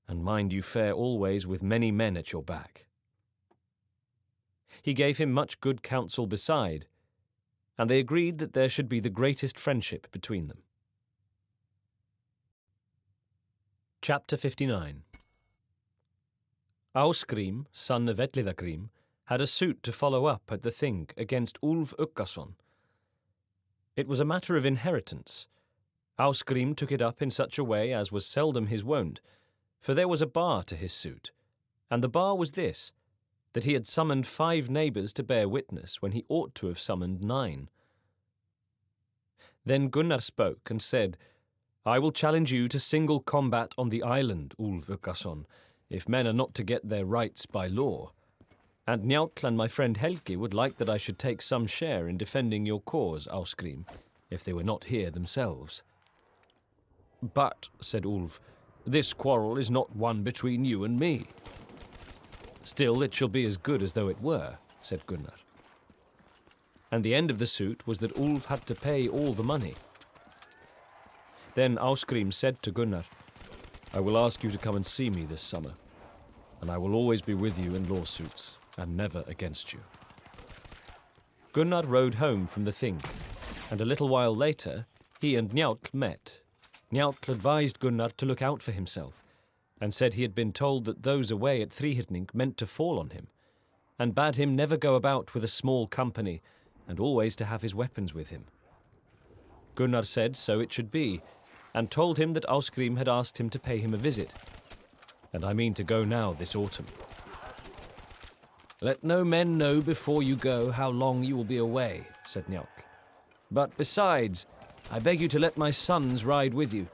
and mind you fare always with many men at your back. He gave him much good counsel beside, and they agreed that there should be the greatest friendship between them. Chapter 59. Ásgrim, son of Etlithagrim, had a suit to follow up at the Thing against Ulf Ukkason. It was a matter of inheritance. Ásgrim took it up in such a way as was seldom his wont, for there was a bar to his suit, and the bar was this, that he had summoned 5 neighbours to bear witness when he ought to have summoned 9. Then Gunnar spoke and said, I will challenge you to single combat on the island, Ulf Ukkason, if men are not to get their rights by law. And Njáll and my friend Helgi would like that I should take some share in defending your cause, Ásgrim, if they were not here themselves. But, said Ulf, this quarrel is not one between you and me. Still, it shall be as good as though it were, said Gunnar. And the end of the suit was that Ulf had to pay all the money. Then Ásgrim said to Gunnar, I will ask you to come and see me this summer, and I will always be with you in lawsuits, and never against you. Gunnar rode home from the Thing, and a little while later he and Njáll met. Njáll advised Gunnar to look out for himself, and said he had been told that those away at Thríhyrning meant to fall on him, and bade him never go about with a small company, and always to have his weapons with him. Gunnar said so it should be, and told him that Ásgrim had asked him to pay him a visit, and I mean to go now this autumn. Let no men know before you go how long you will be away, said Njáll. But besides, I beg you to let my sons ride with you,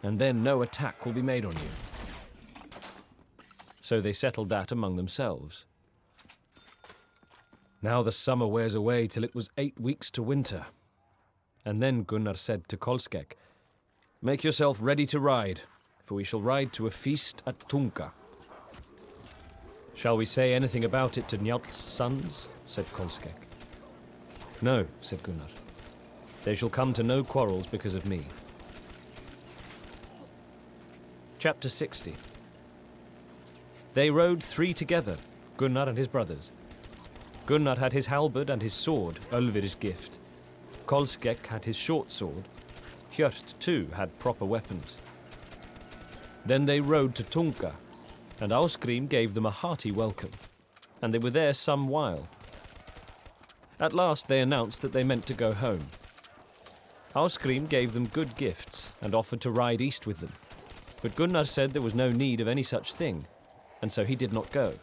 and then no attack will be made on you. So they settled that among themselves. Now the summer wears away till it was 8 weeks to winter. And then Gunnar said to Kolskek, Make yourself ready to ride, for we shall ride to a feast at Tunga. Shall we say anything about it to Njál's sons? Said Kolskek. No, said Gunnar. They shall come to no quarrels because of me. Chapter 60. They rode 3 together, Gunnar and his brothers. Gunnar had his halberd and his sword, Ölvir's gift. Kolskek had his short sword. Hjört, too, had proper weapons. Then they rode to Tunga, and Ásgrim gave them a hearty welcome, and they were there some while. At last they announced that they meant to go home. Ásgrim gave them good gifts, and offered to ride east with them, but Gunnar said there was no need of any such thing, and so he did not go.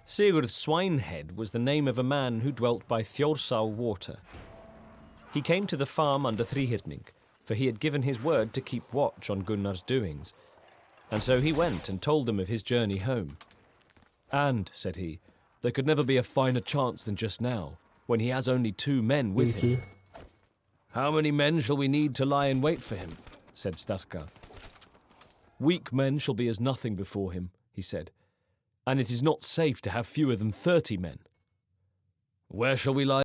Sigurd Swinehead was the name of a man who dwelt by Þjórsá water. He came to the farm under Thríhyrning, for he had given his word to keep watch on Gunnar's doings, and so he went and told them of his journey home. And, said he, there could never be a finer chance than just now, when he has only 2 men with him. How many men shall we need to lie in wait for him? Said Starkar. Weak men shall be as nothing before him, he said, and it is not safe to have fewer than 30 men. Where shall we lie?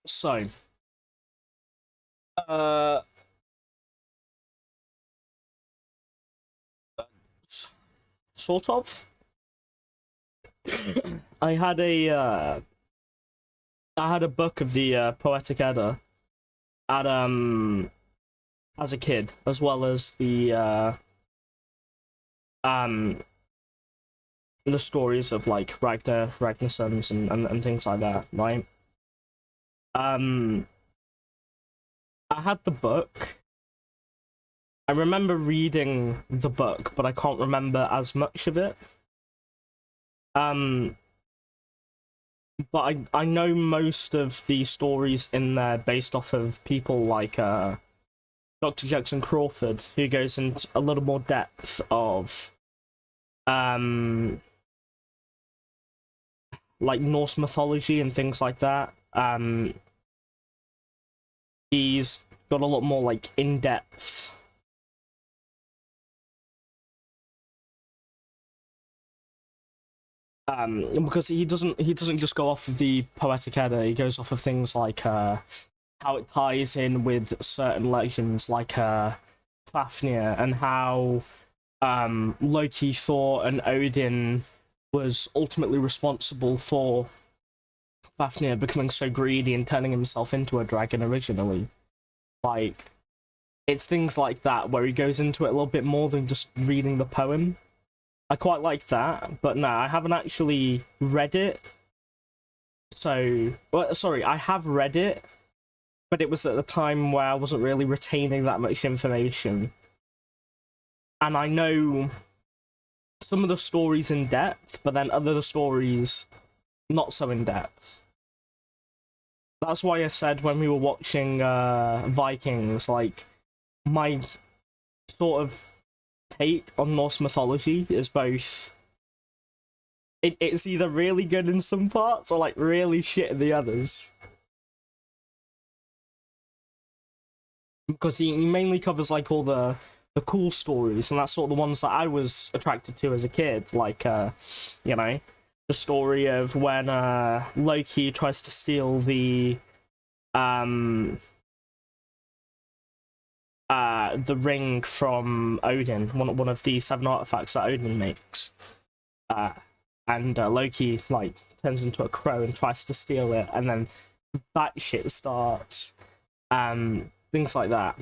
So, sort of. I had a I had a book of the Poetic Edda at as a kid, as well as the stories of like Ragnarsons and things like that, right? I had the book. I remember reading the book, but I can't remember as much of it. But I know most of the stories in there based off of people like Dr. Jackson Crawford, who goes into a little more depth of like Norse mythology and things like that. He's got a lot more like in-depth because he doesn't just go off of the Poetic Edda, he goes off of things like how it ties in with certain legends like Fafnir, and how Loki, Thor, and Odin was ultimately responsible for Fafnir becoming so greedy and turning himself into a dragon originally. Like, it's things like that where he goes into it a little bit more than just reading the poem. I quite like that, but no, I haven't actually read it. So, well, sorry, I have read it, but it was at the time where I wasn't really retaining that much information. And I know some of the stories in depth, but then other stories not so in depth. That's why I said when we were watching Vikings, like, my sort of take on Norse mythology is both it's either really good in some parts or like really shit in the others, because he mainly covers like all the cool stories, and that's sort of the ones that I was attracted to as a kid, like you know, the story of when Loki tries to steal the ring from Odin, one of the 7 artifacts that Odin makes, and Loki like turns into a crow and tries to steal it, and then that shit starts, things like that.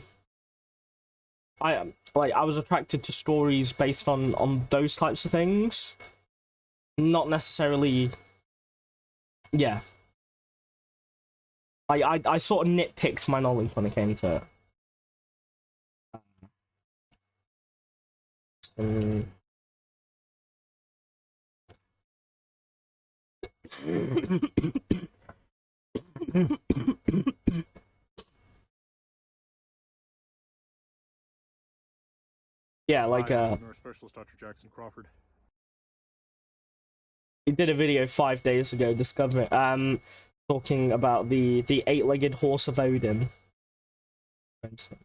I was attracted to stories based on those types of things, not necessarily. Yeah, I sort of nitpicked my knowledge when it came to it. Yeah, like Norse specialist Dr. Jackson Crawford. he did a video 5 days ago discovering talking about the 8-legged horse of Odin, for instance.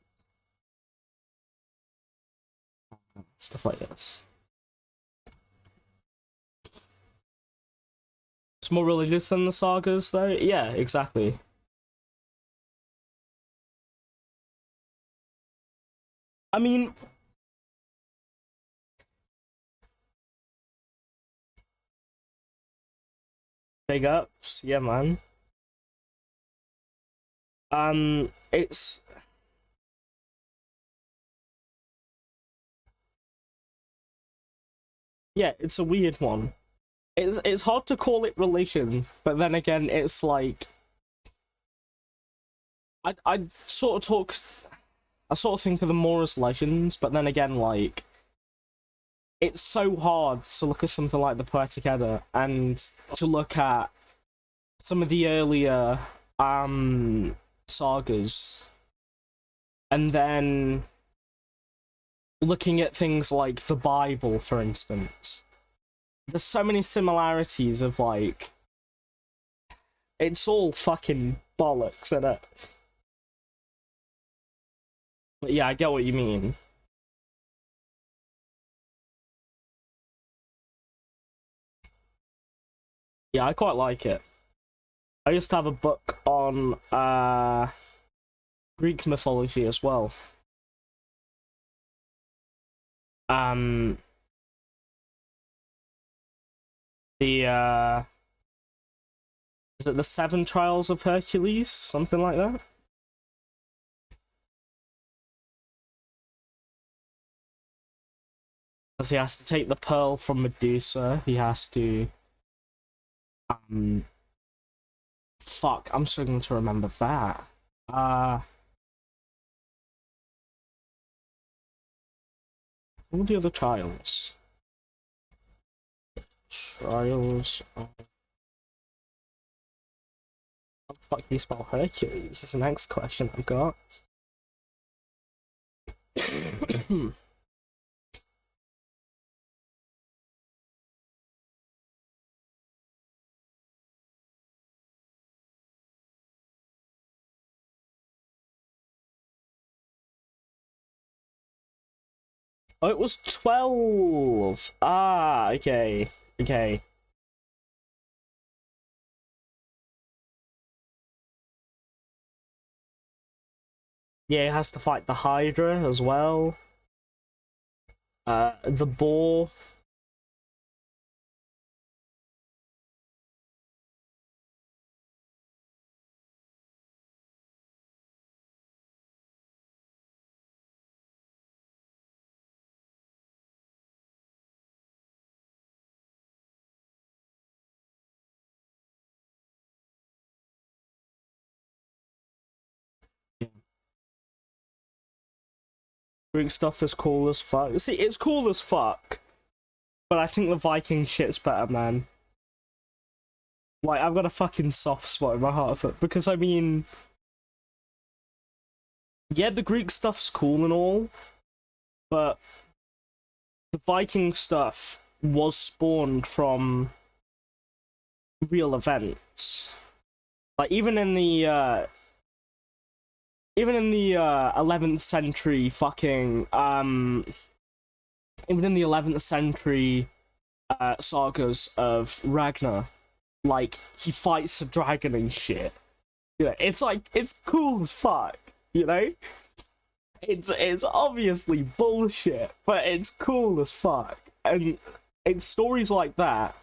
Stuff like this. It's more religious than the sagas, though. Yeah, exactly. I mean, big ups, yeah, man. It's yeah, it's a weird one. It's hard to call it religion, but then again, it's like I sort of think of them more as legends, but then again, like, it's so hard to look at something like the Poetic Edda and to look at some of the earlier sagas, and then looking at things like the Bible, for instance. There's so many similarities of, like, it's all fucking bollocks, isn't it? But yeah, I get what you mean. Yeah, I quite like it. I used to have a book on Greek mythology as well. The Is it the 7 Trials of Hercules? Something like that? Because he has to take the pearl from Medusa, he has to... Fuck, I'm struggling to remember that. All the other trials. Trials of... How the fuck do you spell Hercules? Is the next question I've got. Oh, it was 12! Ah, okay. Okay. Yeah, it has to fight the Hydra as well. The boar. Greek stuff is cool as fuck. See, it's cool as fuck, but I think the Viking shit's better, man. Like, I've got a fucking soft spot in my heart for it, because, I mean... Yeah, the Greek stuff's cool and all, but the Viking stuff was spawned from real events. Like, even in the 11th century fucking, even in the 11th century sagas of Ragnar, like, he fights a dragon and shit. You know, it's like, it's cool as fuck, you know? It's obviously bullshit, but it's cool as fuck. And it's stories like that,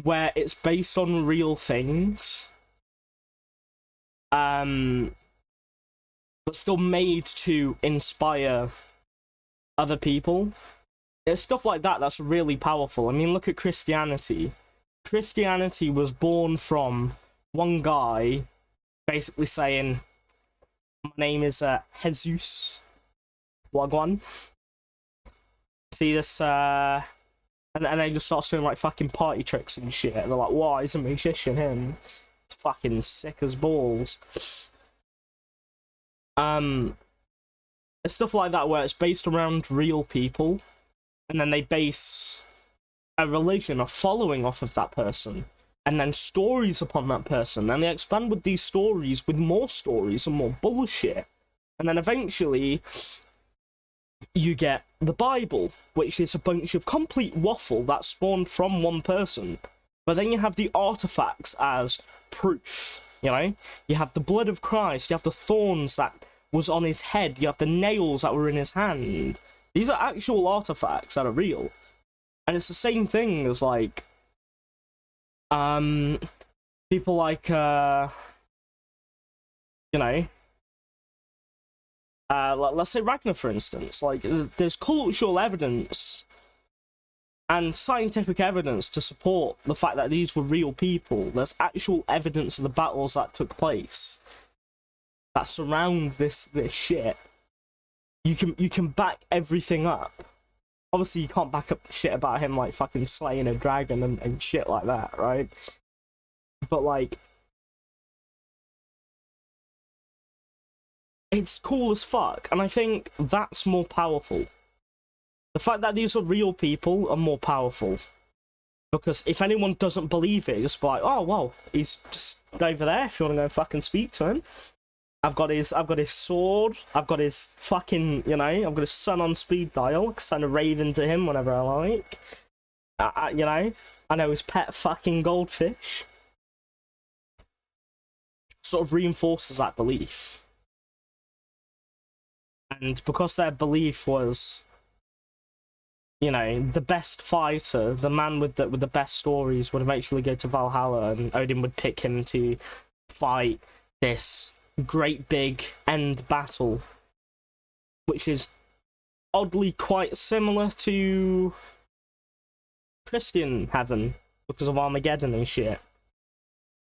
where it's based on real things, but still made to inspire other people. It's stuff like that that's really powerful. I mean, look at Christianity. Christianity was born from one guy basically saying, my name is Jesus Wagwan. See this, and then he just starts doing like fucking party tricks and shit. And they're like, wow, he's a magician, him. It's fucking sick as balls. It's stuff like that where it's based around real people, and then they base a religion, a following off of that person, and then stories upon that person, and they expand with these stories with more stories and more bullshit, and then eventually you get the Bible, which is a bunch of complete waffle that spawned from one person, but then you have the artifacts as proof, you know? You have the blood of Christ, you have the thorns that was on his head, you have the nails that were in his hand. These are actual artifacts that are real. And it's the same thing as, like, people like, you know, let's say Ragnar, for instance. Like, there's cultural evidence and scientific evidence to support the fact that these were real people. There's actual evidence of the battles that took place that surround this shit. You can back everything up. Obviously, you can't back up the shit about him, like, fucking slaying a dragon and shit like that, right? But, like, it's cool as fuck, and I think that's more powerful. The fact that these are real people are more powerful. Because if anyone doesn't believe it, just be like, oh, well, he's just over there if you want to go fucking speak to him. I've got his sword, I've got his fucking, you know, I've got his son on speed dial, send a raven to him whenever I like. You know, I know his pet fucking goldfish. Sort of reinforces that belief. And because their belief was you know, the best fighter, the man with the best stories would eventually go to Valhalla, and Odin would pick him to fight this great big end battle, which is oddly quite similar to Christian heaven because of Armageddon and shit.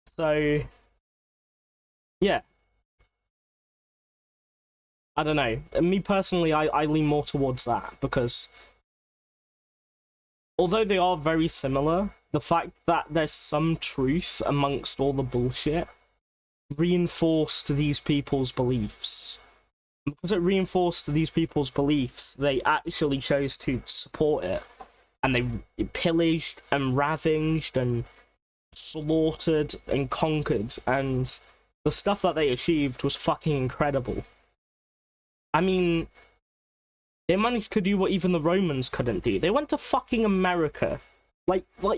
So, yeah. I don't know. Me personally, I lean more towards that, because although they are very similar, the fact that there's some truth amongst all the bullshit reinforced these people's beliefs. Because it reinforced these people's beliefs, they actually chose to support it. And they pillaged and ravaged and slaughtered and conquered, and the stuff that they achieved was fucking incredible. I mean, they managed to do what even the Romans couldn't do. They went to fucking America.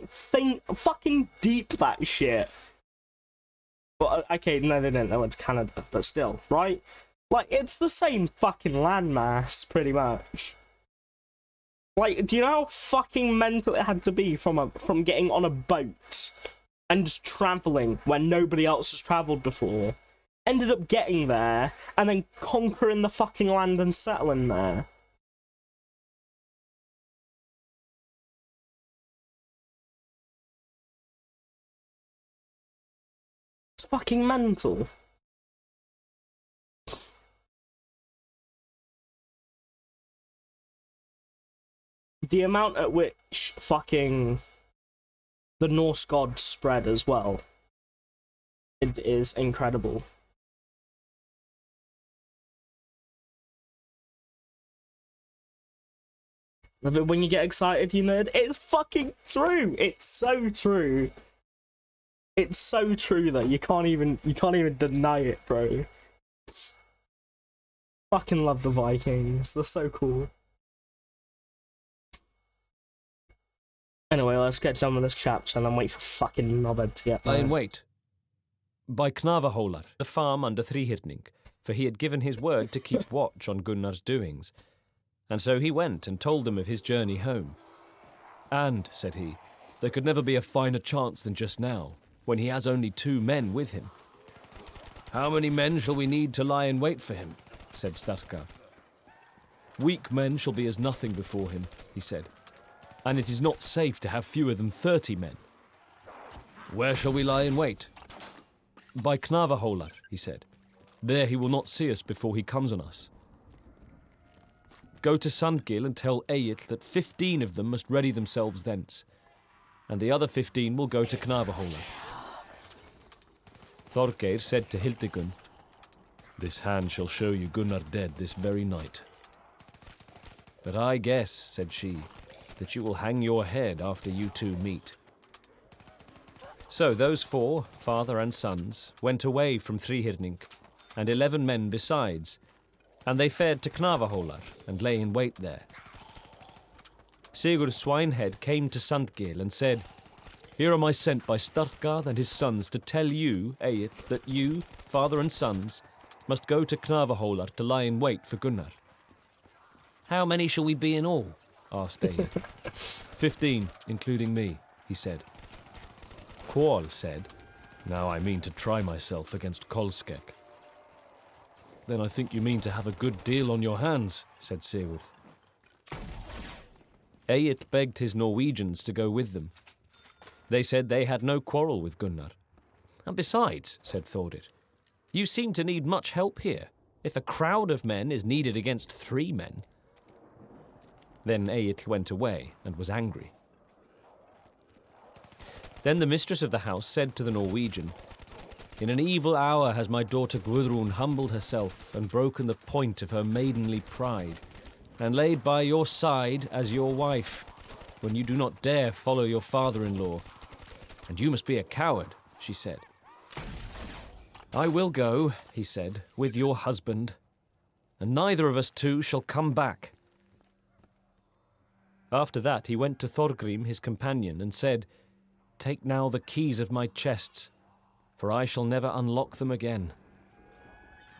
Think fucking deep that shit. Well, okay, no, they didn't. They went to Canada, but still, right? Like, it's the same fucking landmass, pretty much. Like, do you know how fucking mental it had to be from getting on a boat and just travelling where nobody else has travelled before? Ended up getting there, and then conquering the fucking land and settling there. It's fucking mental. The amount at which fucking the Norse gods spread as well, it is incredible. When you get excited, you nerd, it's fucking true. It's so true. It's so true that you can't even deny it, bro. Fucking love the Vikings. They're so cool. Anyway, let's get done with this chapter and then wait for fucking Nobbed to get there. Lie in wait. By Knavaholar, the farm under Thrihirning, for he had given his word to keep watch on Gunnar's doings. And so he went and told them of his journey home. And, said he, there could never be a finer chance than just now, when he has only 2 men with him. How many men shall we need to lie in wait for him? Said Starkar. Weak men shall be as nothing before him, he said, and it is not safe to have fewer than 30 men. Where shall we lie in wait? By Knavaholar, he said. There he will not see us before he comes on us. Go to Sandgil and tell Eyill that 15 of them must ready themselves thence, and the other 15 will go to Knavaholar. Thorgeir said to Hildegun, This hand shall show you Gunnar dead this very night. But I guess, said she, that you will hang your head after you 2 meet. So those 4, father and sons, went away from Thrihirning, and 11 men besides, and they fared to Knavaholar and lay in wait there. Sigurd Swinehead came to Sandgil and said, Here am I sent by Starkard and his sons to tell you, Eyill, that you, father and sons, must go to Knavaholar to lie in wait for Gunnar. How many shall we be in all? Asked Eyill. 15, including me, he said. Quorl said, Now I mean to try myself against Kolskek. Then I think you mean to have a good deal on your hands, said Sigurd. Eyill begged his Norwegians to go with them. They said they had no quarrel with Gunnar. And besides, said Thordir, you seem to need much help here, if a crowd of men is needed against 3 men. Then Eyill went away and was angry. Then the mistress of the house said to the Norwegian, In an evil hour has my daughter Gudrun humbled herself and broken the point of her maidenly pride, and laid by your side as your wife, when you do not dare follow your father-in-law. And you must be a coward, she said. I will go, he said, with your husband, and neither of us 2 shall come back. After that he went to Thorgrim, his companion, and said, Take now the keys of my chests, for I shall never unlock them again.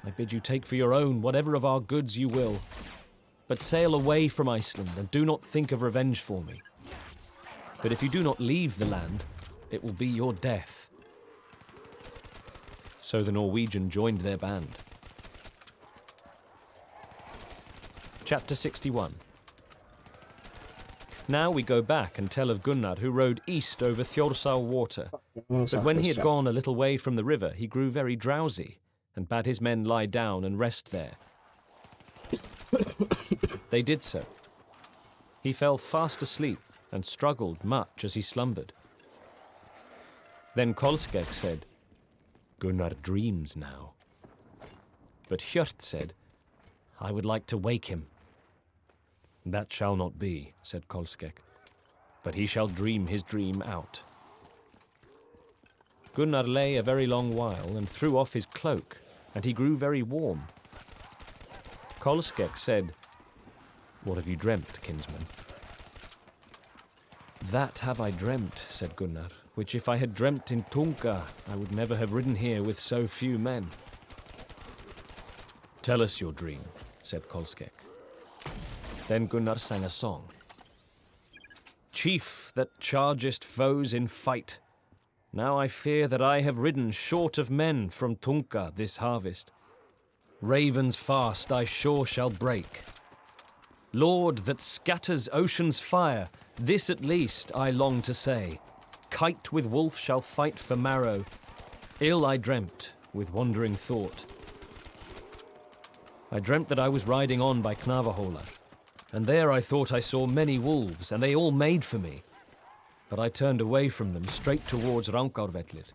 I bid you take for your own whatever of our goods you will, but sail away from Iceland and do not think of revenge for me. But if you do not leave the land, it will be your death." So the Norwegian joined their band. Chapter 61. Now we go back and tell of Gunnar, who rode east over Thjorsau water. But when he had gone a little way from the river, he grew very drowsy, and bade his men lie down and rest there. They did so. He fell fast asleep, and struggled much as he slumbered. Then Kolskegg said, "Gunnar dreams now." But Hjört said, "I would like to wake him." "That shall not be," said Kolskegg, "but he shall dream his dream out." Gunnar lay a very long while and threw off his cloak, and he grew very warm. Kolskegg said, "What have you dreamt, kinsman?" "That have I dreamt," said Gunnar, "which if I had dreamt in Tunka, I would never have ridden here with so few men." "Tell us your dream," said Kolskegg. Then Gunnar sang a song. "Chief that chargest foes in fight, now I fear that I have ridden short of men from Tunka this harvest. Ravens fast I sure shall break. Lord that scatters ocean's fire, this at least I long to say, kite with wolf shall fight for marrow. Ill I dreamt with wandering thought. I dreamt that I was riding on by Knavaholar, and there I thought I saw many wolves, and they all made for me. But I turned away from them straight towards Rangárvellir.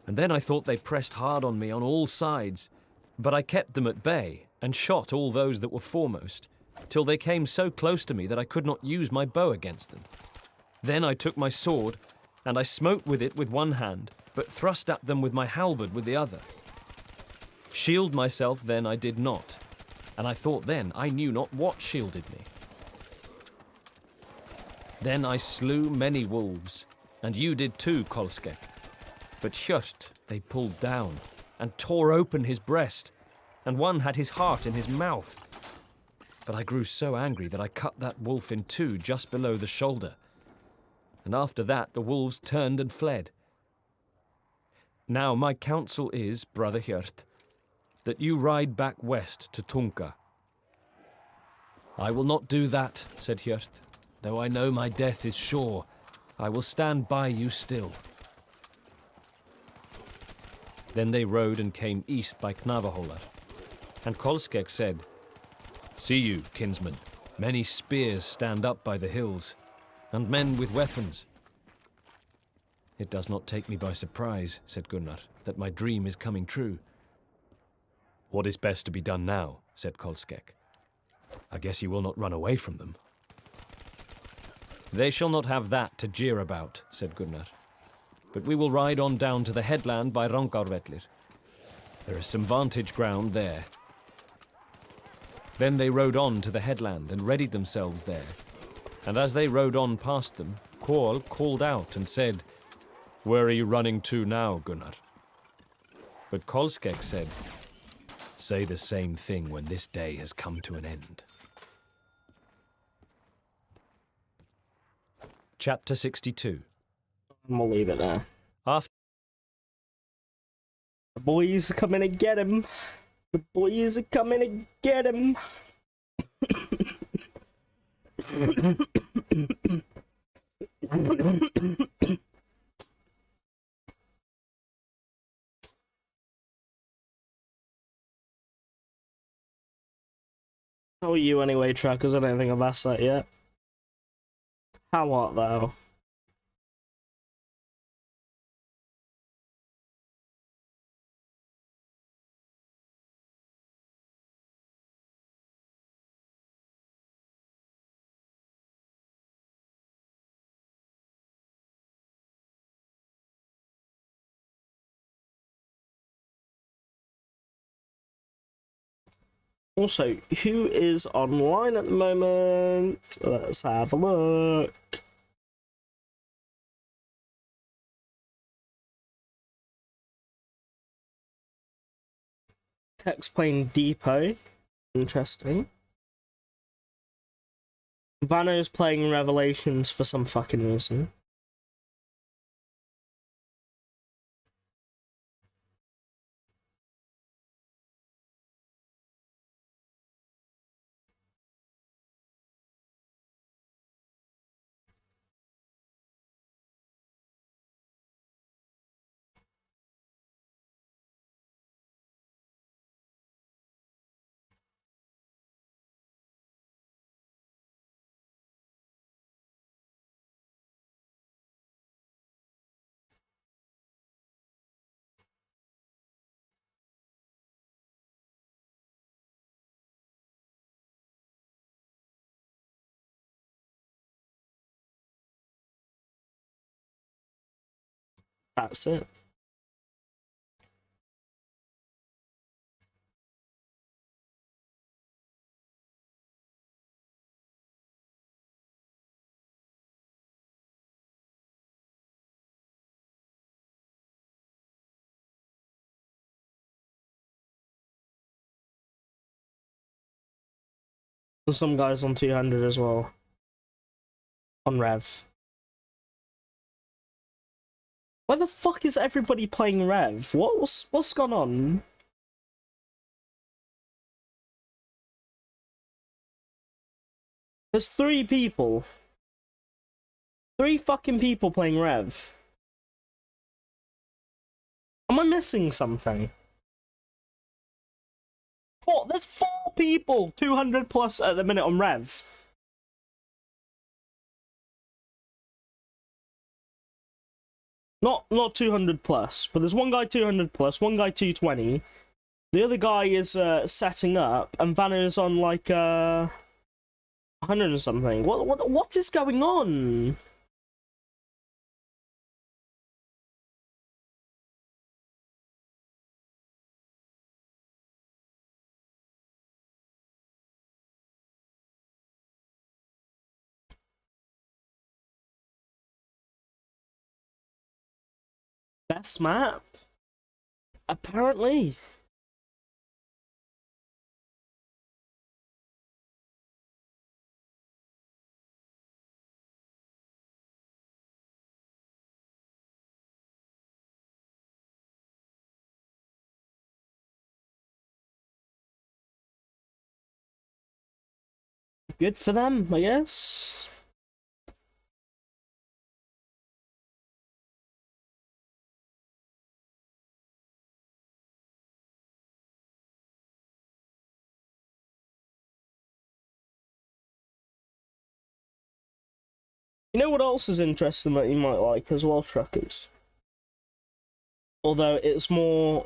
And then I thought they pressed hard on me on all sides, but I kept them at bay and shot all those that were foremost, till they came so close to me that I could not use my bow against them. Then I took my sword, and I smote with it with one hand, but thrust at them with my halberd with the other. Shield myself then I did not, and I thought then I knew not what shielded me. Then I slew many wolves, and you did too, Kolskegg. But Hjört they pulled down, and tore open his breast, and one had his heart in his mouth. But I grew so angry that I cut that wolf in two just below the shoulder, and after that the wolves turned and fled. Now my counsel is, brother Hjört, that you ride back west to Tunka." "I will not do that," said Hjört. "Though I know my death is sure, I will stand by you still." Then they rode and came east by Knavaholar, and Kolskegg said, "See you, kinsman, many spears stand up by the hills, and men with weapons." "It does not take me by surprise," said Gunnar, "that my dream is coming true." "What is best to be done now?" said Kolskegg. "I guess you will not run away from them." "They shall not have that to jeer about," said Gunnar. "But we will ride on down to the headland by Rangárvellir. There is some vantage ground there." Then they rode on to the headland and readied themselves there. And as they rode on past them, Koll called out and said, "Where are you running to now, Gunnar?" But Kolskegg said, "Say the same thing when this day has come to an end." Chapter 62. We'll leave it there. After The boys are coming to get him. The boys are coming to get him. How are you anyway, Trackers? I don't think I've asked that yet. How art thou? Also, who is online at the moment? Let's have a look. Text playing Depot. Interesting. Vano's playing Revelations for some fucking reason. That's it. There's some guys on 200 as well. On Rev. Why the fuck is everybody playing Rev? What's gone on? There's 3 people. 3 fucking people playing Rev. Am I missing something? There's 4 people, 200 plus at the minute on Rev. Not 200 plus, but there's one guy 200 plus, one guy 220. The other guy is setting up, and Vano's on like 100 and something. What is going on? Best map? Apparently. Good for them, I guess. You know what else is interesting that you might like as well, Truckers? Although it's more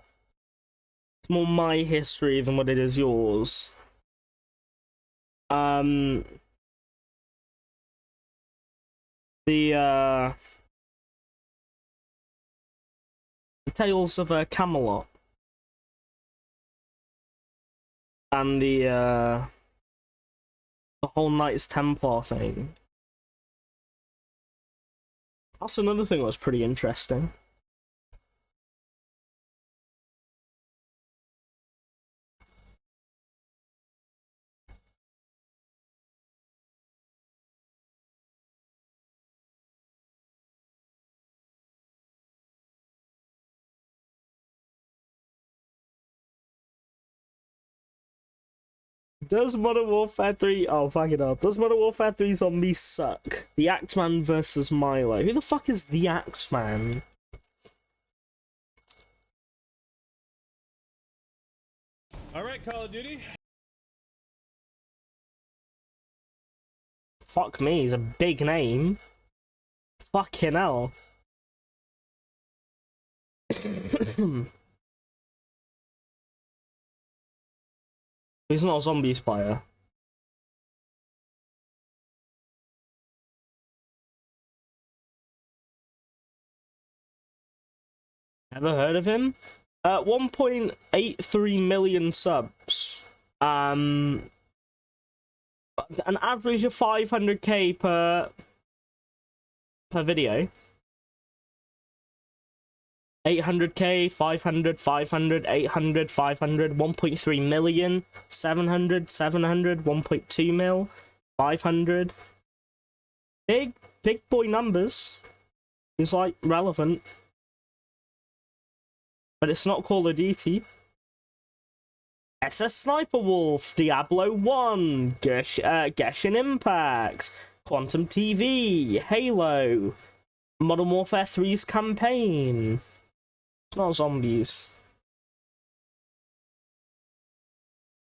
my history than what it is yours. The Tales of Camelot and the whole Knights Templar thing. That's another thing that's pretty interesting. Does Modern Warfare 3... Oh, fucking hell. Does Modern Warfare 3 Zombies suck? The Axeman versus Milo. Who the fuck is the Axeman? Alright, Call of Duty. Fuck me, he's a big name. Fucking hell. He's not a zombie spire. Ever heard of him? 1.83 million subs. An average of 500k per video. 800k, 500, 500, 800, 500, 1.3 million, 700, 700, 1.2 mil. 500. Big boy numbers. Is like relevant. But it's not Call of Duty. SS Sniper Wolf, Diablo 1, Genshin Impact, Quantum TV, Halo, Modern Warfare 3's campaign. It's not zombies.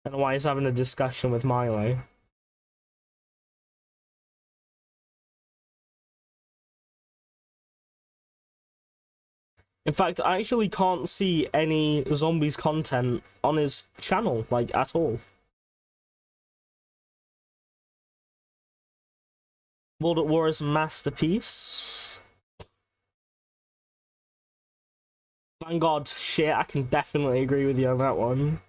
I don't know why he's having a discussion with Milo. In fact, I actually can't see any zombies content on his channel, like, at all. World at War is a masterpiece. Vanguard, shit, I can definitely agree with you on that one.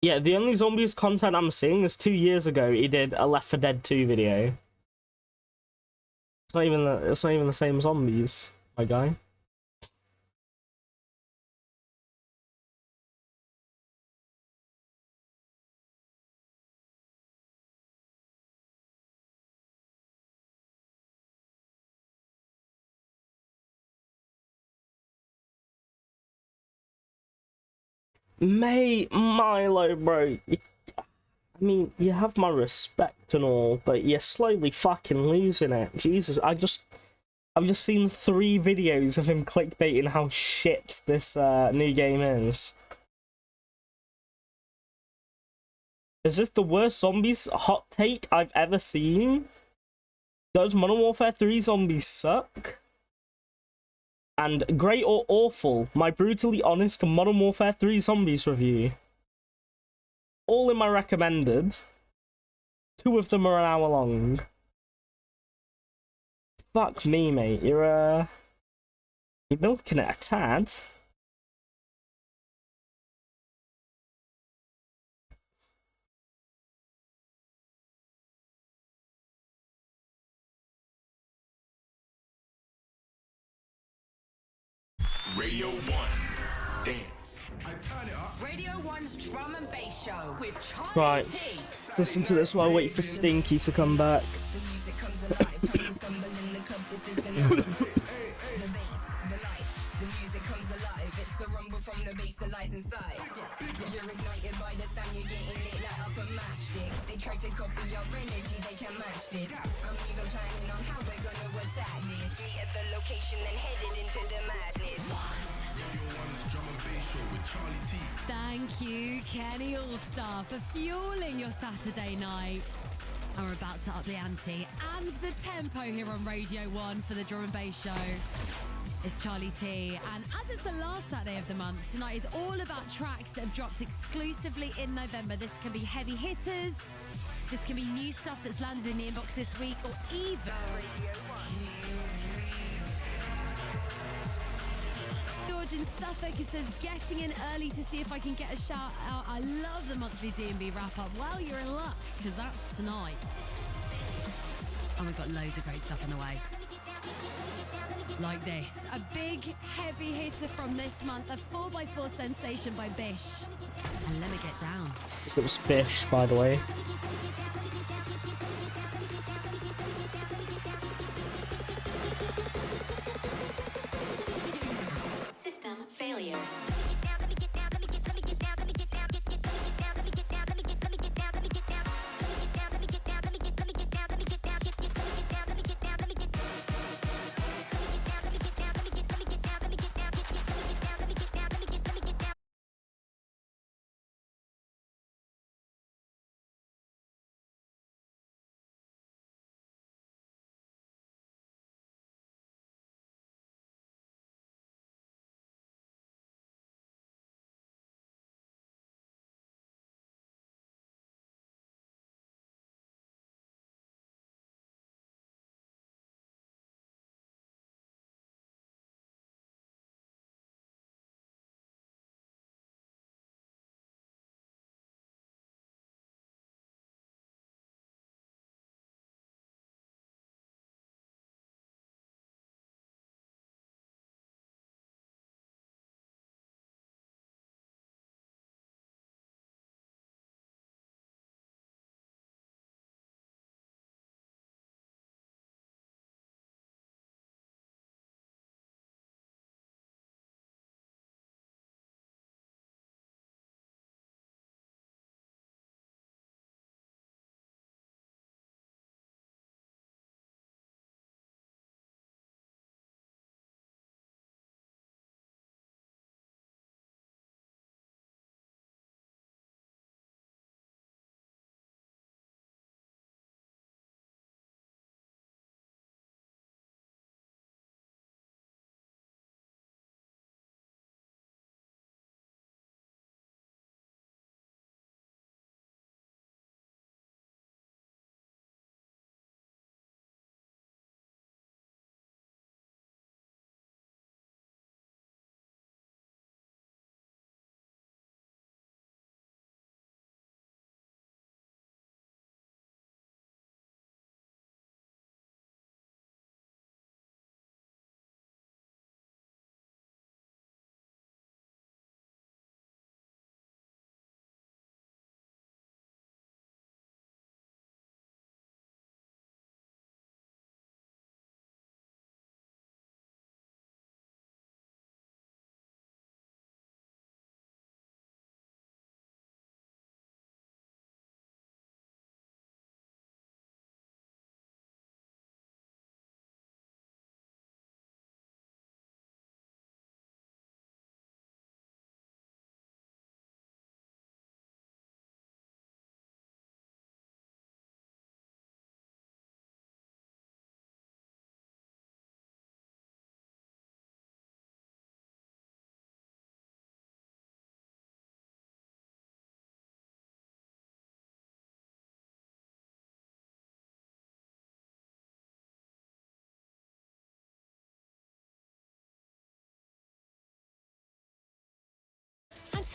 Yeah, the only zombies content I'm seeing is 2 years ago he did a Left 4 Dead 2 video. It's not even the same zombies, my guy. Mate, Milo, bro. I mean, you have my respect and all, but you're slowly fucking losing it. Jesus, I've just seen 3 videos of him clickbaiting how shit this new game is. Is this the worst zombies hot take I've ever seen? Does Modern Warfare 3 zombies suck? And great or awful, my brutally honest Modern Warfare 3 zombies review. All in my recommended. 2 of them are an hour long. Fuck me, mate. You're milking it a tad. Radio 1 Dance. I turn it up. Radio 1's drum and bass show with Charlie Right, T. listen to this while I wait for Stinky to come back. The music comes alive. Time to stumble in the club. This is the night. The bass, the lights. The music comes alive. It's the rumble from the bass that lies inside. You're ignited by the sound. You're getting lit like up a matchstick. They try to copy your energy. They can match this. I'm even planning on how we're gonna attack this. Meet at the location, then headed into the madness. Thank you, Kenny Allstar, for fueling your Saturday night. And we're about to up the ante and the tempo here on Radio 1 for the Drum and Bass Show. It's Charlie T, and as it's the last Saturday of the month, tonight is all about tracks that have dropped exclusively in November. This can be heavy hitters, this can be new stuff that's landed in the inbox this week, or even George in Suffolk says, getting in early to see if I can get a shout out. I love the monthly D&B wrap up. Well, you're in luck, because that's tonight. And we've got loads of great stuff on the way. Like this, a big heavy hitter from this month, a 4x4 sensation by Bish. And let me get down. It was Bish, by the way. System failure.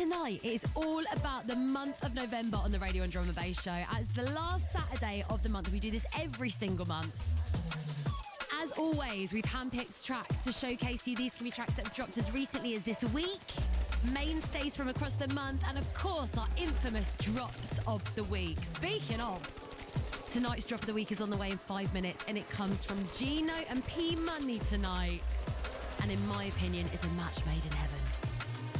tonight, it is all about the month of November on the Radio and Drum and Bass Show. As the last Saturday of the month, we do this every single month. As always, we've handpicked tracks to showcase you. These can be tracks that have dropped as recently as this week, mainstays from across the month, and of course, our infamous drops of the week. Speaking of, tonight's drop of the week is on the way in 5 minutes, and it comes from Gino and P Money tonight. And in my opinion, is a match made in heaven.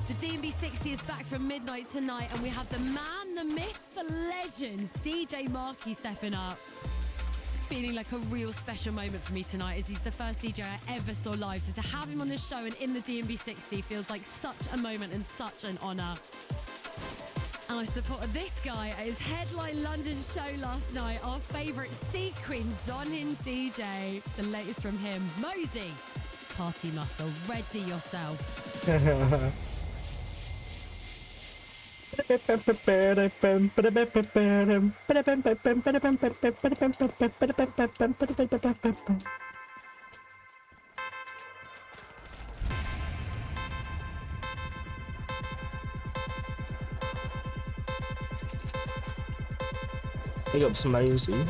The D&B 60 is back from midnight tonight, and we have the man, the myth, the legend, DJ Marky stepping up. Feeling like a real special moment for me tonight, as he's the first DJ I ever saw live. So to have him on the show and in the D&B 60 feels like such a moment and such an honour. And I supported this guy at his headline London show last night, our favourite sequin Donin DJ. The latest from him, Mosey. Party muscle, ready yourself. Big up some Mosey.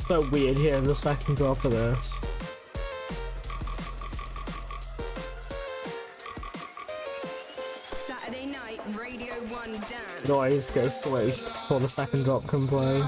So weird hearing the second drop of this. Saturday night, Radio 1 dance. Noise gets switched before the second drop can play.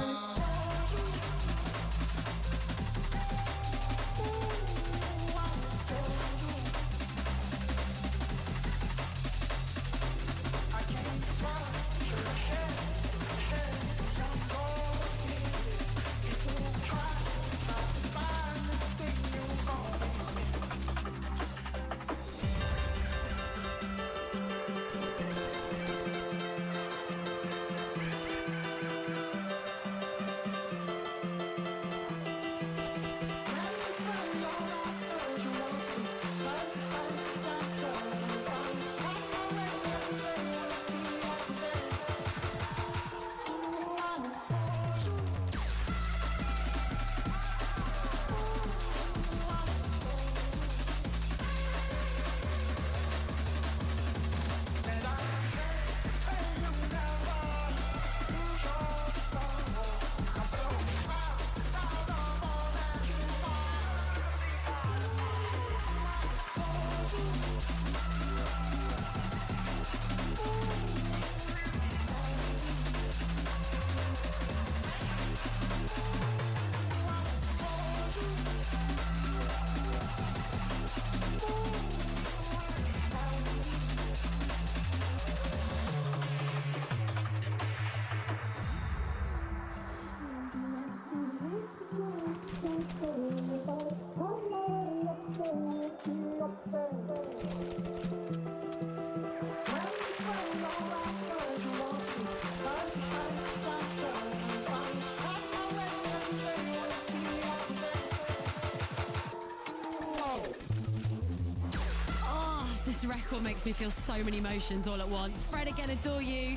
record makes me feel so many emotions all at once. Fred Again Adore You,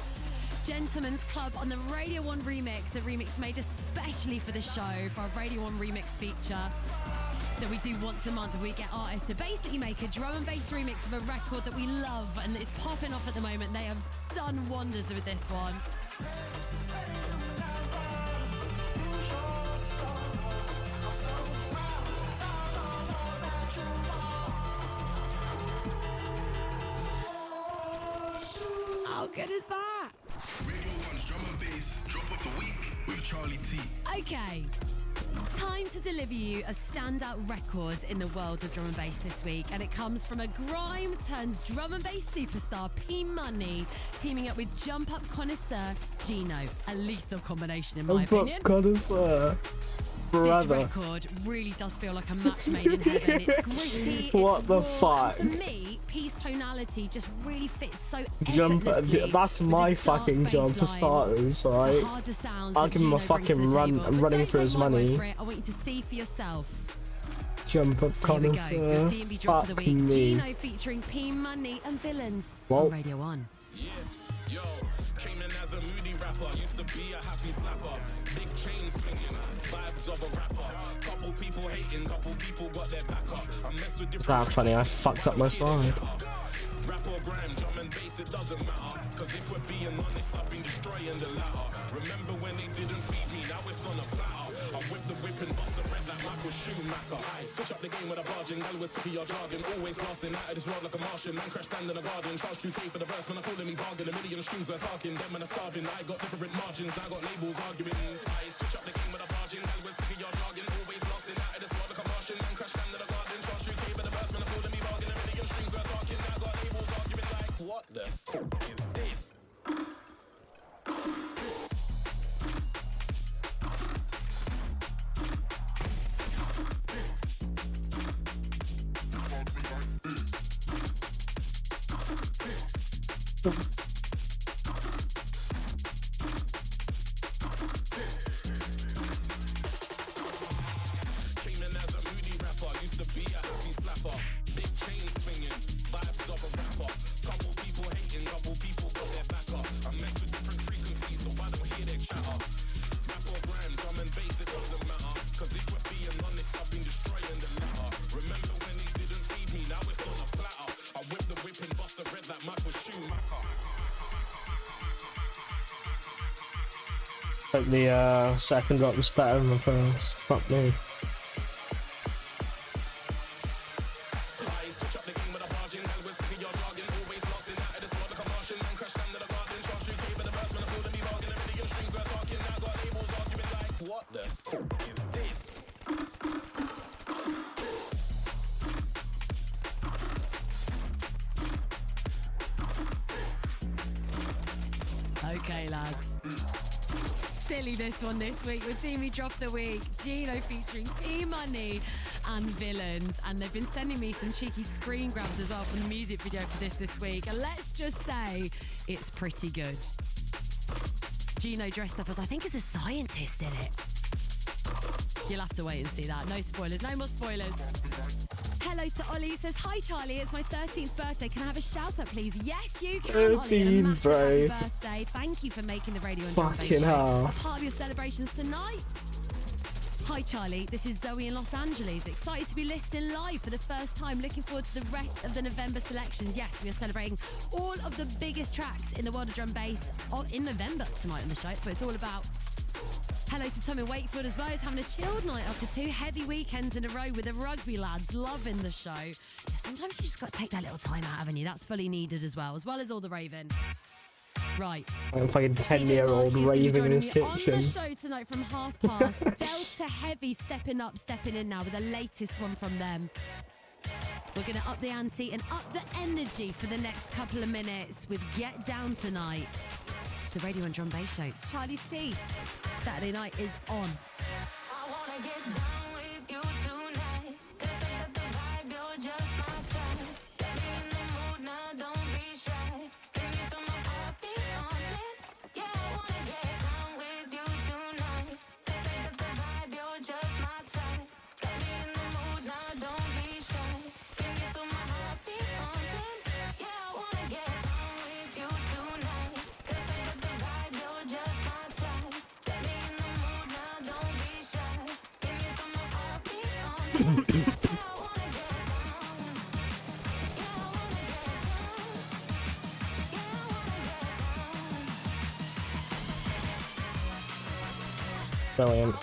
Gentleman's Club on the Radio 1 remix, a remix made especially for the show, for our Radio 1 remix feature that we do once a month. We get artists to basically make a drum and bass remix of a record that we love and it's popping off at the moment. They have done wonders with this one. How good is that? Radio 1's Drum and Bass Drop of the Week with Charlie T. Okay, time to deliver you a standout record in the world of drum and bass this week, and it comes from a grime turned drum and bass superstar, P Money, teaming up with jump up connoisseur Gino. A lethal combination in my opinion. Connoisseur. Brother. This record really does feel like a match made in heaven. It's gritty. What it's the raw, fuck? and for me, P's tonality just really fits so Jump. effortlessly. That's my fucking job for starters, right? I'll give him a fucking run. I'm running for his money. I want you to see for yourself. Jump up connoisseur. D&B drop of the Fuck week. me. Gino featuring P Money and Villains Whoa. on Radio 1. Yo, came in as a moody rapper, used to be a happy slapper. Big chain swinging, vibes of a rapper. Couple people hating, couple people got their back up. I mess with different. That's funny, I fucked up my slide. Rap or grime, drum and bass, it doesn't matter. Cause if we're being honest, I've been destroying the latter. Remember when they didn't feed me, now it's on a platter. I whip the whip and bust a red like Michael Schumacher. I switch up the game with a bargain, gal with sippy or jargon. Always blasting out of this world like a Martian. Man crash stand in a garden, charge 2K for the verse. Man, I'm calling me bargain, a million strings are talking. Them man are starving, I got different margins, I got labels arguing. I switch up the game with a bargain, gal with sippy or jargon. Always blasting out of this world like a Martian. Man crash stand in a garden, charge 2K for the verse. Man, I'm calling me bargain, a million strings are talking. I got labels arguing like, what the fuck is this? But the second drop was better than the first. Fuck me. What the fuck is this? Okay, lads. Silly this one this week with Teamy Drop the Week. Gino featuring P Money and Villains. And they've been sending me some cheeky screen grabs as well from the music video for this week. And let's just say it's pretty good. Gino dressed up as, I think, as a scientist in it. You'll have to wait and see that. No spoilers. No more spoilers. Hello to Ollie. Says, hi Charlie, it's my 13th birthday. Can I have a shout out, please? Yes, you can. 13, Ollie, bro. happy birthday. Thank you for making the radio and drum Fucking bass hell. show a part of your celebrations tonight. Hi Charlie, this is Zoe in Los Angeles. Excited to be listening live for the first time. Looking forward to the rest of the November selections. Yes, we are celebrating all of the biggest tracks in the world of drum bass in November tonight on the show. So it's all about. Hello to Tom in Wakefield as well. He's having a chilled night after 2 heavy weekends in a row with the rugby lads. Loving the show. Yeah, sometimes you just got to take that little time out, haven't you? That's fully needed as well as all the raving. Right. I'm fucking 10-year-old raving in his kitchen. On the show tonight from past. Delta Heavy stepping in now with the latest one from them. We're going to up the ante and up the energy for the next couple of minutes with Get Down Tonight. It's the Radio and Drum Bass Show. It's Charlie T. Saturday night is on. I wanna get down with you tonight. 'Cause I got the vibe, you're just my type. Got me in the mood now, don't be shy. Can you feel my heartbeat pumping? Yeah, I wanna get down with you tonight. 'Cause I got the vibe, you're just my type. Got me in the mood now, don't be shy. Can you feel my heartbeat pumping? Brilliant.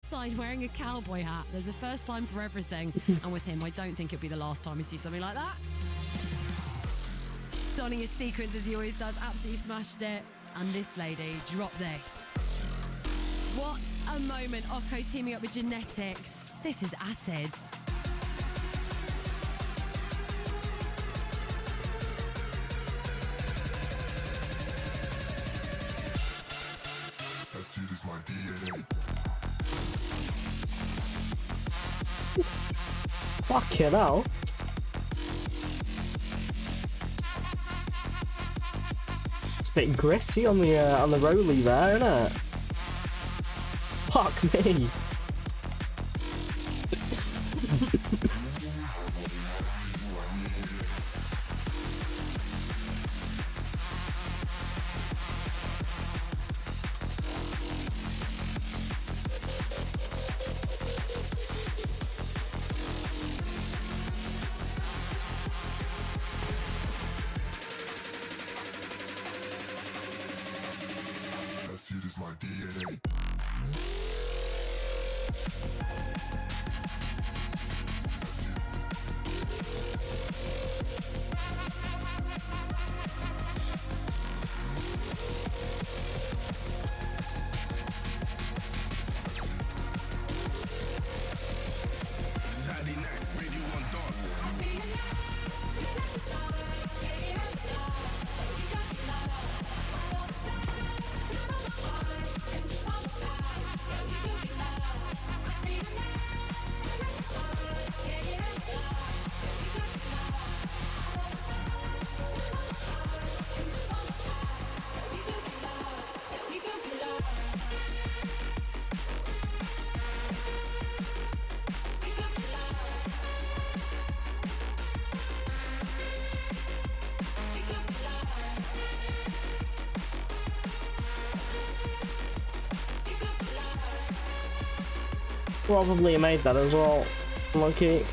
Side wearing a cowboy hat. There's a first time for everything. And with him, I don't think it'll be the last time we see something like that. donning his sequence as he always does, absolutely smashed it. And this lady dropped this. What a moment. Occo teaming up with Genetics. This is acid. Acid is my DNA. Fucking hell. It's a bit gritty on the rolly there, isn't it? Fuck me. Acid is my DNA. Saturday night, Radio 1 Probably made that as well, Monkey.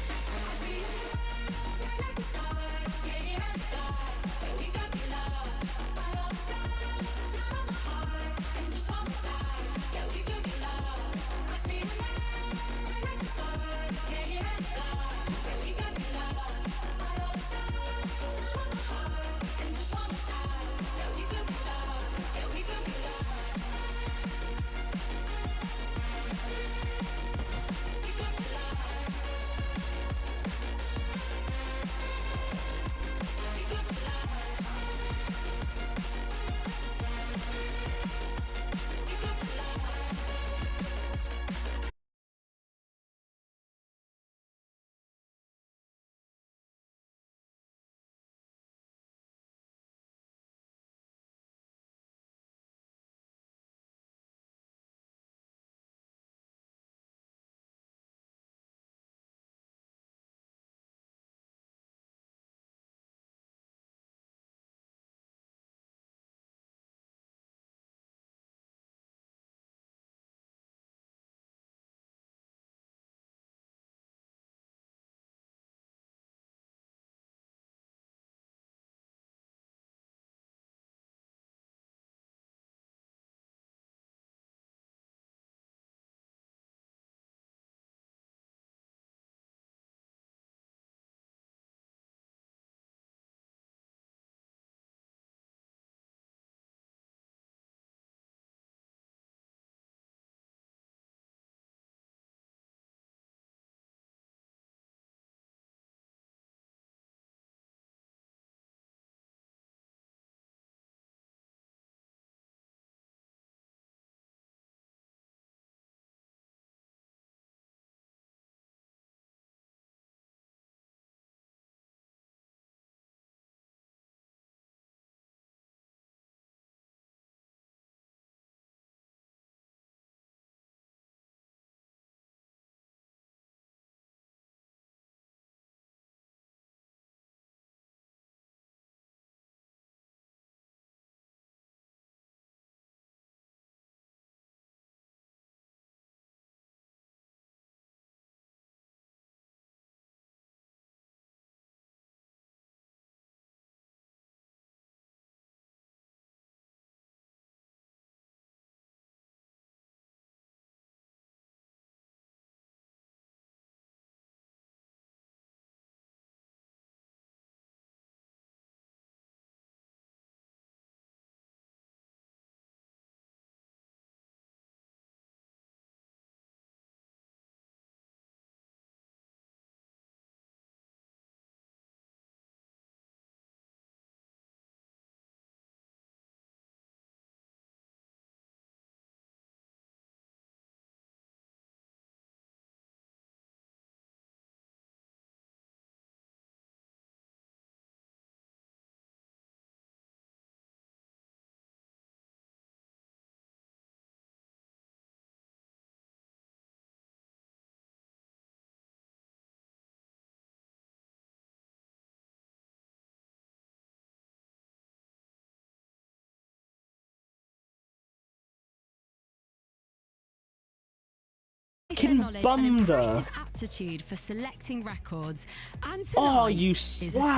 Fucking knowledge and impressive aptitude for selecting records. And Oh, you is a special one,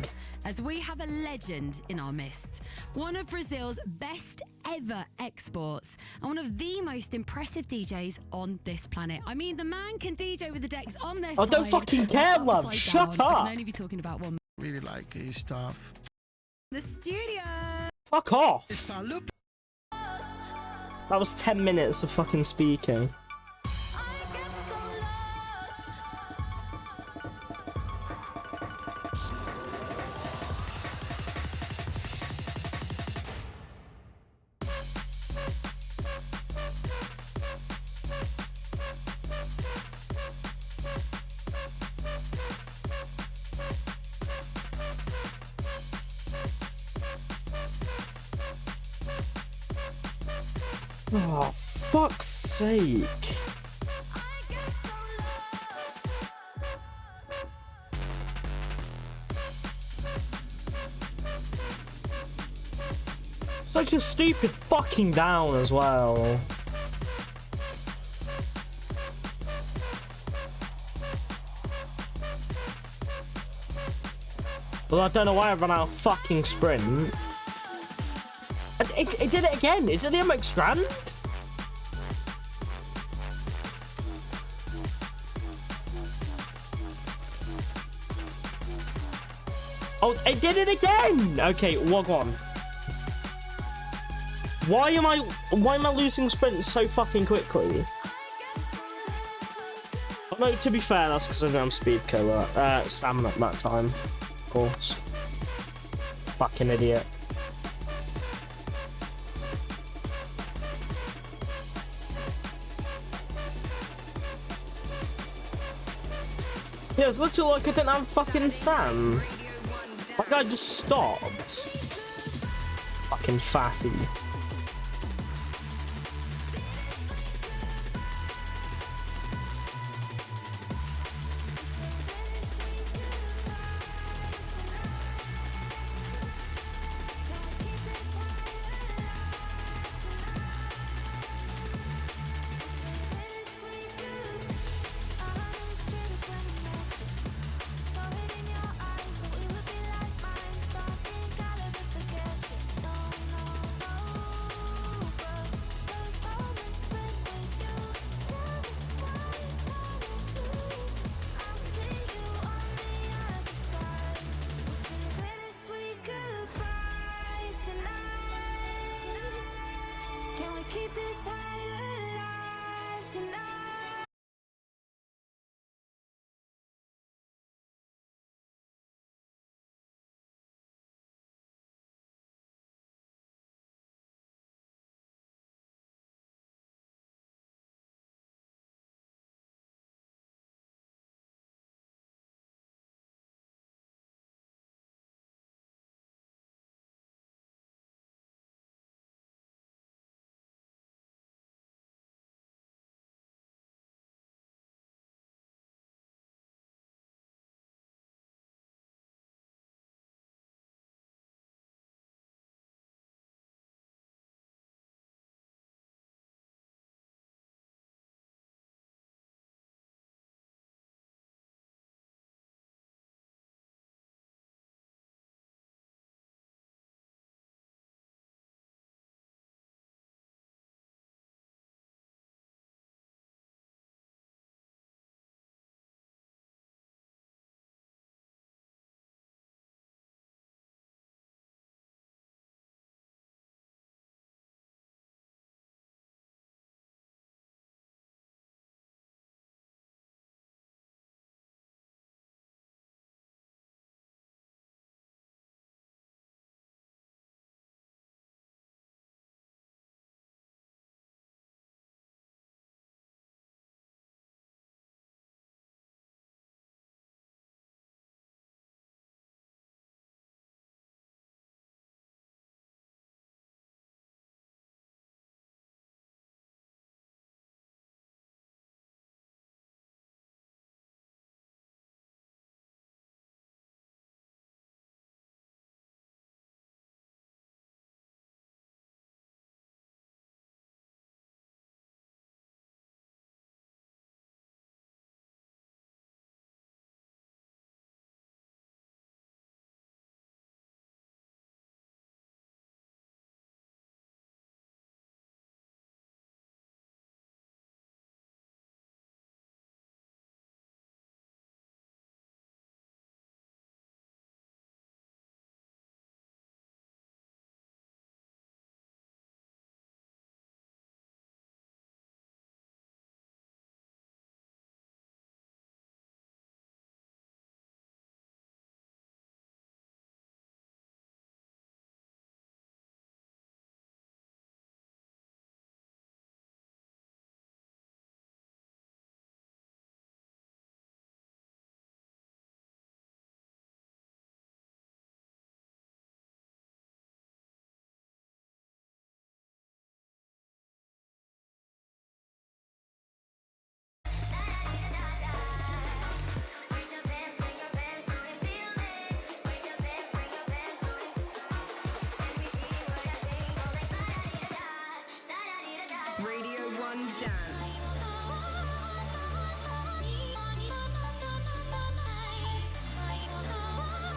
slag. as we have a legend in our midst. One of Brazil's best ever exports and one of the most impressive DJs on this planet. I mean, the man can DJ with the decks on their I side. don't fucking or care, love. upside Shut down. I up. can only be talking about one. Really like his stuff. The studio. Fuck off. That was 10 minutes of fucking speaking. Oh, fuck's sake. Such a stupid fucking down as well. Well, I don't know why I ran out of fucking sprint. It did it again. Is it the MX Grand? Oh, it did it again. Okay, log on. Why am I losing sprint so fucking quickly? Oh, no, to be fair, that's because I don't have speed killer. Stamina at that time, of course. Fucking idiot. Yeah, it's literally like I didn't have fucking stam. Like I just stopped. Fucking fassy.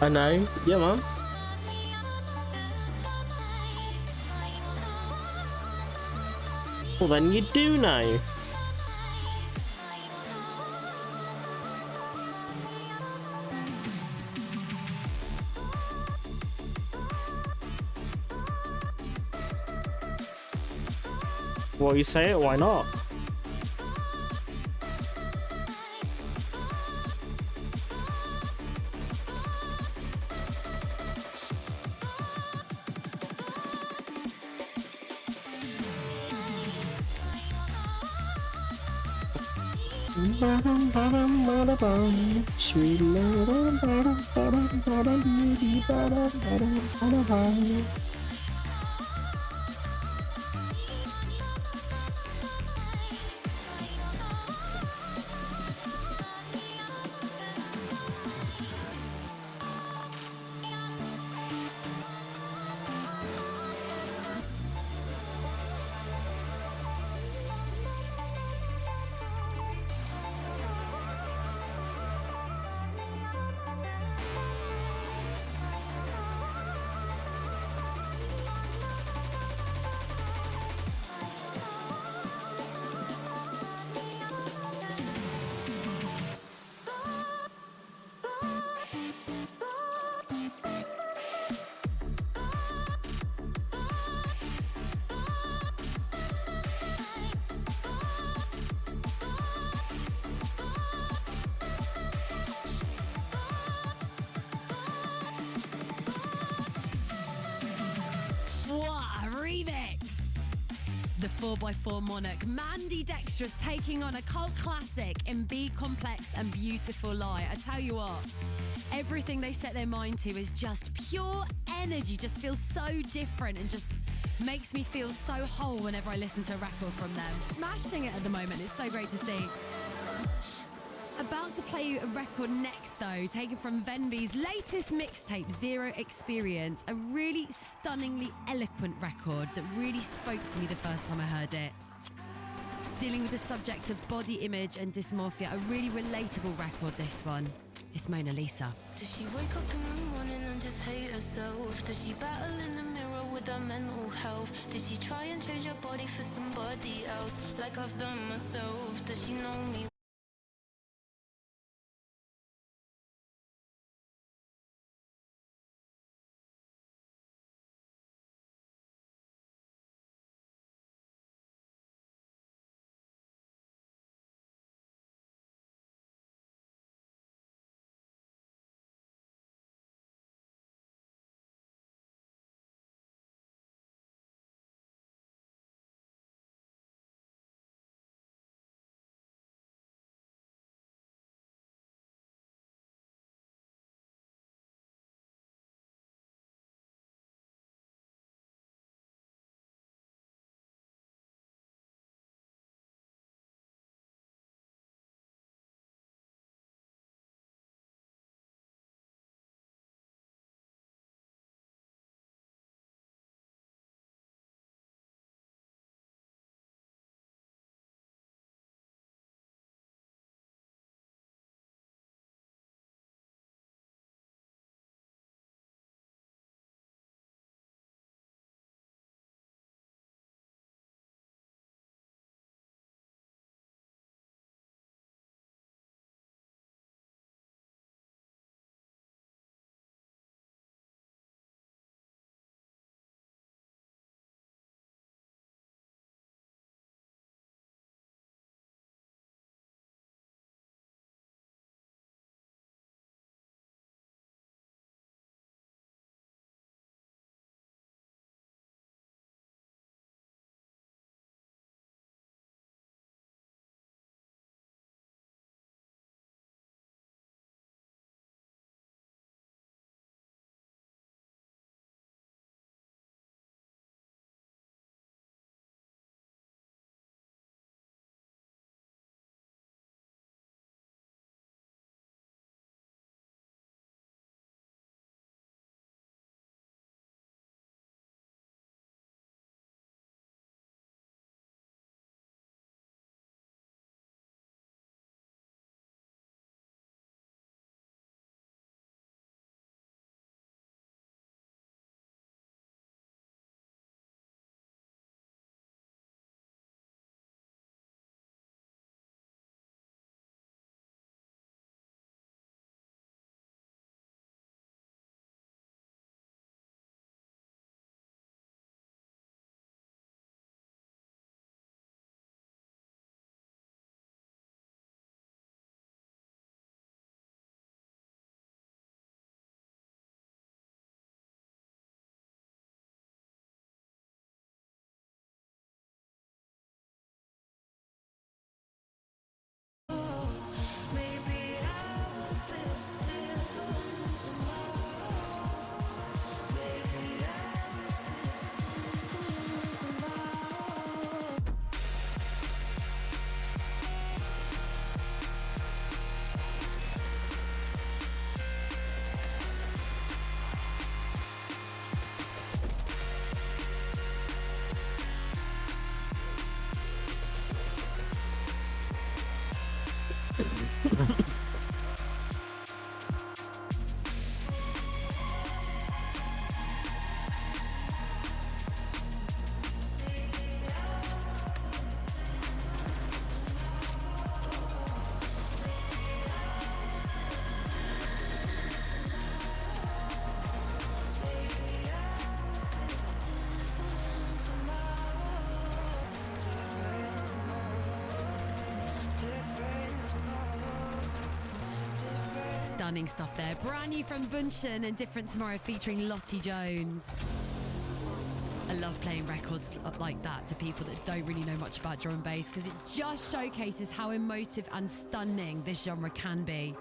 I know. Yeah, man. Well, then you do know. Well, you say it, why not? Sweet little The 4x4 Monarch, Mandy Dextrous taking on a cult classic in Be Complex and Beautiful Lie. I tell you what, everything they set their mind to is just pure energy, just feels so different and just makes me feel so whole whenever I listen to a record from them. Smashing it at the moment, it's so great to see. About to play you a record next though, taken from Venby's latest mixtape, Zero Experience, a really stunningly eloquent record that really spoke to me the first time I heard it. Dealing with the subject of body image and dysmorphia, a really relatable record this one. It's Mona Lisa. Does she wake up in the morning and just hate herself? Does she battle in the mirror with her mental health? Did she try and change her body for somebody else, like I've done myself? Does she know me? stunning stuff there. Brand new from Bunchen and Different Tomorrow featuring Lottie Jones. I love playing records like that to people that don't really know much about drum and bass because it just showcases how emotive and stunning this genre can be.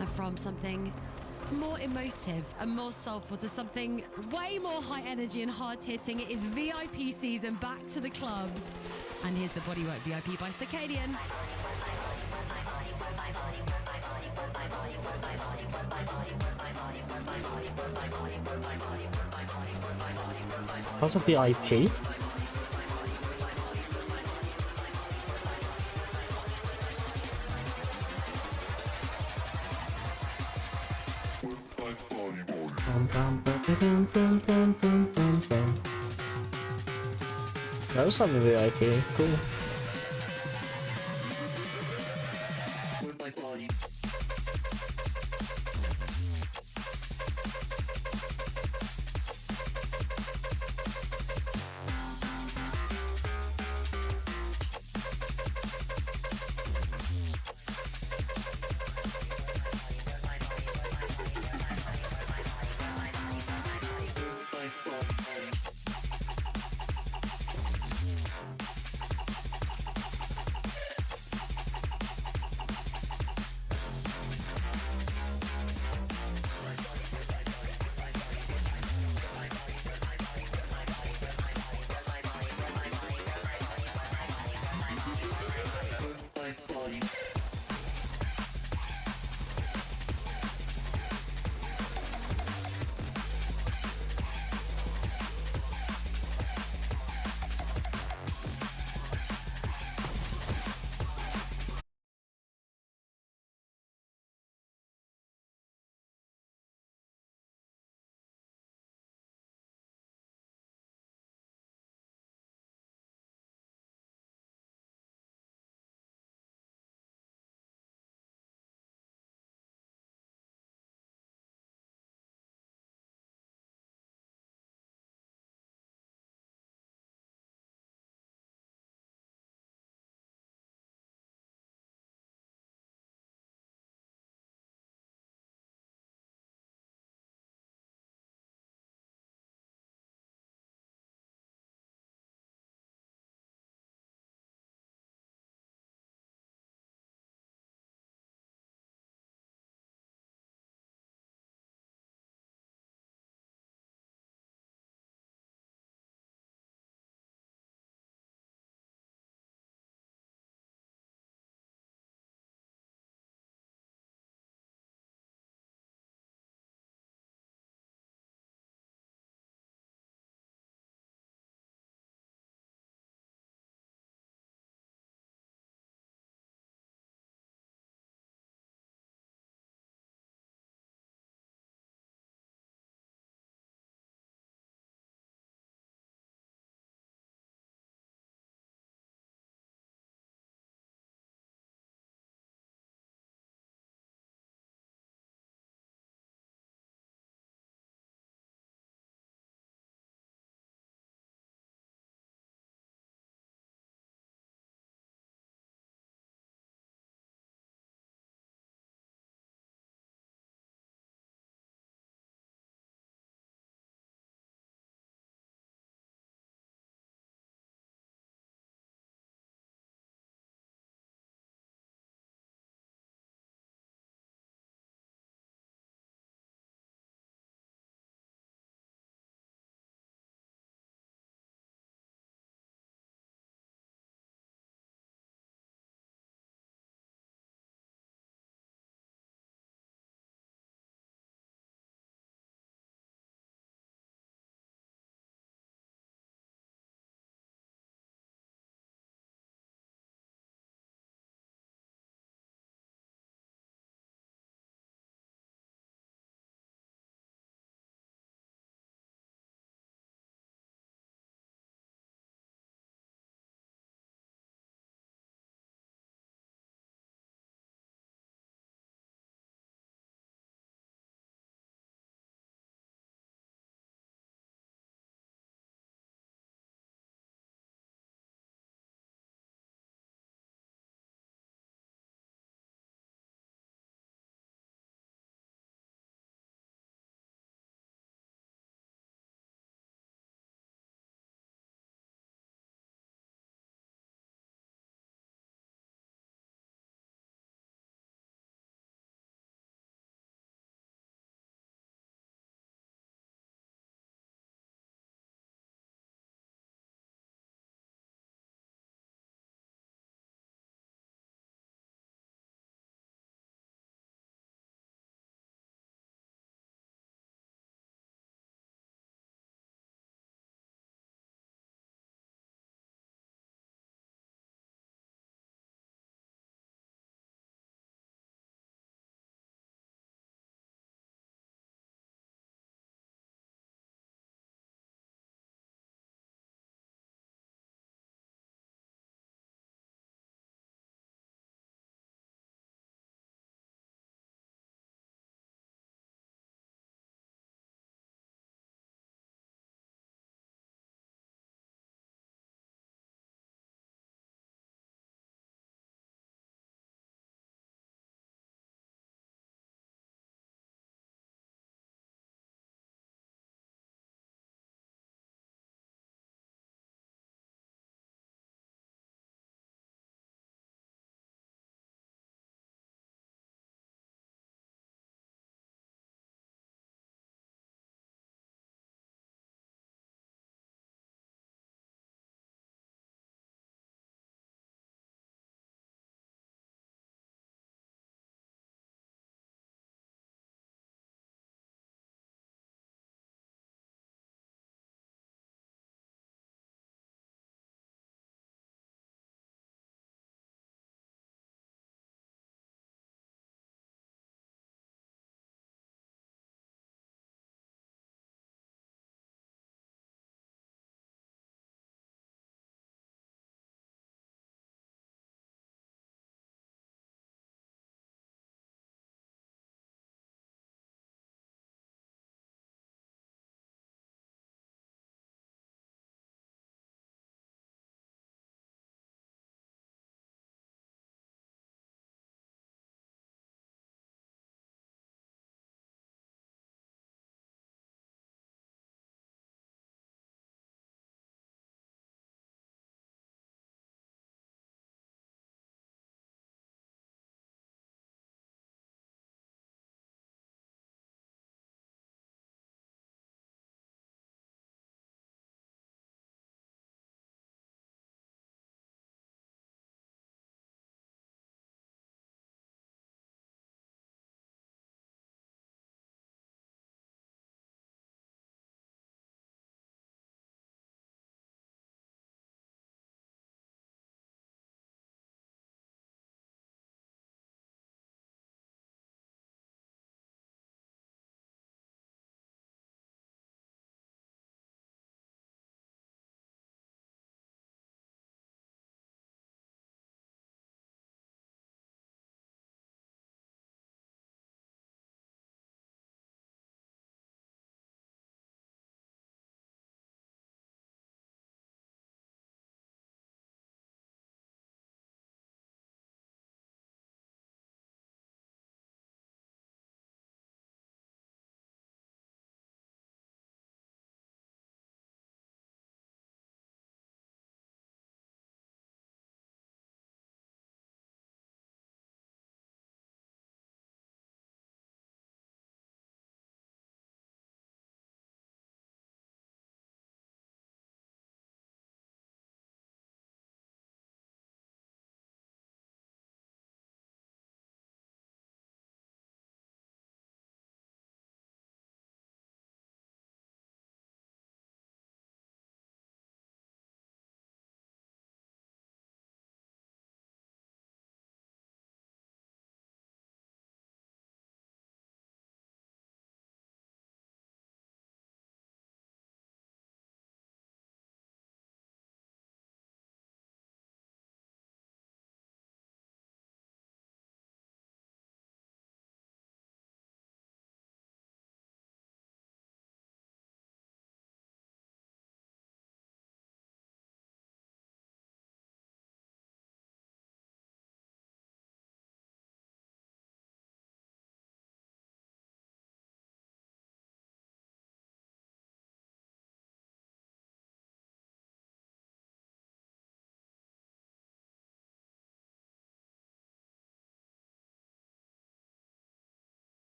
And from something more emotive and more soulful to something way more high energy and hard hitting, it is VIP season back to the clubs. And here's the Bodywork VIP by Circadian. That's a VIP. That was something VIP. Cool.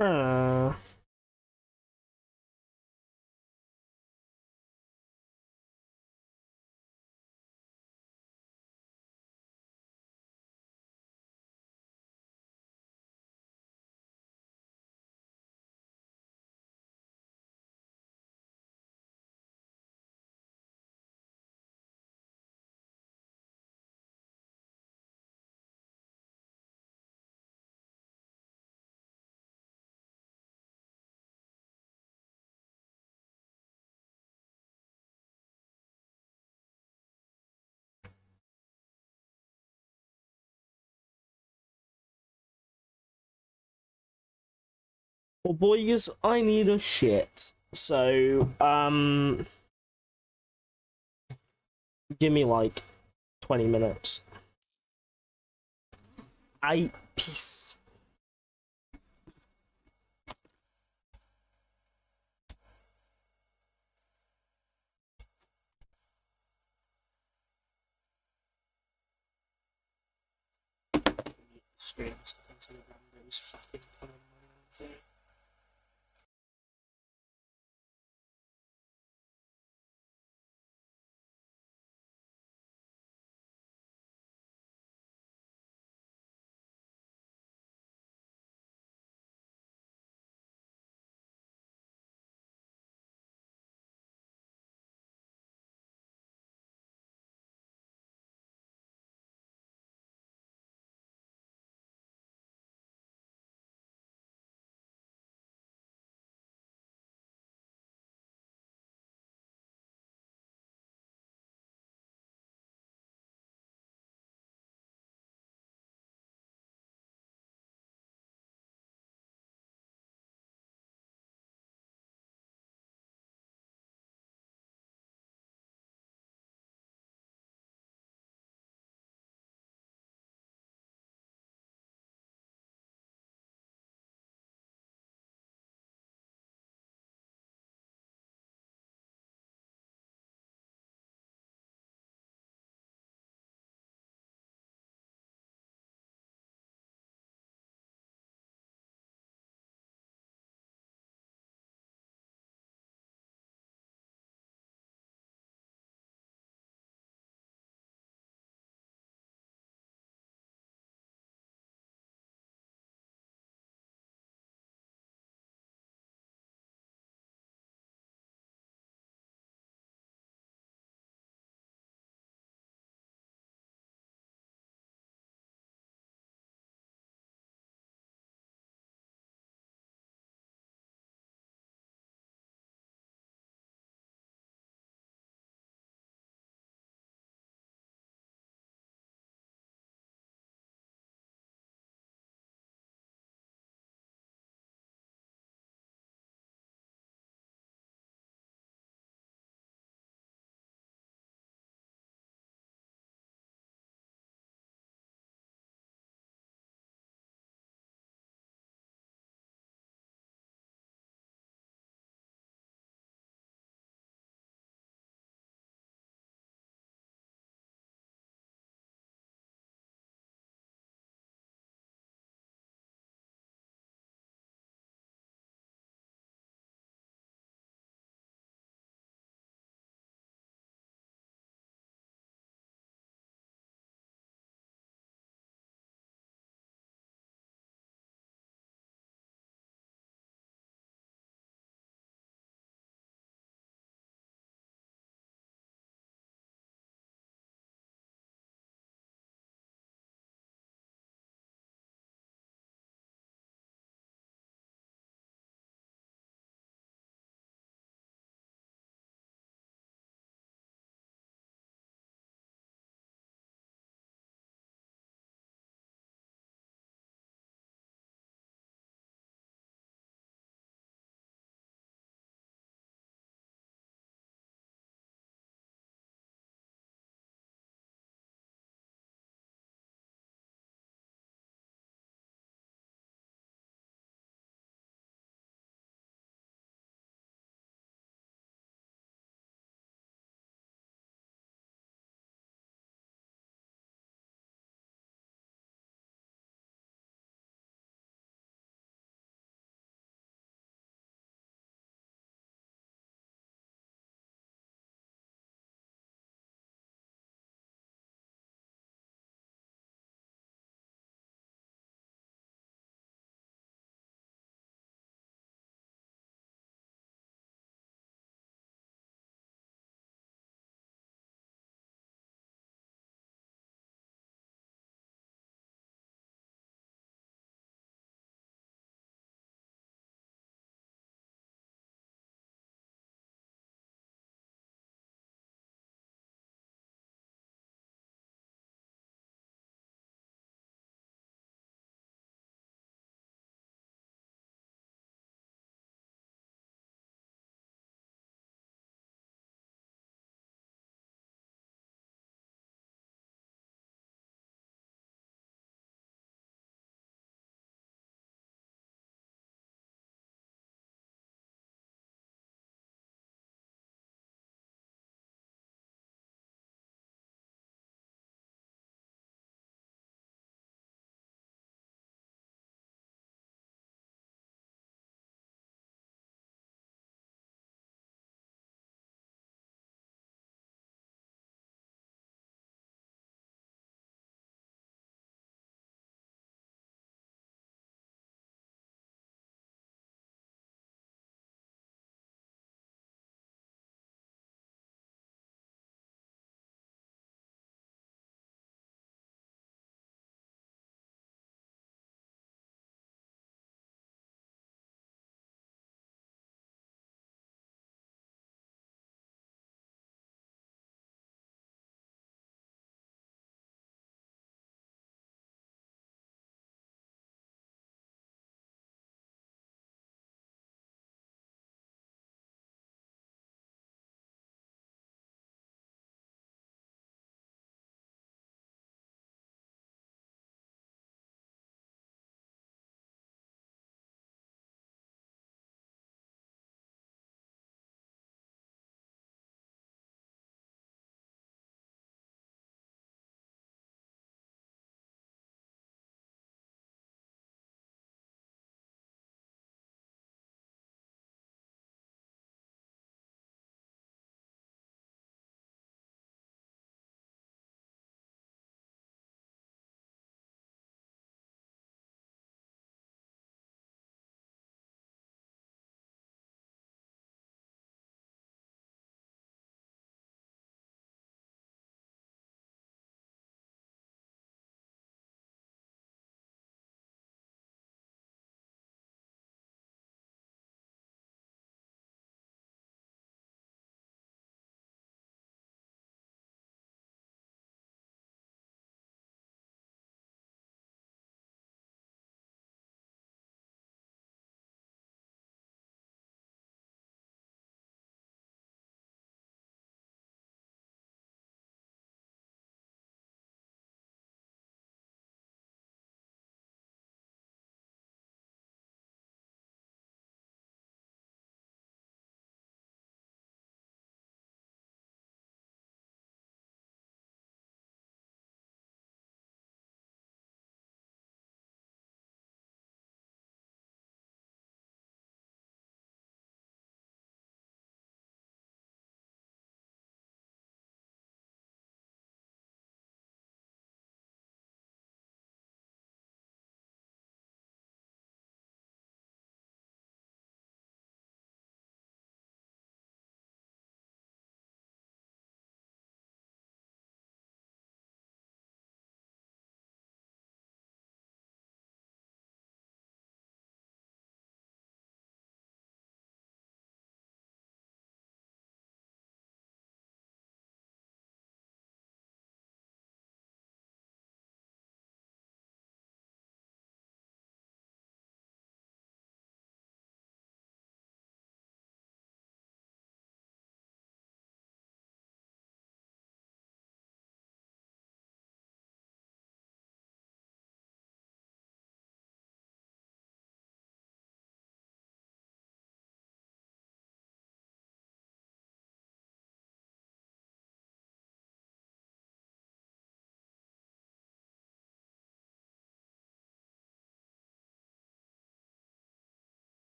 Huh. Well, boys, I need a shit. So, give me like 20 minutes. Peace. Streams. Fucking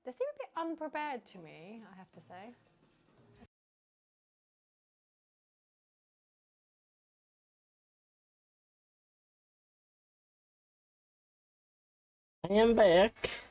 They seem a bit unprepared to me, I have to say. I am back.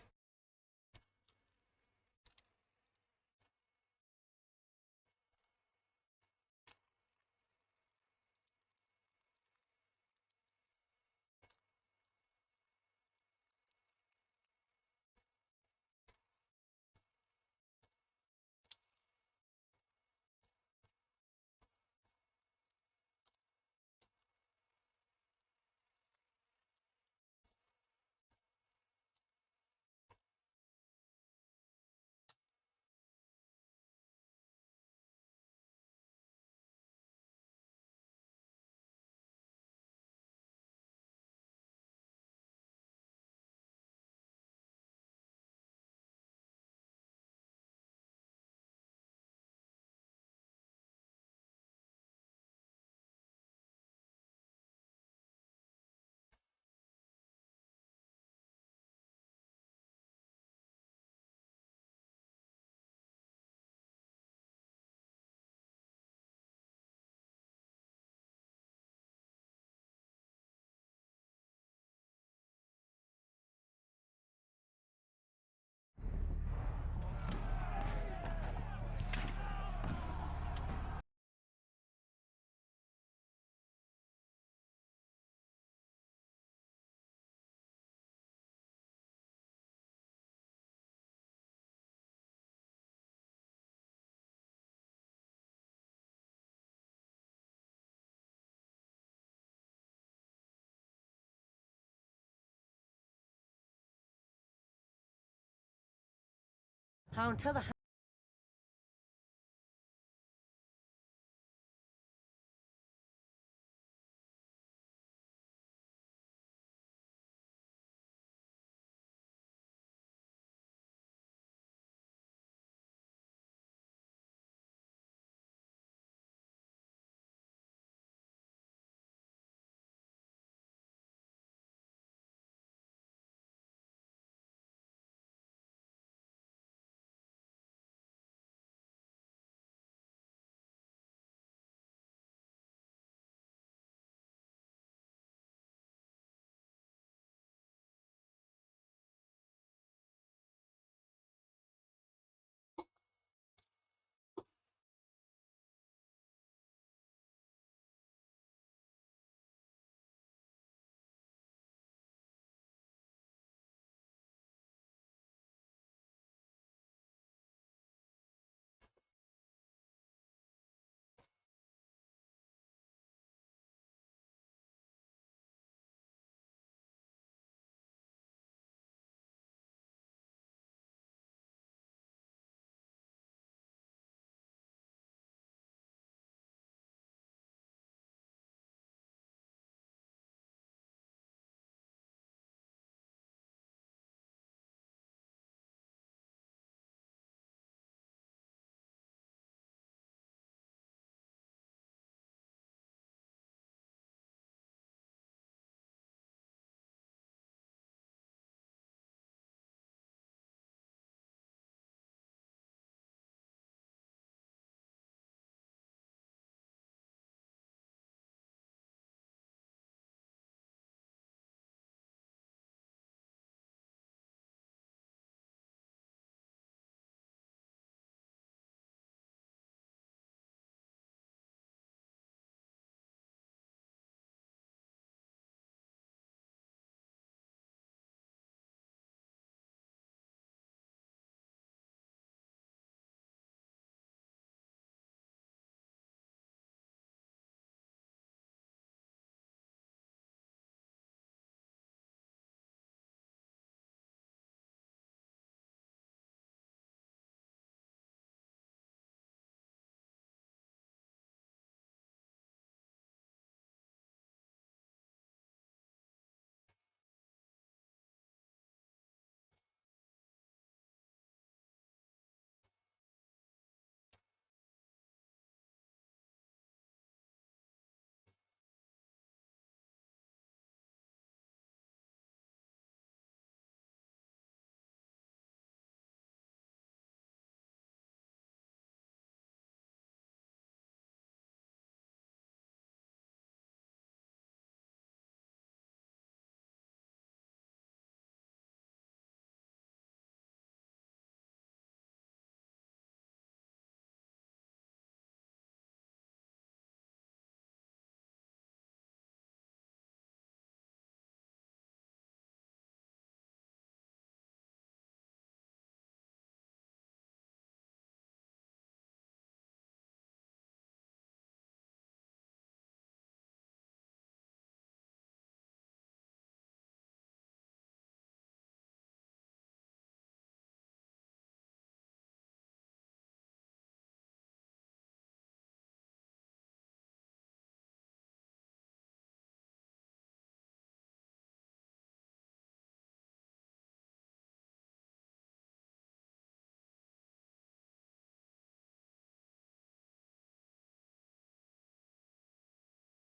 How until the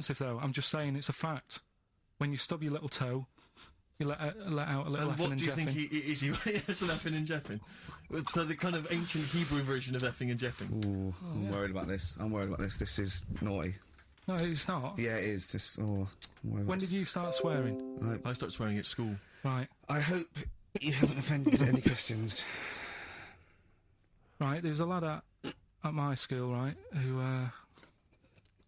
offensive, though. I'm just saying it's a fact. When you stub your little toe, you let out a little effing what and do you jeffing. think is he? It's an effing and jeffing. So the kind of ancient Hebrew version of effing and jeffing. Ooh, I'm worried about this. This is naughty. No, it's not. Yeah, it is. When did you start swearing? I started swearing at school. Right. I hope you haven't offended any Christians. Right, there's a lad at my school, right, who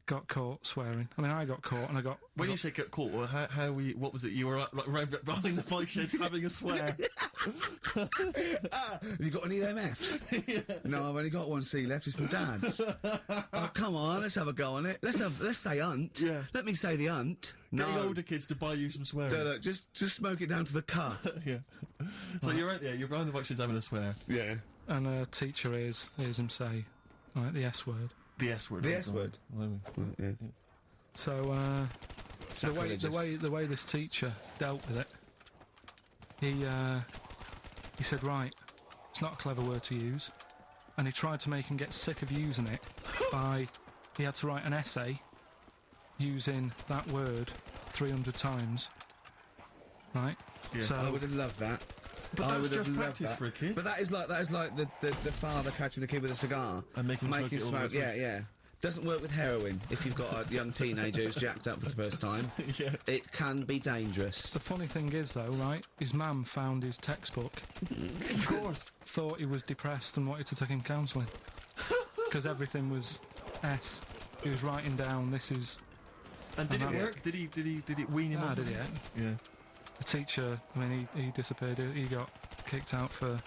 got caught swearing. I mean, I got caught and I got... When you say get caught, well, what was it? You were like round behind the bike sheds having a swear. Have you got any MF? Yeah. No, I've only got one C left. It's my dad's. Oh, come on, let's have a go on it. Let's say hunt. Yeah. Let me say the hunt. Get No. the older kids to buy you some swearing. So, look, just smoke it down to the cut. Yeah. So you're right there. You're behind the bike sheds having a swear. Yeah. And a teacher hears him say, right, the S word. The S word. The S word. Yeah. So, the way this teacher dealt with it, he said, right, it's not a clever word to use, and he tried to make him get sick of using it he had to write an essay using that word 300 times, right? Yeah. So I would have loved that. But I that's would have just loved practice that. for a kid. But that is like the father catching the kid with a cigar and making him smoke. Yeah. Doesn't work with heroin if you've got a young teenager who's jacked up for the first time. Yeah. It can be dangerous. the funny thing is, though, right, his mum found his textbook. Of course. Thought he was depressed and wanted to take him counselling. Because everything was S. He was writing down, this is... And did it work? Did it wean him Ah, up? did he? Yeah. The teacher, I mean, he disappeared. He got kicked out for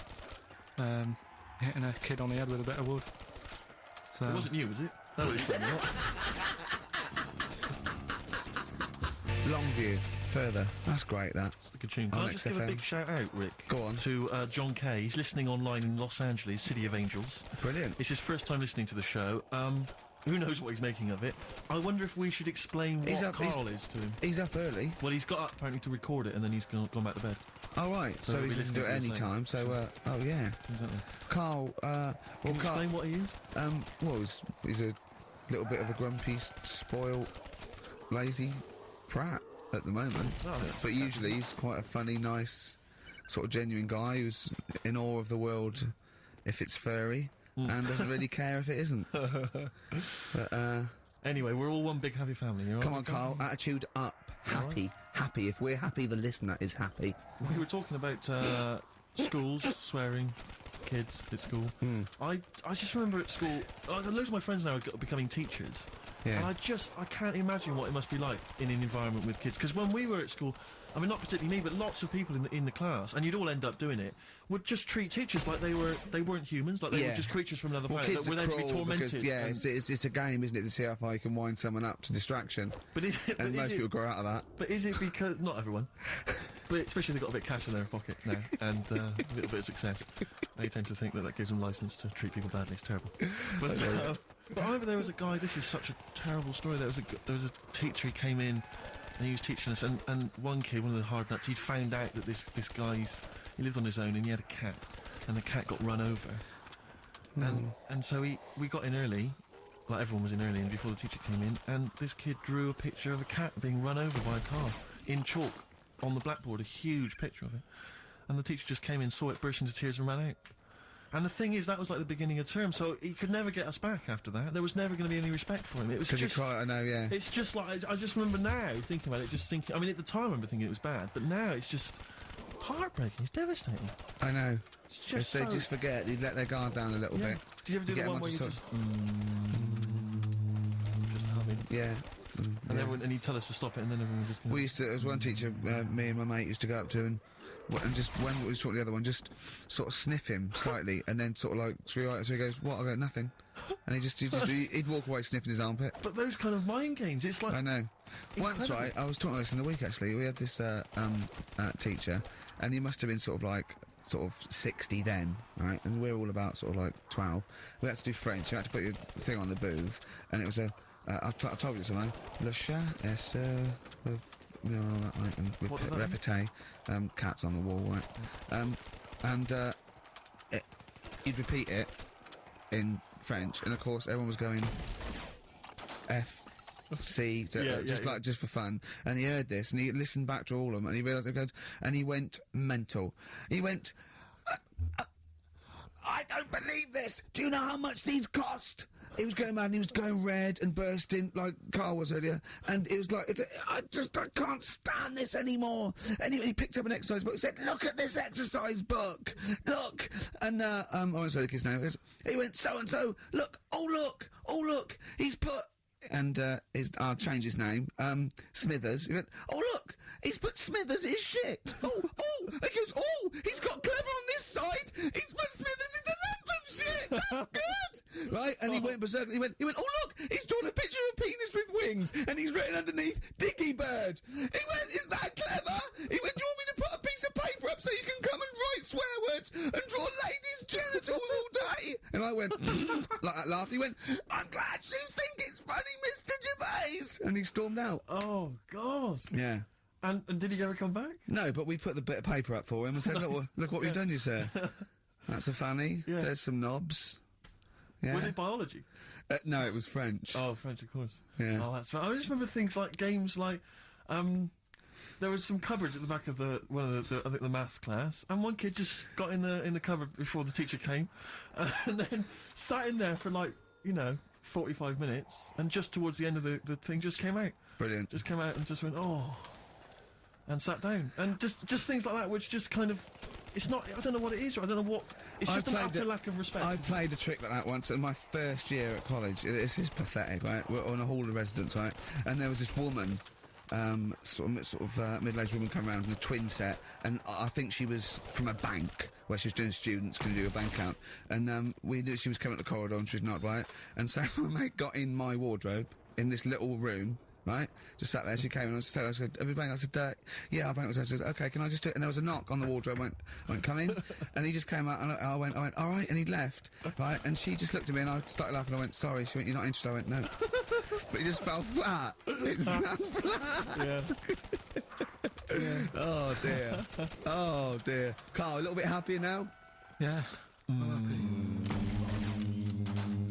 hitting a kid on the head with a bit of wood. So It wasn't you, was it? That was funny. Longview, further. That's great, that. It's a good tune. Can I just give a big shout out, Rick? Go on. To John Kay. He's listening online in Los Angeles, City of Angels. Brilliant. It's his first time listening to the show. Who knows what he's making of it? I wonder if we should explain what Carl is to him. He's up early. Well, he's got up apparently to record it, and then he's gone back to bed. Oh, right. So he'll he's be listening to it listening any to this time. So, oh, yeah. Exactly. Carl, Can you explain what he is? Well, he's a little bit of a grumpy, spoiled, lazy prat at the moment. But usually he's quite a funny, nice, sort of genuine guy who's in awe of the world if it's furry and doesn't really care if it isn't. But, anyway, we're all one big happy family. You know come on, Carl, attitude up. Happy. Happy. If we're happy, the listener is happy. We were talking about schools, swearing, kids at school. I just remember at school, loads of my friends now are becoming teachers. Yeah. And I can't imagine what it must be like in an environment with kids. Because when we were at school, I mean, not particularly me, but lots of people in the class, and you'd all end up doing it, would just treat teachers like they weren't humans, like they were just creatures from another planet, that were there to be tormented. Because, it's a game, isn't it, to see how far you can wind someone up to distraction. But and most people grow out of that. But is it because not everyone, but especially if they've got a bit of cash in their pocket now and a little bit of success, they tend to think that gives them license to treat people badly. It's terrible. But I remember there was a guy. This is such a terrible story. There was a teacher. He came in, and he was teaching us. And one kid, one of the hard nuts, he'd found out that this guy, he lived on his own, and he had a cat, and the cat got run over. And so we got in early, like everyone was in early, and before the teacher came in, and this kid drew a picture of a cat being run over by a car in chalk on the blackboard, a huge picture of it. And the teacher just came in, saw it, burst into tears, and ran out. And the thing is, that was like the beginning of term, so he could never get us back after that. There was never going to be any respect for him. It was Because just... you cry, I know, yeah. It's just like, I just remember now, thinking about it, just thinking... I mean, at the time I remember thinking it was bad, but now it's just heartbreaking. It's devastating. I know. It's just if they just forget, they'd let their guard down a little bit. Did you ever do the one where you just humming? Yeah. And he'd tell us to stop it, and then everyone was just... We used to, there was one teacher, me and my mate used to go up to and just, when we was talking to the other one, just sort of sniff him slightly, and then sort of like, so he goes, what? I go, nothing. And he'd walk away sniffing his armpit. But those kind of mind games, it's like... I know. Once, right, I was talking about this in the week, actually. We had this teacher, and he must have been sort of 60 then, right? And we're all about sort of like 12. We had to do French. You had to put your thing on the booth, and it was I told you something. Le chat est you know, all that, right? And with répété, cats on the wall, right? You'd repeat it in French, and of course everyone was going F see, Yeah, just yeah. like just for fun. And he heard this, and he listened back to all of them, and he realised it goes, and he went mental. He went, I don't believe this. Do you know how much these cost? He was going mad, and he was going red and bursting like Carl was earlier, and it was like, I can't stand this anymore. And he picked up an exercise book, said, look at this exercise book, look. And I won't say the kid's name. He went, so-and-so, look, he's put, and I'll change his name, Smithers. He went, oh look, he's put Smithers is shit. He goes, he's got Clever on this side, he's put Smithers is a lump of shit, that's good. Right, and he went berserk, he went, oh look, he's drawn a picture of a penis with wings, and he's written underneath, Dicky Bird. He went, is that clever? He went, do you want me to put a piece of paper up so you can come and write swear words and draw ladies' genitals all day? And I went, like that laughed, he went, I'm glad you think it's funny, Mr. Gervais. And he stormed out. Oh, God. Yeah. And did he ever come back? No, but we put the bit of paper up for him and said, look what we've done, you sir. That's a fanny. Yeah. There's some knobs. Yeah. Was it biology? No, it was French. Oh, French, of course. Yeah. Oh, that's right. I just remember things like games like, there was some cupboards at the back of I think the maths class, and one kid just got in the cupboard before the teacher came, and then sat in there for 45 minutes, and just towards the end of the thing just came out. Brilliant. Just came out and just went, and sat down. And just things like that, which just kind of, it's not, I don't know what it is, or I don't know what, it's just an utter lack of respect. I played a trick like that once in my first year at college. This is pathetic, right? We're on a hall of residence, right? And there was this woman, sort of middle-aged woman come around in a twin set, and I think she was from a bank where she was doing students, going to do a bank count, and we knew she was coming up the corridor and she was not right, and so my mate got in my wardrobe in this little room, right, just sat there. She came and I said, have you banked? I said, yeah, I banked. I said, okay, can I just do it? And there was a knock on the wardrobe. I went, come in. And he just came out, and I went, all right, and he left, right, and she just looked at me, and I started laughing. I went, sorry. She went, you're not interested? I went, no. But he just fell flat. It fell flat. Yeah. Oh dear. Oh dear. Carl, a little bit happier now? Yeah.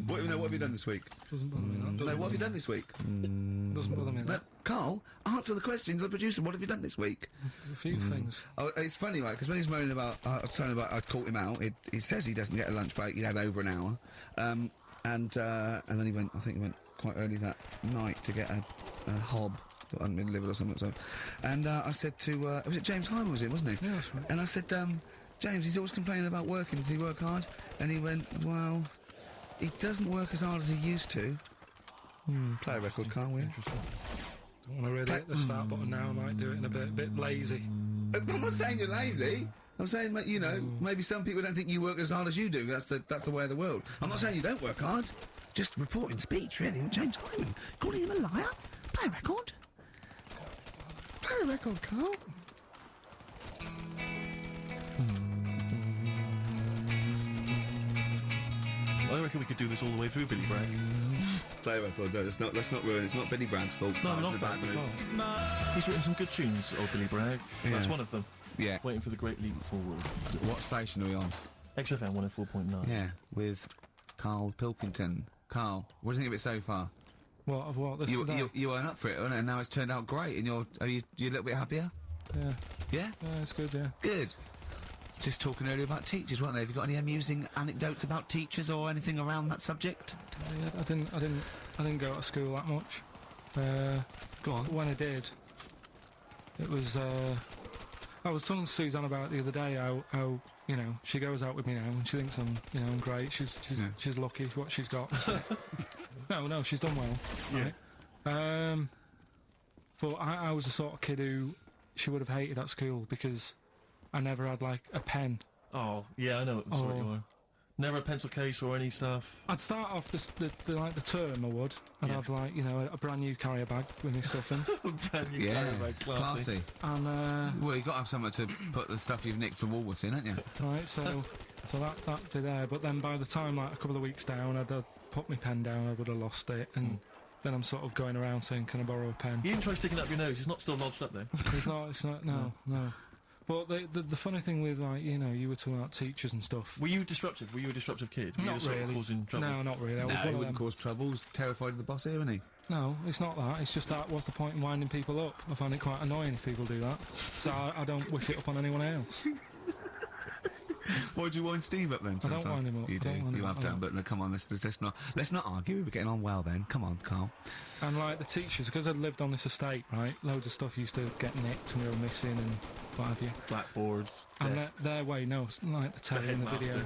What have you done this week? Doesn't bother me. No, what have you done this week? Doesn't bother me. No, Carl, answer the question to the producer. What have you done this week? A few things. Oh, it's funny, right? Because when he's moaning about, I was telling about, I'd caught him out. He says he doesn't get a lunch break. He had over an hour, and then he went. I think he went quite early that night to get a hob that hadn't been delivered or something. So, and I said to, was it James Hyman? Was it? Wasn't he? Yeah, that's right. And I said, James, he's always complaining about working. Does he work hard? And he went, well, he doesn't work as hard as he used to. Play a record, can't we? I want to really hit the start button now. I might do it in a bit lazy. I'm not saying you're lazy. I'm saying, you know, maybe some people don't think you work as hard as you do. That's the way of the world. I'm not saying you don't work hard. Just reporting speech, really, with James Hyman. Calling him a liar. Play a record. Play a record, Carl. I reckon we could do this all the way through, Billy Bragg. Play a record, no, let's not ruin it. It's not Billy Bragg's fault. No, It's not in a bad fair. mood. He's written some good tunes, old Billy Bragg. That's Yes. one of them. Yeah. Waiting for the great leap forward. What station are we on? XFM 104.9. Yeah, with Carl Pilkington. Carl, what do you think of it so far? What of what? This today? You weren't up for it, and now it's turned out great, and you're a little bit happier? Yeah. Yeah? Yeah, it's good, yeah. Good. Just talking earlier about teachers, weren't they? Have you got any amusing anecdotes about teachers or anything around that subject? Yeah, I didn't go to school that much. Go on. When I did, it was, I was telling Suzanne about it the other day how you know, she goes out with me now and she thinks I'm great. She's lucky what she's got. And stuff. No, she's done well. Right? But I was the sort of kid who she would have hated at school because I never had like a pen. Oh, yeah, I know what the sort you are. Never a pencil case or any stuff. I'd start off the term I would, and have like, you know, a brand new carrier bag with my stuff in. A brand new carrier bag, classy. And well, you've got to have somewhere to put the stuff you've nicked from Woolworths in, haven't you? Right, so that'd be there. But then by the time like a couple of weeks down, I'd put my pen down, I would have lost it, and then I'm sort of going around saying, "Can I borrow a pen?" You didn't try sticking up your nose. It's not still lodged up there. It's not. No. But the funny thing with, like, you know, you were talking about teachers and stuff. Were you disruptive? Were you a disruptive kid? Were you Not the sort of really. causing trouble? No, not really. I was No, one he of wouldn't them. cause trouble. He's terrified of the boss here, isn't he? No, it's not that. It's just that what's the point in winding people up? I find it quite annoying if people do that. So I don't wish it up on anyone else. Why do you wind Steve up then? I don't wind him up. You do. You have done, but no, come on, let's not argue. We were getting on well then. Come on, Carl. And like the teachers, because I'd lived on this estate, right? Loads of stuff used to get nicked and go missing and what have you. Blackboards. And their way, no, it's like the telly and the video, and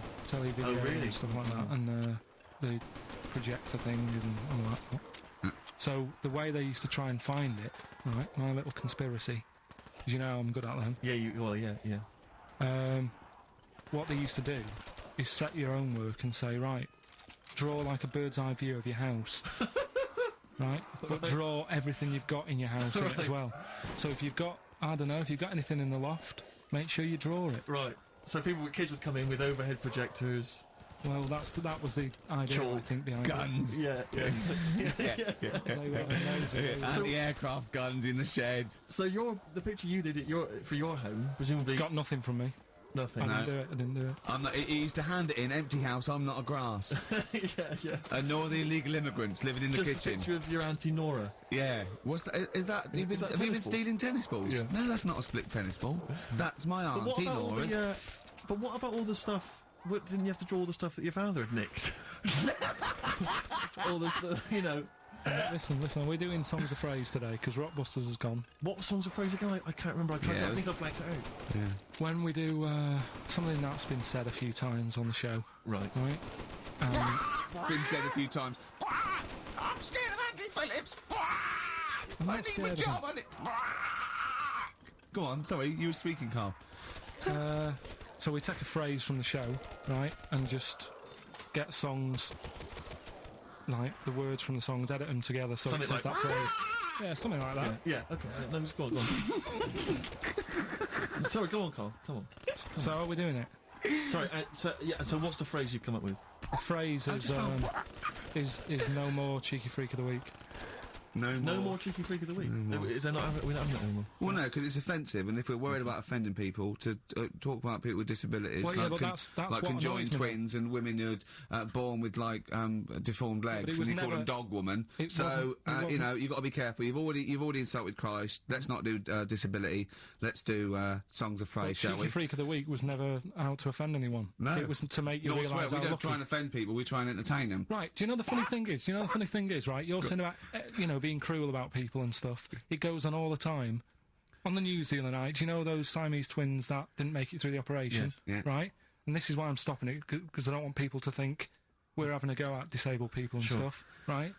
stuff like that, and the projector thing and all that. So the way they used to try and find it, right? My little conspiracy, because you know I'm good at them. Yeah. What they used to do is set your own work and say, right, draw like a bird's eye view of your house. Right? But draw everything you've got in your house in it as well. So if you've got, I don't know, if you've got anything in the loft, make sure you draw it. Right. So kids would come in with overhead projectors. Well, that was the idea, I think, behind guns. it. Yeah. Anti-aircraft guns in the shed. So the picture you did for your home, presumably got nothing from me. Nothing. I didn't do it. I'm not, he used to hand it in, empty house, I'm not a grass. yeah. And nor the illegal immigrants living in the kitchen. Just a picture of your Auntie Nora. Yeah. What's that? Is that, have you been stealing tennis balls? Yeah. No, that's not a split tennis ball. That's my Auntie Nora's. But what about all the stuff? Didn't you have to draw all the stuff that your father had nicked? All the stuff, you know. Listen, we're doing Songs of Phrase today because Rockbusters has gone. What Songs of Phrase again? I can't remember. I think I've blanked it out. Yeah. When we do something that's been said a few times on the show. Right. It's been said a few times. I'm scared of Andrew Phillips. I need my job on it. Go on, sorry, you were speaking, Carl. So we take a phrase from the show, right, and just get songs, like the words from the songs, edit them together so something it says like that phrase. Yeah, something like that. Yeah, okay. No, just go on. Sorry, go on, Carl. Come on. So are we doing it? Sorry, so what's the phrase you've come up with? The phrase is no more cheeky freak of the week. No more cheeky freak of the week. Is there not? We don't have that anymore. Well, no, because it's offensive, and if we're worried about offending people, to talk about people with disabilities, well, yeah, but that's like conjoined twins and women who are born with like deformed legs, and you call them dog woman. So you know, you've got to be careful. You've already insulted Christ. Let's not do disability. Let's do Songs of Phrase, shall we? Cheeky freak of the week was never out to offend anyone. No, it was to make you realise how we don't try and offend people. We try and entertain them. Right. Do you know the funny thing is? Right. You're saying about being cruel about people and stuff. It goes on all the time. On the news the other night, do you know those Siamese twins that didn't make it through the operation? Yes. Yeah. Right? And this is why I'm stopping it, because I don't want people to think we're having a go at disabled people and stuff. Right?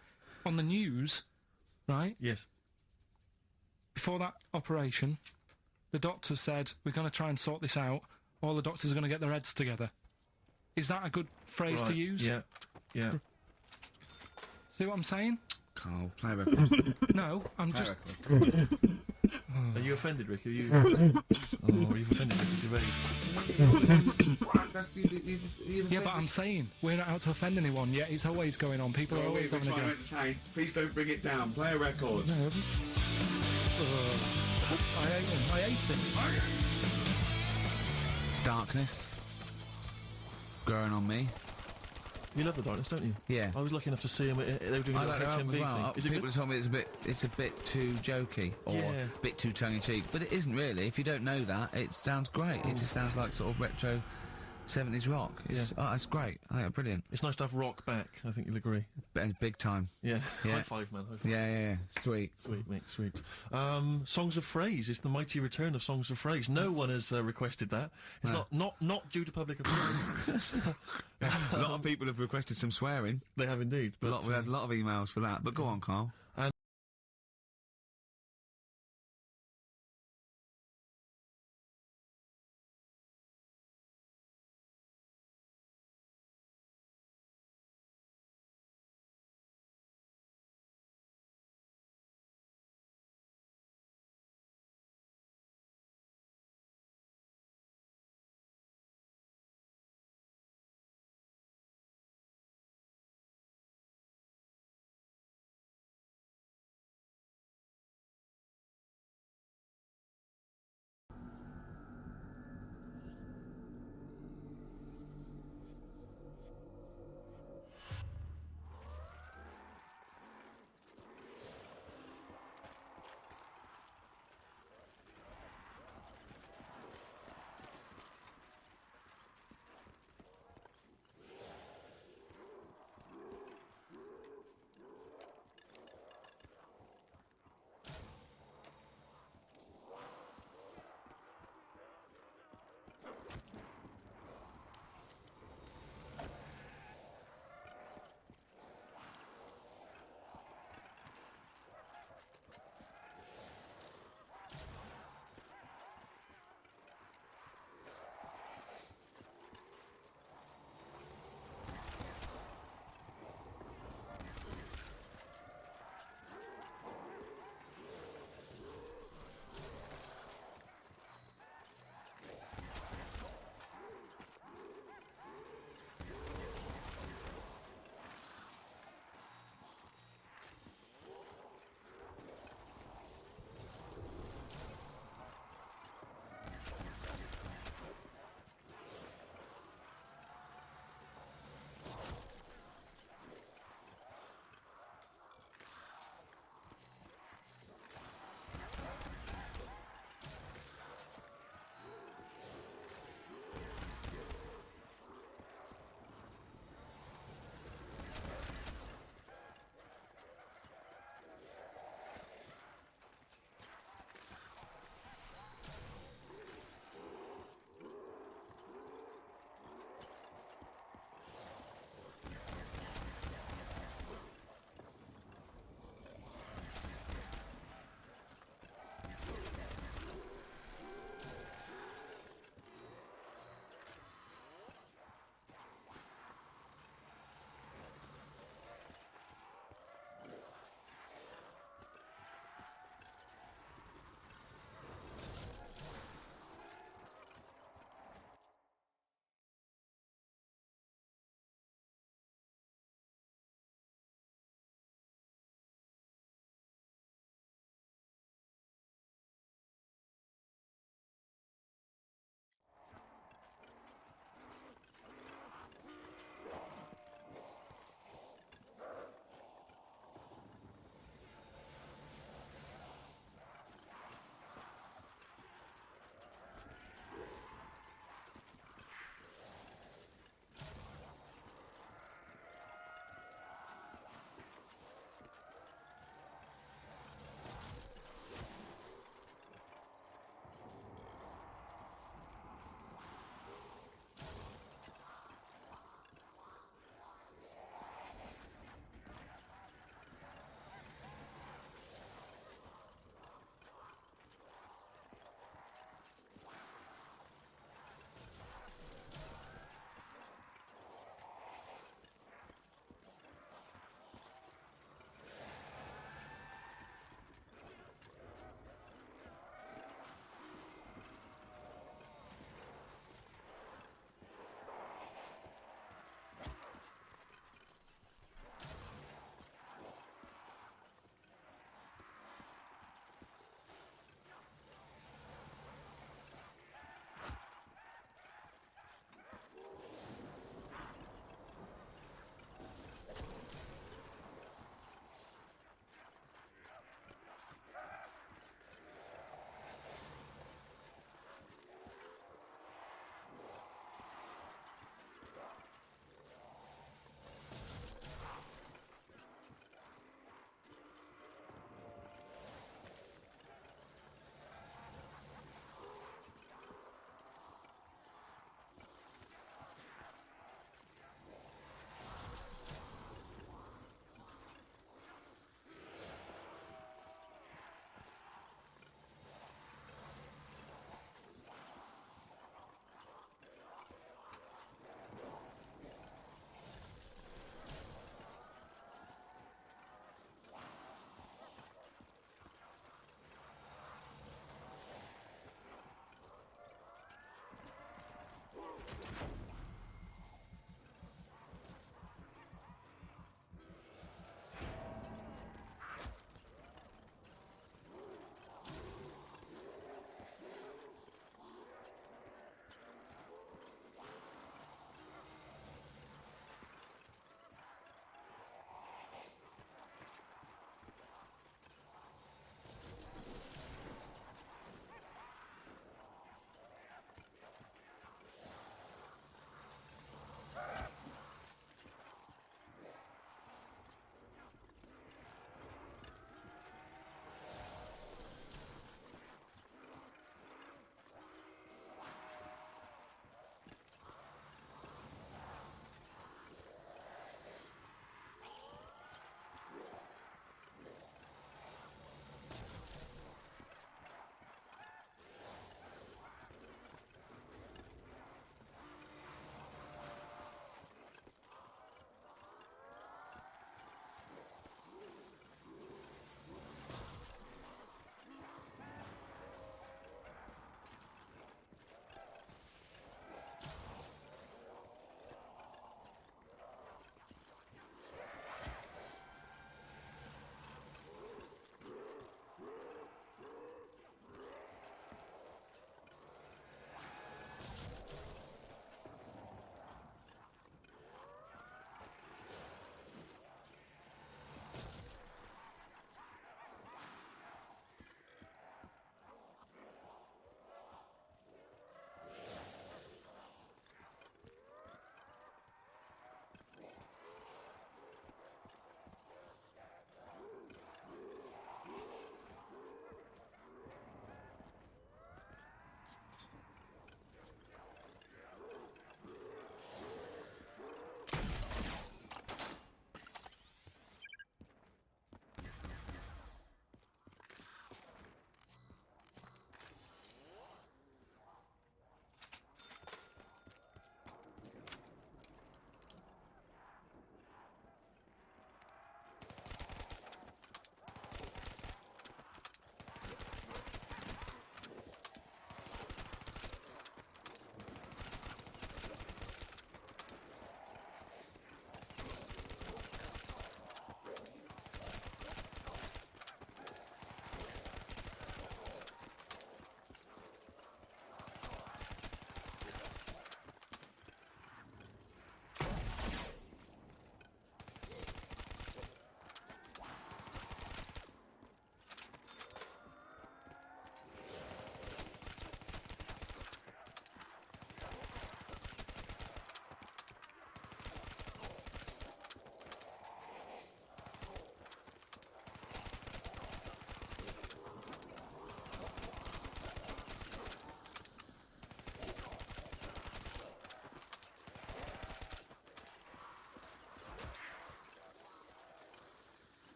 On the news, right? Yes. Before that operation, the doctors said, we're going to try and sort this out. All the doctors are going to get their heads together. Is that a good phrase to use? Yeah. See what I'm saying? Carl, play a record. No, I'm just... Are you offended, Rick? Are you offended, Rick? Yeah, but I'm saying, we're not out to offend anyone yet. It's always going on. People are always having a go. Please don't bring it down. Play a record. No. I hate it. Darkness. Growing on me. You love The Darkness, don't you? Yeah. I was lucky enough to see them. They were doing I like their album as well. Is it People told me it's a bit too jokey or a bit too tongue-in-cheek, but it isn't really. If you don't know that, it sounds great. It just sounds like sort of retro 70s rock. It's great. I think it's brilliant. It's nice to have rock back. I think you'll agree. Big time. Yeah. High five, man. High five. Yeah. Sweet, mate. Sweet. Songs of Phrase. It's the mighty return of Songs of Phrase. No one has requested that. It's not due to public appeal. A lot of people have requested some swearing. They have indeed. But we had a lot of emails for that. But go on, Carl.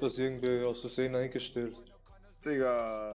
das irgendwie aus Versehen eingestellt. Digga.